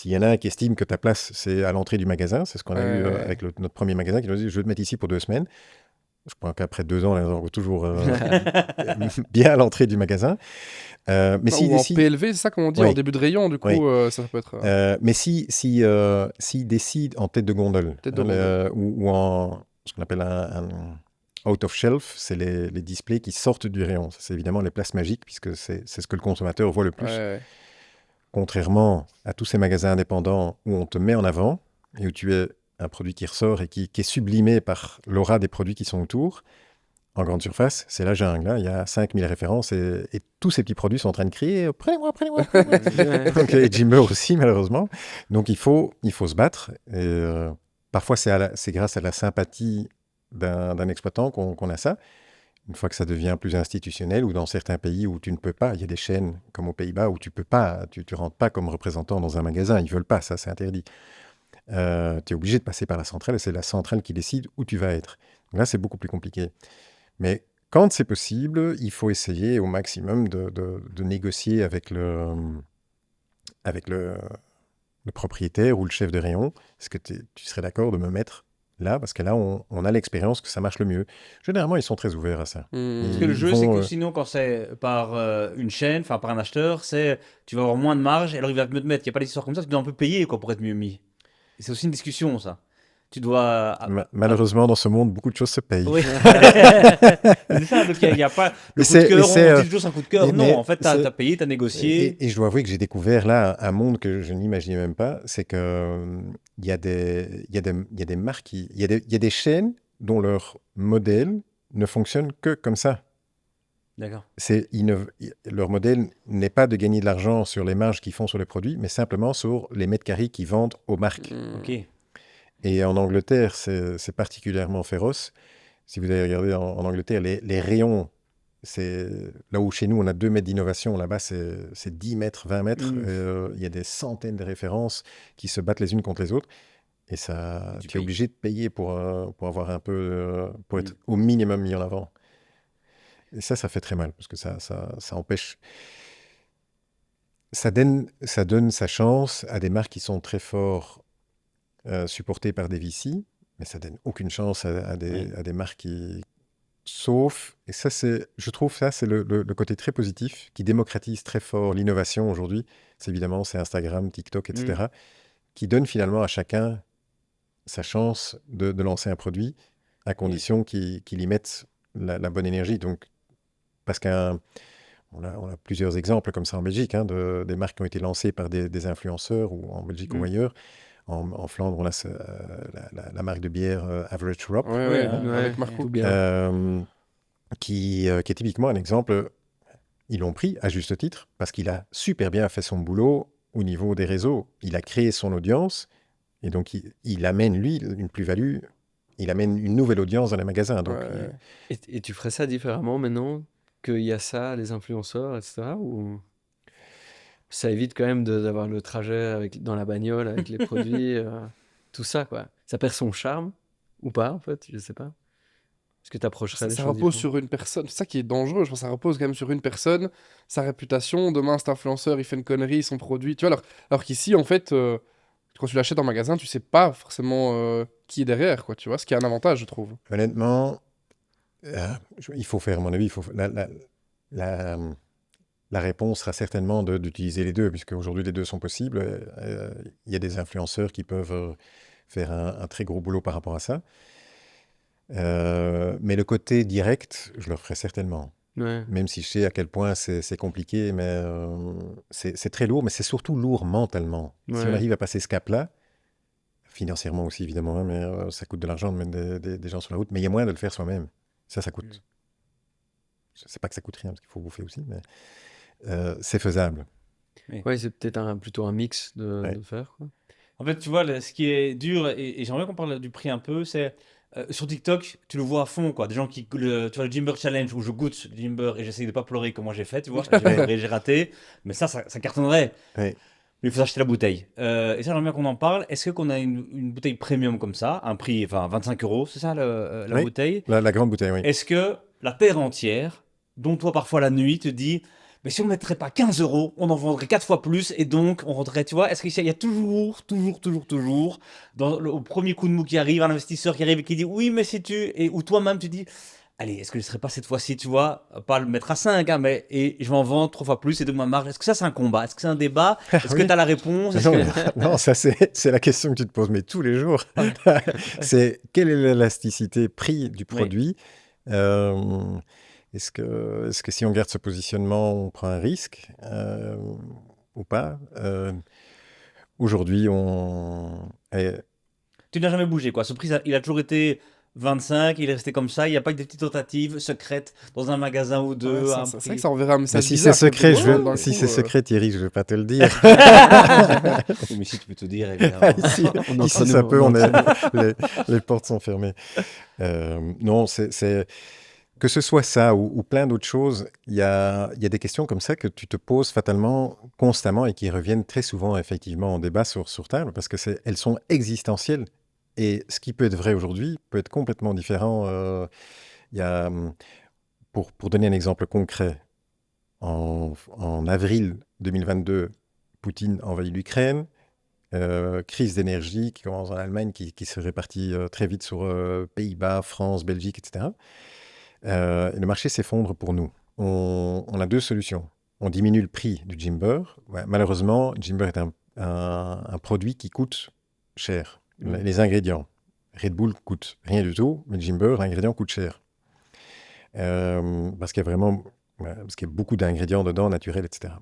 y en a un qui estime que ta place, c'est à l'entrée du magasin, c'est ce qu'on a eu Ouais. avec notre premier magasin, qui nous a dit, je veux te mettre ici pour 2 semaines. Je crois qu'après 2 ans, on est toujours bien à l'entrée du magasin. Mais Non, s'ils ou en décident... PLV, c'est ça qu'on dit, Oui. en début de rayon, du coup, Oui. ça peut être... Mais s'ils décident en tête de gondole, Tête de gondole. ou en ce qu'on appelle un out of shelf, c'est les displays qui sortent du rayon. Ça, c'est évidemment les places magiques, puisque c'est ce que le consommateur voit le plus. Ouais. Contrairement à tous ces magasins indépendants où on te met en avant et où tu es un produit qui ressort et qui est sublimé par l'aura des produits qui sont autour. En grande surface, c'est la jungle. Hein. Il y a 5000 références et tous ces petits produits sont en train de crier « Prenez-moi, prenez-moi, prenez-moi !» Donc, et Jimber aussi, malheureusement. Donc, il faut se battre. Et, parfois, c'est grâce à la sympathie d'un exploitant qu'on a ça. Une fois que ça devient plus institutionnel ou dans certains pays où tu ne peux pas, il y a des chaînes comme aux Pays-Bas où tu peux pas, tu rentres pas comme représentant dans un magasin. Ils veulent pas, ça, c'est interdit. Tu es obligé de passer par la centrale et c'est la centrale qui décide où tu vas être. Donc là, c'est beaucoup plus compliqué. Mais quand c'est possible, il faut essayer au maximum de négocier avec le propriétaire ou le chef de rayon. Est-ce que tu serais d'accord de me mettre là? Parce que là, on a l'expérience que ça marche le mieux. Généralement, ils sont très ouverts à ça. Parce que le jeu, c'est que sinon, quand c'est par une chaîne, enfin par un acheteur, tu vas avoir moins de marge, et alors il va te mettre. Il n'y a pas d'histoire comme ça, tu dois un peu payer quoi, pour être mieux mis. Et c'est aussi une discussion, ça. Tu dois... Malheureusement, dans ce monde, beaucoup de choses se payent. Oui. C'est ça, donc il n'y a pas le coup de cœur, on dit toujours un coup de cœur. Non, en fait, tu as payé, tu as négocié. Et je dois avouer que j'ai découvert là un monde que je n'imaginais même pas. C'est qu'il y a des marques, il y a des chaînes dont leur modèle ne fonctionne que comme ça. D'accord. Leur modèle n'est pas de gagner de l'argent sur les marges qu'ils font sur les produits, mais simplement sur les mètres carrés qu'ils vendent aux marques. Ok. Et en Angleterre, c'est particulièrement féroce. Si vous avez regardé en Angleterre, les rayons c'est là où chez nous, on a 2 mètres d'innovation. Là-bas, c'est 10 mètres, 20 mètres. Il y a des centaines de références qui se battent les unes contre les autres. Et ça, Tu tu es payes. obligé de payer pour avoir un peu, pour être au minimum mis en avant. Et ça fait très mal parce que ça empêche. Ça donne sa chance à des marques qui sont très forts, supportées par des VC, mais ça donne aucune chance à des marques qui. Sauf, et ça, je trouve ça, c'est le côté très positif qui démocratise très fort l'innovation aujourd'hui. C'est Instagram, TikTok, etc., qui donne finalement à chacun sa chance de lancer un produit à condition qu'il y mette la bonne énergie. Donc, parce on a plusieurs exemples comme ça en Belgique, des marques qui ont été lancées par des influenceurs, ou en Belgique ou ailleurs. En Flandre, on a la marque de bière Average Drop, Avec Marco. qui est typiquement un exemple. Ils l'ont pris à juste titre parce qu'il a super bien fait son boulot au niveau des réseaux. Il a créé son audience et donc il amène, lui, une plus-value. Il amène une nouvelle audience dans les magasins. Donc, Et tu ferais ça différemment maintenant qu'il y a ça, les influenceurs, etc. Ou ça évite quand même d'avoir le trajet dans la bagnole avec les produits, tout ça, quoi. Ça perd son charme ou pas, en fait, je sais pas. Est-ce que tu approcherais les Ça choses repose différemment? sur une personne. C'est ça qui est dangereux. Je pense que ça repose quand même sur une personne, sa réputation. Demain, cet influenceur, il fait une connerie, son produit. Tu vois, alors qu'ici, en fait, quand tu l'achètes en magasin, tu sais pas forcément qui est derrière, quoi. Tu vois, ce qui est un avantage, je trouve. honnêtement, il faut faire, à mon avis, la réponse sera certainement d'utiliser les deux, puisque aujourd'hui les deux sont possibles. Il y a des influenceurs qui peuvent faire un très gros boulot par rapport à ça. Mais le côté direct, je le ferai certainement. Ouais. Même si je sais à quel point c'est compliqué, mais c'est très lourd, mais c'est surtout lourd mentalement. Si on Ouais. arrive à passer ce cap-là, financièrement aussi évidemment, mais ça coûte de l'argent de mettre des gens sur la route, mais il y a moyen de le faire soi-même. Ça coûte. C'est pas que ça coûte rien, parce qu'il faut bouffer aussi, mais c'est faisable. Ouais, c'est peut-être plutôt un mix de faire, quoi. En fait, tu vois, ce qui est dur, et j'aimerais qu'on parle du prix un peu, c'est sur TikTok, tu le vois à fond, quoi. Des gens tu vois, le Jimber Challenge où je goûte le Jimber et j'essaye de pas pleurer comme moi j'ai fait, tu vois. J'ai raté, mais ça cartonnerait. Oui. Mais il faut acheter la bouteille. Et ça, j'aimerais bien qu'on en parle. Est-ce qu'on a une bouteille premium comme ça, un prix, enfin 25 €, c'est ça la Oui. bouteille? La grande bouteille, oui. Est-ce que la terre entière, dont toi parfois la nuit, te dit, mais si on ne mettrait pas 15 €, on en vendrait 4 fois plus et donc on rentrerait, tu vois? Est-ce qu'il y a toujours, au premier coup de mou qui arrive, un investisseur qui arrive et qui dit, oui, mais si ou toi-même tu dis, allez, est-ce que je ne serais pas cette fois-ci, tu vois, pas le mettre à 5, mais et je vais en vendre 3 fois plus et donc ma marge. Est-ce que ça, c'est un combat? Est-ce que c'est un débat? Est-ce que Oui. tu as la réponse? Est-ce Non, que- non, ça c'est la question que tu te poses, mais tous les jours. C'est quelle est l'élasticité prix du produit? Est-ce que si on garde ce positionnement, on prend un risque ou pas? Aujourd'hui, Tu n'as jamais bougé, quoi. Ce prix, il a toujours été 25, il est resté comme ça. Il n'y a pas que des petites tentatives secrètes dans un magasin ou deux. Ouais, un c'est vrai prix. que ça enverrait un mais message si bizarre. c'est secret, D'un si coup, c'est secret, Thierry, je ne vais pas te le dire. Oui, mais si tu peux te dire, évidemment. Ici, On est ici, entre ça nous, peut, on est les portes sont fermées. Non, que ce soit ça ou plein d'autres choses, il y a des questions comme ça que tu te poses fatalement, constamment, et qui reviennent très souvent, effectivement, en débat sur table, parce que elles sont existentielles. Et ce qui peut être vrai aujourd'hui peut être complètement différent. Il y a, pour donner un exemple concret, en avril 2022, Poutine envahit l'Ukraine. Crise d'énergie qui commence en Allemagne, qui se répartit très vite sur Pays-Bas, France, Belgique, etc. Et le marché s'effondre pour nous. On a deux solutions. On diminue le prix du Jimber. Ouais, malheureusement, Jimber est un produit qui coûte cher. Les ingrédients. Red Bull coûte rien du tout, mais Jimber, l'ingrédient coûte cher. Parce qu'il y a beaucoup d'ingrédients dedans, naturels, etc.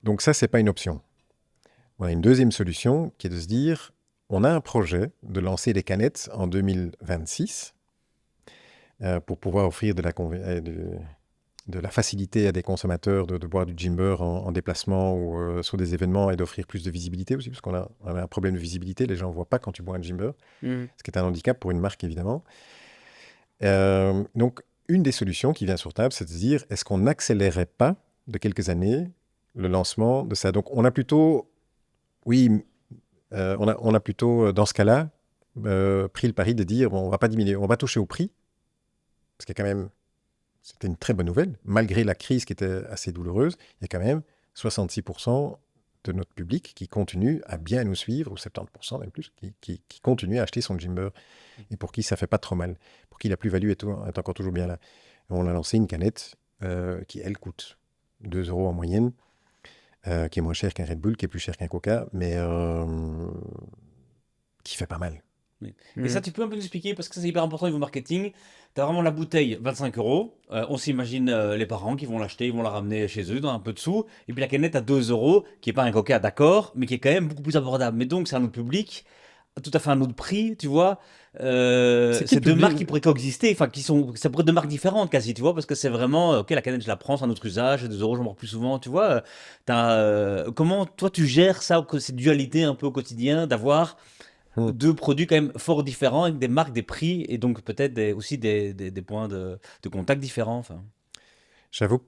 Donc ça, c'est pas une option. On a une deuxième solution qui est de se dire, on a un projet de lancer des canettes en 2026 pour pouvoir offrir de la facilité à des consommateurs de boire du Jimber en déplacement ou sur des événements, et d'offrir plus de visibilité aussi, parce qu'on a un problème de visibilité. Les gens ne voient pas quand tu bois un Jimber, ce qui est un handicap pour une marque, évidemment. Donc, une des solutions qui vient sur table, c'est de se dire, est-ce qu'on n'accélérerait pas de quelques années le lancement de ça? Donc, on a plutôt, on a plutôt, dans ce cas-là, pris le pari de dire, bon, on va pas diminuer, on va toucher au prix, parce qu'il y a quand même, c'était une très bonne nouvelle, malgré la crise qui était assez douloureuse, il y a quand même 66% de notre public qui continue à bien nous suivre, ou 70% même plus, qui continue à acheter son Jimber, et pour qui ça fait pas trop mal, pour qui la plus-value est encore toujours bien là. On a lancé une canette qui, elle, coûte 2 € en moyenne, qui est moins cher qu'un Red Bull, qui est plus cher qu'un Coca, mais qui fait pas mal. Et ça, tu peux un peu nous expliquer, parce que ça, c'est hyper important au niveau marketing. Tu as vraiment la bouteille, 25 €. On s'imagine les parents qui vont l'acheter, ils vont la ramener chez eux dans un peu de sous. Et puis la canette à 2 €, qui n'est pas un Coca, d'accord, mais qui est quand même beaucoup plus abordable. Mais donc, c'est un autre public, tout à fait un autre prix, tu vois. C'est qui le C'est deux public marques qui pourraient coexister, enfin, ça pourrait être deux marques différentes quasi, tu vois, parce que c'est vraiment, ok, la canette, je la prends, c'est un autre usage, 2 €, j'en bois plus souvent, tu vois. Comment, toi, tu gères ça, cette dualité un peu au quotidien, d'avoir deux produits quand même fort différents, avec des marques, des prix, et donc peut-être aussi des points de contact différents. Enfin. J'avoue que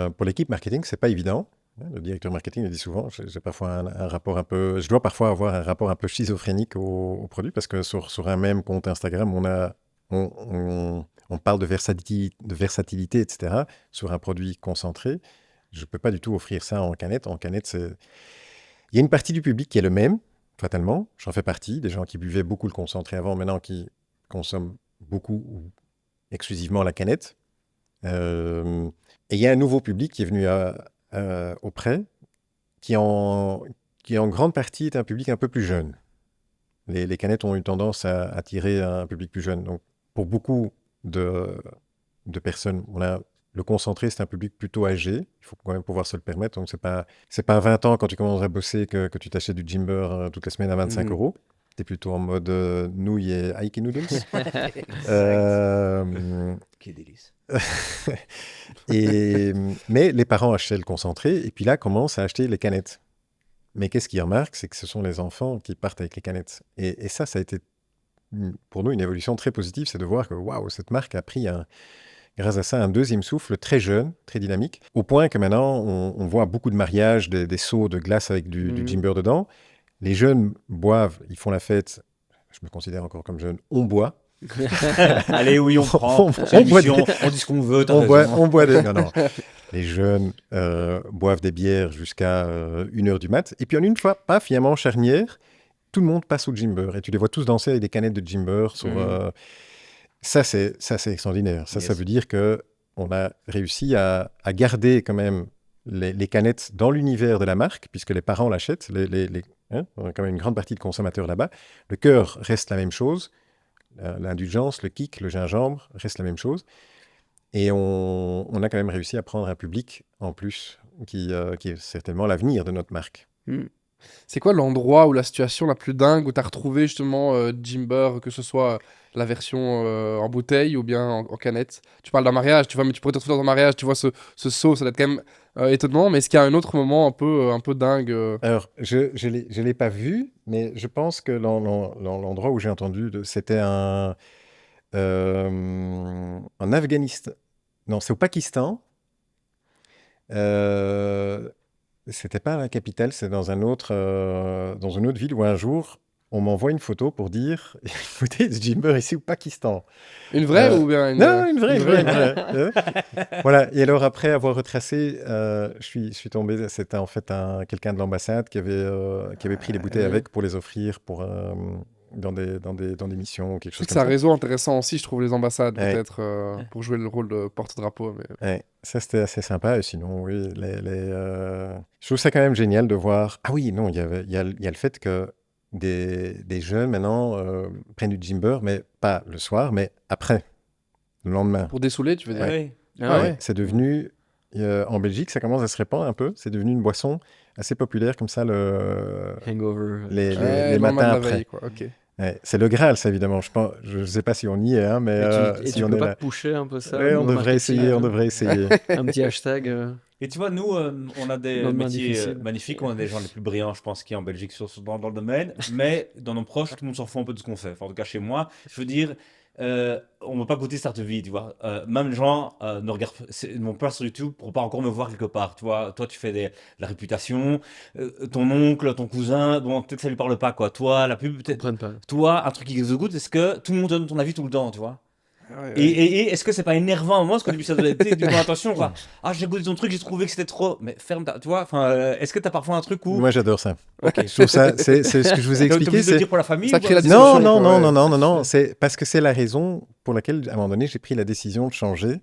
pour l'équipe marketing, c'est pas évident. Le directeur marketing le dit souvent, j'ai parfois un rapport un peu, je dois parfois avoir un rapport un peu schizophrénique au produit, parce que sur un même compte Instagram, on parle de versatilité, etc. Sur un produit concentré. Je ne peux pas du tout offrir ça en canette. En canette, il y a une partie du public qui est le même, fatalement. J'en fais partie, des gens qui buvaient beaucoup le concentré avant, maintenant qui consomment beaucoup ou exclusivement la canette. Et il y a un nouveau public qui est venu auprès, qui en grande partie est un public un peu plus jeune. Les canettes ont eu tendance à attirer un public plus jeune. Donc, pour beaucoup de personnes, le concentré, c'est un public plutôt âgé. Il faut quand même pouvoir se le permettre. Donc, c'est pas à 20 ans, quand tu commences à bosser, que tu t'achètes du Jimber toutes les semaines à 25 €. Tu es plutôt en mode nouilles et Aiki Noodles. Quel délice. Mais les parents achetaient le concentré et puis là commencent à acheter les canettes. Mais qu'est-ce qu'ils remarquent, c'est que ce sont les enfants qui partent avec les canettes. Et ça a été pour nous une évolution très positive, c'est de voir que waouh, cette marque a pris grâce à ça un deuxième souffle très jeune, très dynamique, au point que maintenant on voit beaucoup de mariages, des seaux de glace avec du Jimber dedans. Les jeunes boivent, ils font la fête. Je me considère encore comme jeune. On boit. Allez, oui, on prend. on dit ce qu'on veut. On boit des... Non. Les jeunes boivent des bières jusqu'à 1h du mat. Et puis en une fois, paf, il y a un moment charnière, tout le monde passe au Jimber. Et tu les vois tous danser avec des canettes de Jimber. Ça, c'est extraordinaire. Ça veut dire qu'on a réussi à garder quand même les canettes dans l'univers de la marque, puisque les parents l'achètent. On a quand même une grande partie de consommateurs là-bas. Le cœur reste la même chose. L'indulgence, le kick, le gingembre reste la même chose. Et on a quand même réussi à prendre un public en plus qui est certainement l'avenir de notre marque. C'est quoi l'endroit ou la situation la plus dingue où tu as retrouvé justement Jimber, que ce soit la version en bouteille ou bien en canette? Tu parles d'un mariage, tu vois, mais tu pourrais te retrouver dans un mariage, tu vois, ce seau, ça doit être quand même étonnant, mais est-ce qu'il y a un autre moment un peu dingue Alors, je l'ai pas vu, mais je pense que l'endroit où j'ai entendu, c'était en Afghanistan. Non, c'est au Pakistan. C'était pas la capitale, c'est dans une autre ville où un jour, on m'envoie une photo pour dire écoutez, Jimber ici au Pakistan. Une vraie ou bien une... Non, une vraie. Voilà. Et alors, après avoir retracé, je suis tombé, c'était en fait quelqu'un de l'ambassade qui avait pris les bouteilles avec pour les offrir dans des missions ou quelque chose comme C'est un ça. réseau intéressant aussi, je trouve, les ambassades, peut-être, pour jouer le rôle de porte-drapeau. Mais... Ouais, ça, c'était assez sympa. Et sinon, oui, je trouve ça quand même génial de voir... Ah oui, non, il y a le fait que des jeunes, maintenant, prennent du Jimber, mais pas le soir, mais après, le lendemain. Pour dessouler, tu veux dire? Ouais. Ouais. C'est devenu... en Belgique, ça commence à se répandre un peu. C'est devenu une boisson assez populaire, comme ça, Hangover. les matins après. Veille, quoi. Ok. Ouais, c'est le Graal, ça, évidemment. Je ne sais pas si on y est, hein, mais Et si tu on peux est pas là... te pusher un peu ça? Ouais, on dans le devrait essayer, marketing, un petit hashtag. Et tu vois, nous, on a des Lendemain métiers difficile. magnifiques, on a des gens les plus brillants, je pense, qui en Belgique dans le domaine, mais dans nos proches, tout le monde s'en fout un peu de ce qu'on fait. Enfin, en tout cas, chez moi, je veux dire, on ne va pas goûter Start Vie, tu vois. Même les gens ne vont pas sur YouTube pour pas encore me voir quelque part, tu vois. Toi, tu fais de la réputation, ton oncle, ton cousin, bon, peut-être que ça lui parle pas, quoi. Toi, la pub, Ils peut-être. comprennent pas. Toi, un truc qui se goûte, est-ce que tout le monde donne ton avis tout le temps, tu vois? Ouais, Et, ouais. et est-ce que c'est pas énervant à un moment, parce qu'au début ça doit être, du coup, attention, quoi. Ah, j'ai goûté ton truc, j'ai trouvé que c'était trop. Mais ferme ta. Tu vois, enfin, est-ce que t'as parfois un truc où. Moi, j'adore ça. Ok. Je trouve ça, c'est ce que je vous ai T'es expliqué. obligé de le C'est dire pour la famille Ça ou crée pas? la non, discussion, non, quoi, non, ouais. non, non, non, non. C'est parce que c'est la raison pour laquelle, à un moment donné, j'ai pris la décision de changer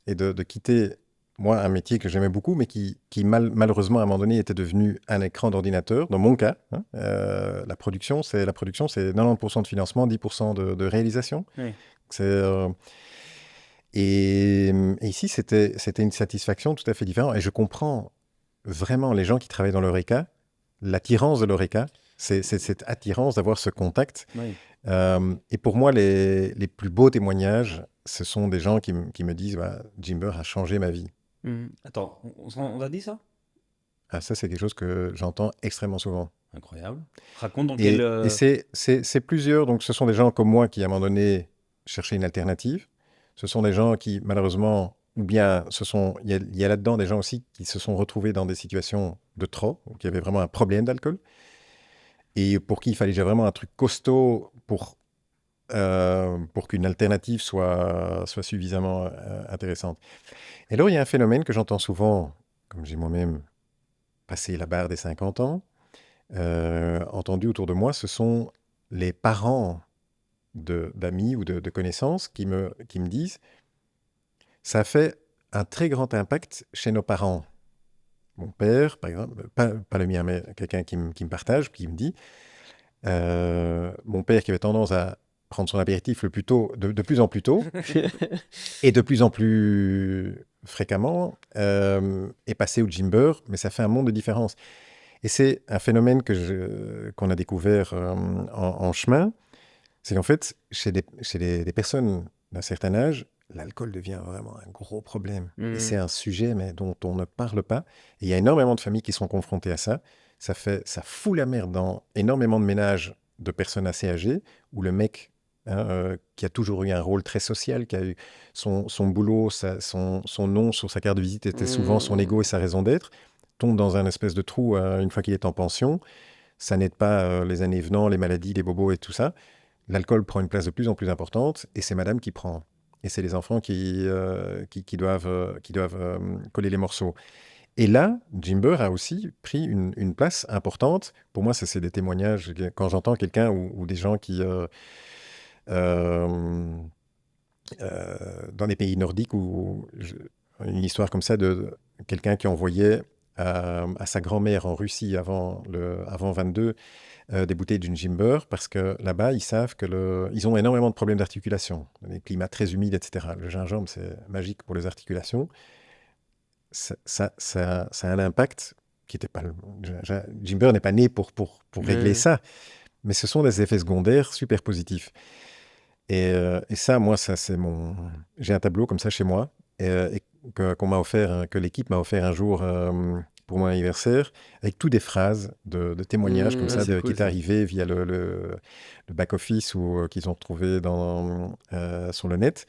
et de quitter, moi, un métier que j'aimais beaucoup, mais qui malheureusement, à un moment donné, était devenu un écran d'ordinateur. Dans mon cas, hein, la production, c'est 90% de financement, 10% de réalisation. Oui. C'est, et ici, c'était une satisfaction tout à fait différente. Et je comprends vraiment les gens qui travaillent dans l'Eureka, l'attirance de l'Eureka, c'est cette attirance d'avoir ce contact. Oui. Et pour moi, les plus beaux témoignages, ce sont des gens qui me disent bah, Jimber a changé ma vie. Attends, on a dit ça? Ah, ça, c'est quelque chose que j'entends extrêmement souvent. Incroyable. Raconte dans quel. Et c'est plusieurs. Donc, ce sont des gens comme moi qui, à un moment donné, cherchaient une alternative. Ce sont des gens qui, malheureusement, ou bien il y a là-dedans des gens aussi qui se sont retrouvés dans des situations de trop, qui avaient vraiment un problème d'alcool, et pour qui il fallait déjà vraiment un truc costaud pour qu'une alternative soit suffisamment intéressante. Et alors, il y a un phénomène que j'entends souvent, comme j'ai moi-même passé la barre des 50 ans, entendu autour de moi, ce sont les parents d'amis ou de connaissances qui me disent « ça fait un très grand impact chez nos parents ». Mon père, par exemple, pas le mien, mais quelqu'un qui me partage, qui me dit mon père qui avait tendance à prendre son apéritif de plus en plus tôt et de plus en plus fréquemment est passé au Jimber, mais ça fait un monde de différence. Et c'est un phénomène qu'on a découvert en chemin, c'est qu'en fait, chez des personnes d'un certain âge, l'alcool devient vraiment un gros problème. Et c'est un sujet mais dont on ne parle pas. Et il y a énormément de familles qui sont confrontées à ça. Ça fout la merde dans énormément de ménages de personnes assez âgées, où le mec, qui a toujours eu un rôle très social, qui a eu son boulot, son nom sur sa carte de visite était souvent son ego et sa raison d'être, tombe dans un espèce de trou une fois qu'il est en pension. Ça n'aide pas les années venant, les maladies, les bobos et tout ça. L'alcool prend une place de plus en plus importante et c'est madame qui prend. Et c'est les enfants qui doivent coller les morceaux. Et là, Jimber a aussi pris une place importante. Pour moi, ça, c'est des témoignages. Quand j'entends quelqu'un ou des gens qui, dans des pays nordiques, une histoire comme ça de quelqu'un qui envoyait à sa grand-mère en Russie avant 22 des bouteilles d'une Jimber, parce que là-bas, ils savent ils ont énormément de problèmes d'articulation, des climats très humides, etc. Le gingembre, c'est magique pour les articulations. Ça a un impact qui n'était pas... Jimber n'est pas né pour régler ça, mais ce sont des effets secondaires super positifs. Et ça, moi, c'est j'ai un tableau comme ça chez moi, qu'on m'a offert, que l'équipe m'a offert un jour pour mon anniversaire, avec toutes des phrases de témoignages comme ça, cool, qui est ça. arrivé via le back-office ou qu'ils ont retrouvé sur le net.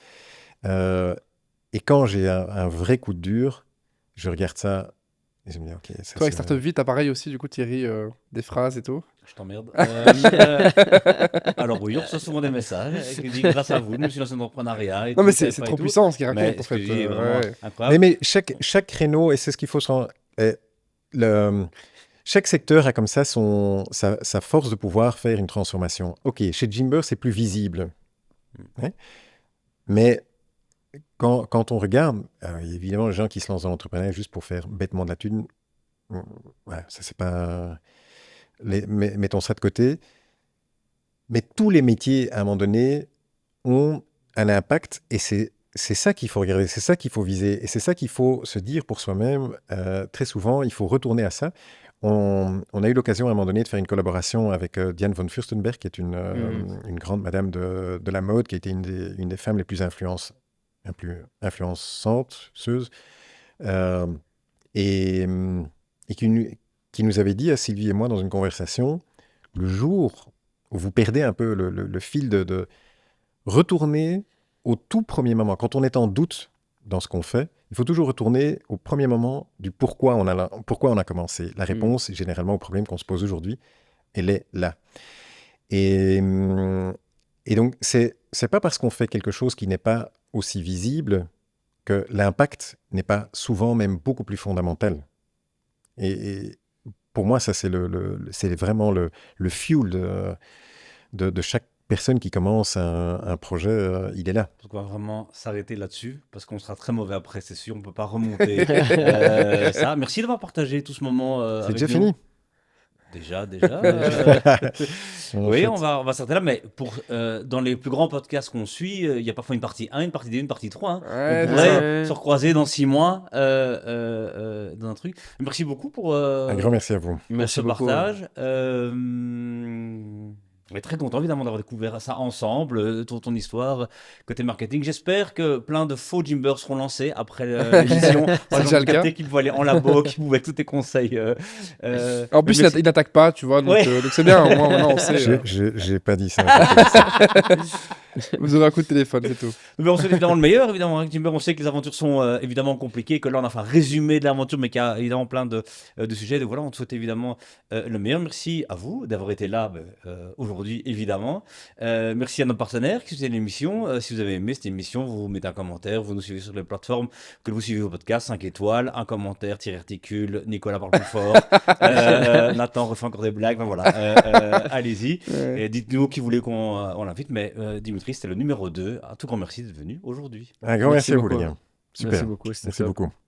Et quand j'ai un vrai coup de dur, je regarde ça et je me dis, OK, ça Toi, avec c'est... Startup Vie, t'as pareil aussi, du coup, Thierry, des phrases et tout. Je t'emmerde. Alors oui, on reçoit souvent des messages qui disent grâce à vous, je me suis lancé dans l'entrepreneuriat. Non, mais c'est trop puissant ce qu'il raconte, Mais en fait. c'est vraiment Ouais. incroyable. Mais chaque créneau, et c'est ce qu'il faut chaque secteur a comme ça sa force de pouvoir faire une transformation. OK, chez Jimber, c'est plus visible. Ouais. Mais quand on regarde, il y a évidemment les gens qui se lancent dans l'entrepreneuriat juste pour faire bêtement de la thune. Ouais, ça, c'est pas... mettons ça de côté. Mais tous les métiers, à un moment donné, ont un impact et c'est ça qu'il faut regarder, c'est ça qu'il faut viser et c'est ça qu'il faut se dire pour soi-même. Très souvent, il faut retourner à ça. On a eu l'occasion à un moment donné de faire une collaboration avec Diane von Furstenberg, qui est une grande madame de la mode, qui a été une des femmes les plus influençantes, et qui nous avait dit à Sylvie et moi dans une conversation, le jour où vous perdez un peu le fil retourner au tout premier moment. Quand on est en doute dans ce qu'on fait, il faut toujours retourner au premier moment du pourquoi on a commencé. La réponse, généralement, au problème qu'on se pose aujourd'hui, elle est là. Et donc, c'est pas parce qu'on fait quelque chose qui n'est pas aussi visible que l'impact n'est pas souvent même beaucoup plus fondamental. Et pour moi, ça, c'est vraiment le fuel de chaque personne qui commence un projet, il est là. Donc on va vraiment s'arrêter là-dessus parce qu'on sera très mauvais après, c'est sûr, on ne peut pas remonter ça. Merci d'avoir partagé tout ce moment C'est avec déjà nous. fini. Déjà. Oui, on va s'arrêter là, mais dans les plus grands podcasts qu'on suit, il y a parfois une partie 1, une partie 2, une partie 3. Hein. Ouais, On pourrait se recroiser dans 6 mois dans un truc. Merci beaucoup pour Un grand merci à vous. Merci ce beaucoup. partage. On est très content évidemment d'avoir découvert ça ensemble, ton histoire, côté marketing. J'espère que plein de faux Jimbers seront lancés après l'émission. C'est déjà le cas. Qui pouvaient aller en labo, qui pouvaient avec tous tes conseils. En plus, merci. il n'attaque pas, tu vois, donc Ouais. donc c'est bien, au moins maintenant on sait. J'ai pas dit ça. Vous aurez un coup de téléphone, c'est tout. Mais on souhaite évidemment le meilleur, évidemment. Avec Jimber, on sait que les aventures sont évidemment compliquées, que là on a fait un résumé de l'aventure, mais qu'il y a évidemment plein de sujets. Donc voilà, on te souhaite évidemment le meilleur. Merci à vous d'avoir été là aujourd'hui, évidemment. Merci à nos partenaires qui soutiennent l'émission. Si vous avez aimé cette émission, vous mettez un commentaire, vous nous suivez sur les plateformes, que vous suivez vos podcasts, 5 étoiles, un commentaire, tiré articule, Nicolas parle plus fort, Nathan refait encore des blagues, enfin, voilà. Allez-y. Ouais. Et dites-nous qui voulez qu'on l'invite, mais Dimitri, c'était le numéro 2. Un tout grand merci d'être venu aujourd'hui. Un grand merci à vous, beaucoup. les gars. Super. Merci beaucoup. C'était Merci top. beaucoup.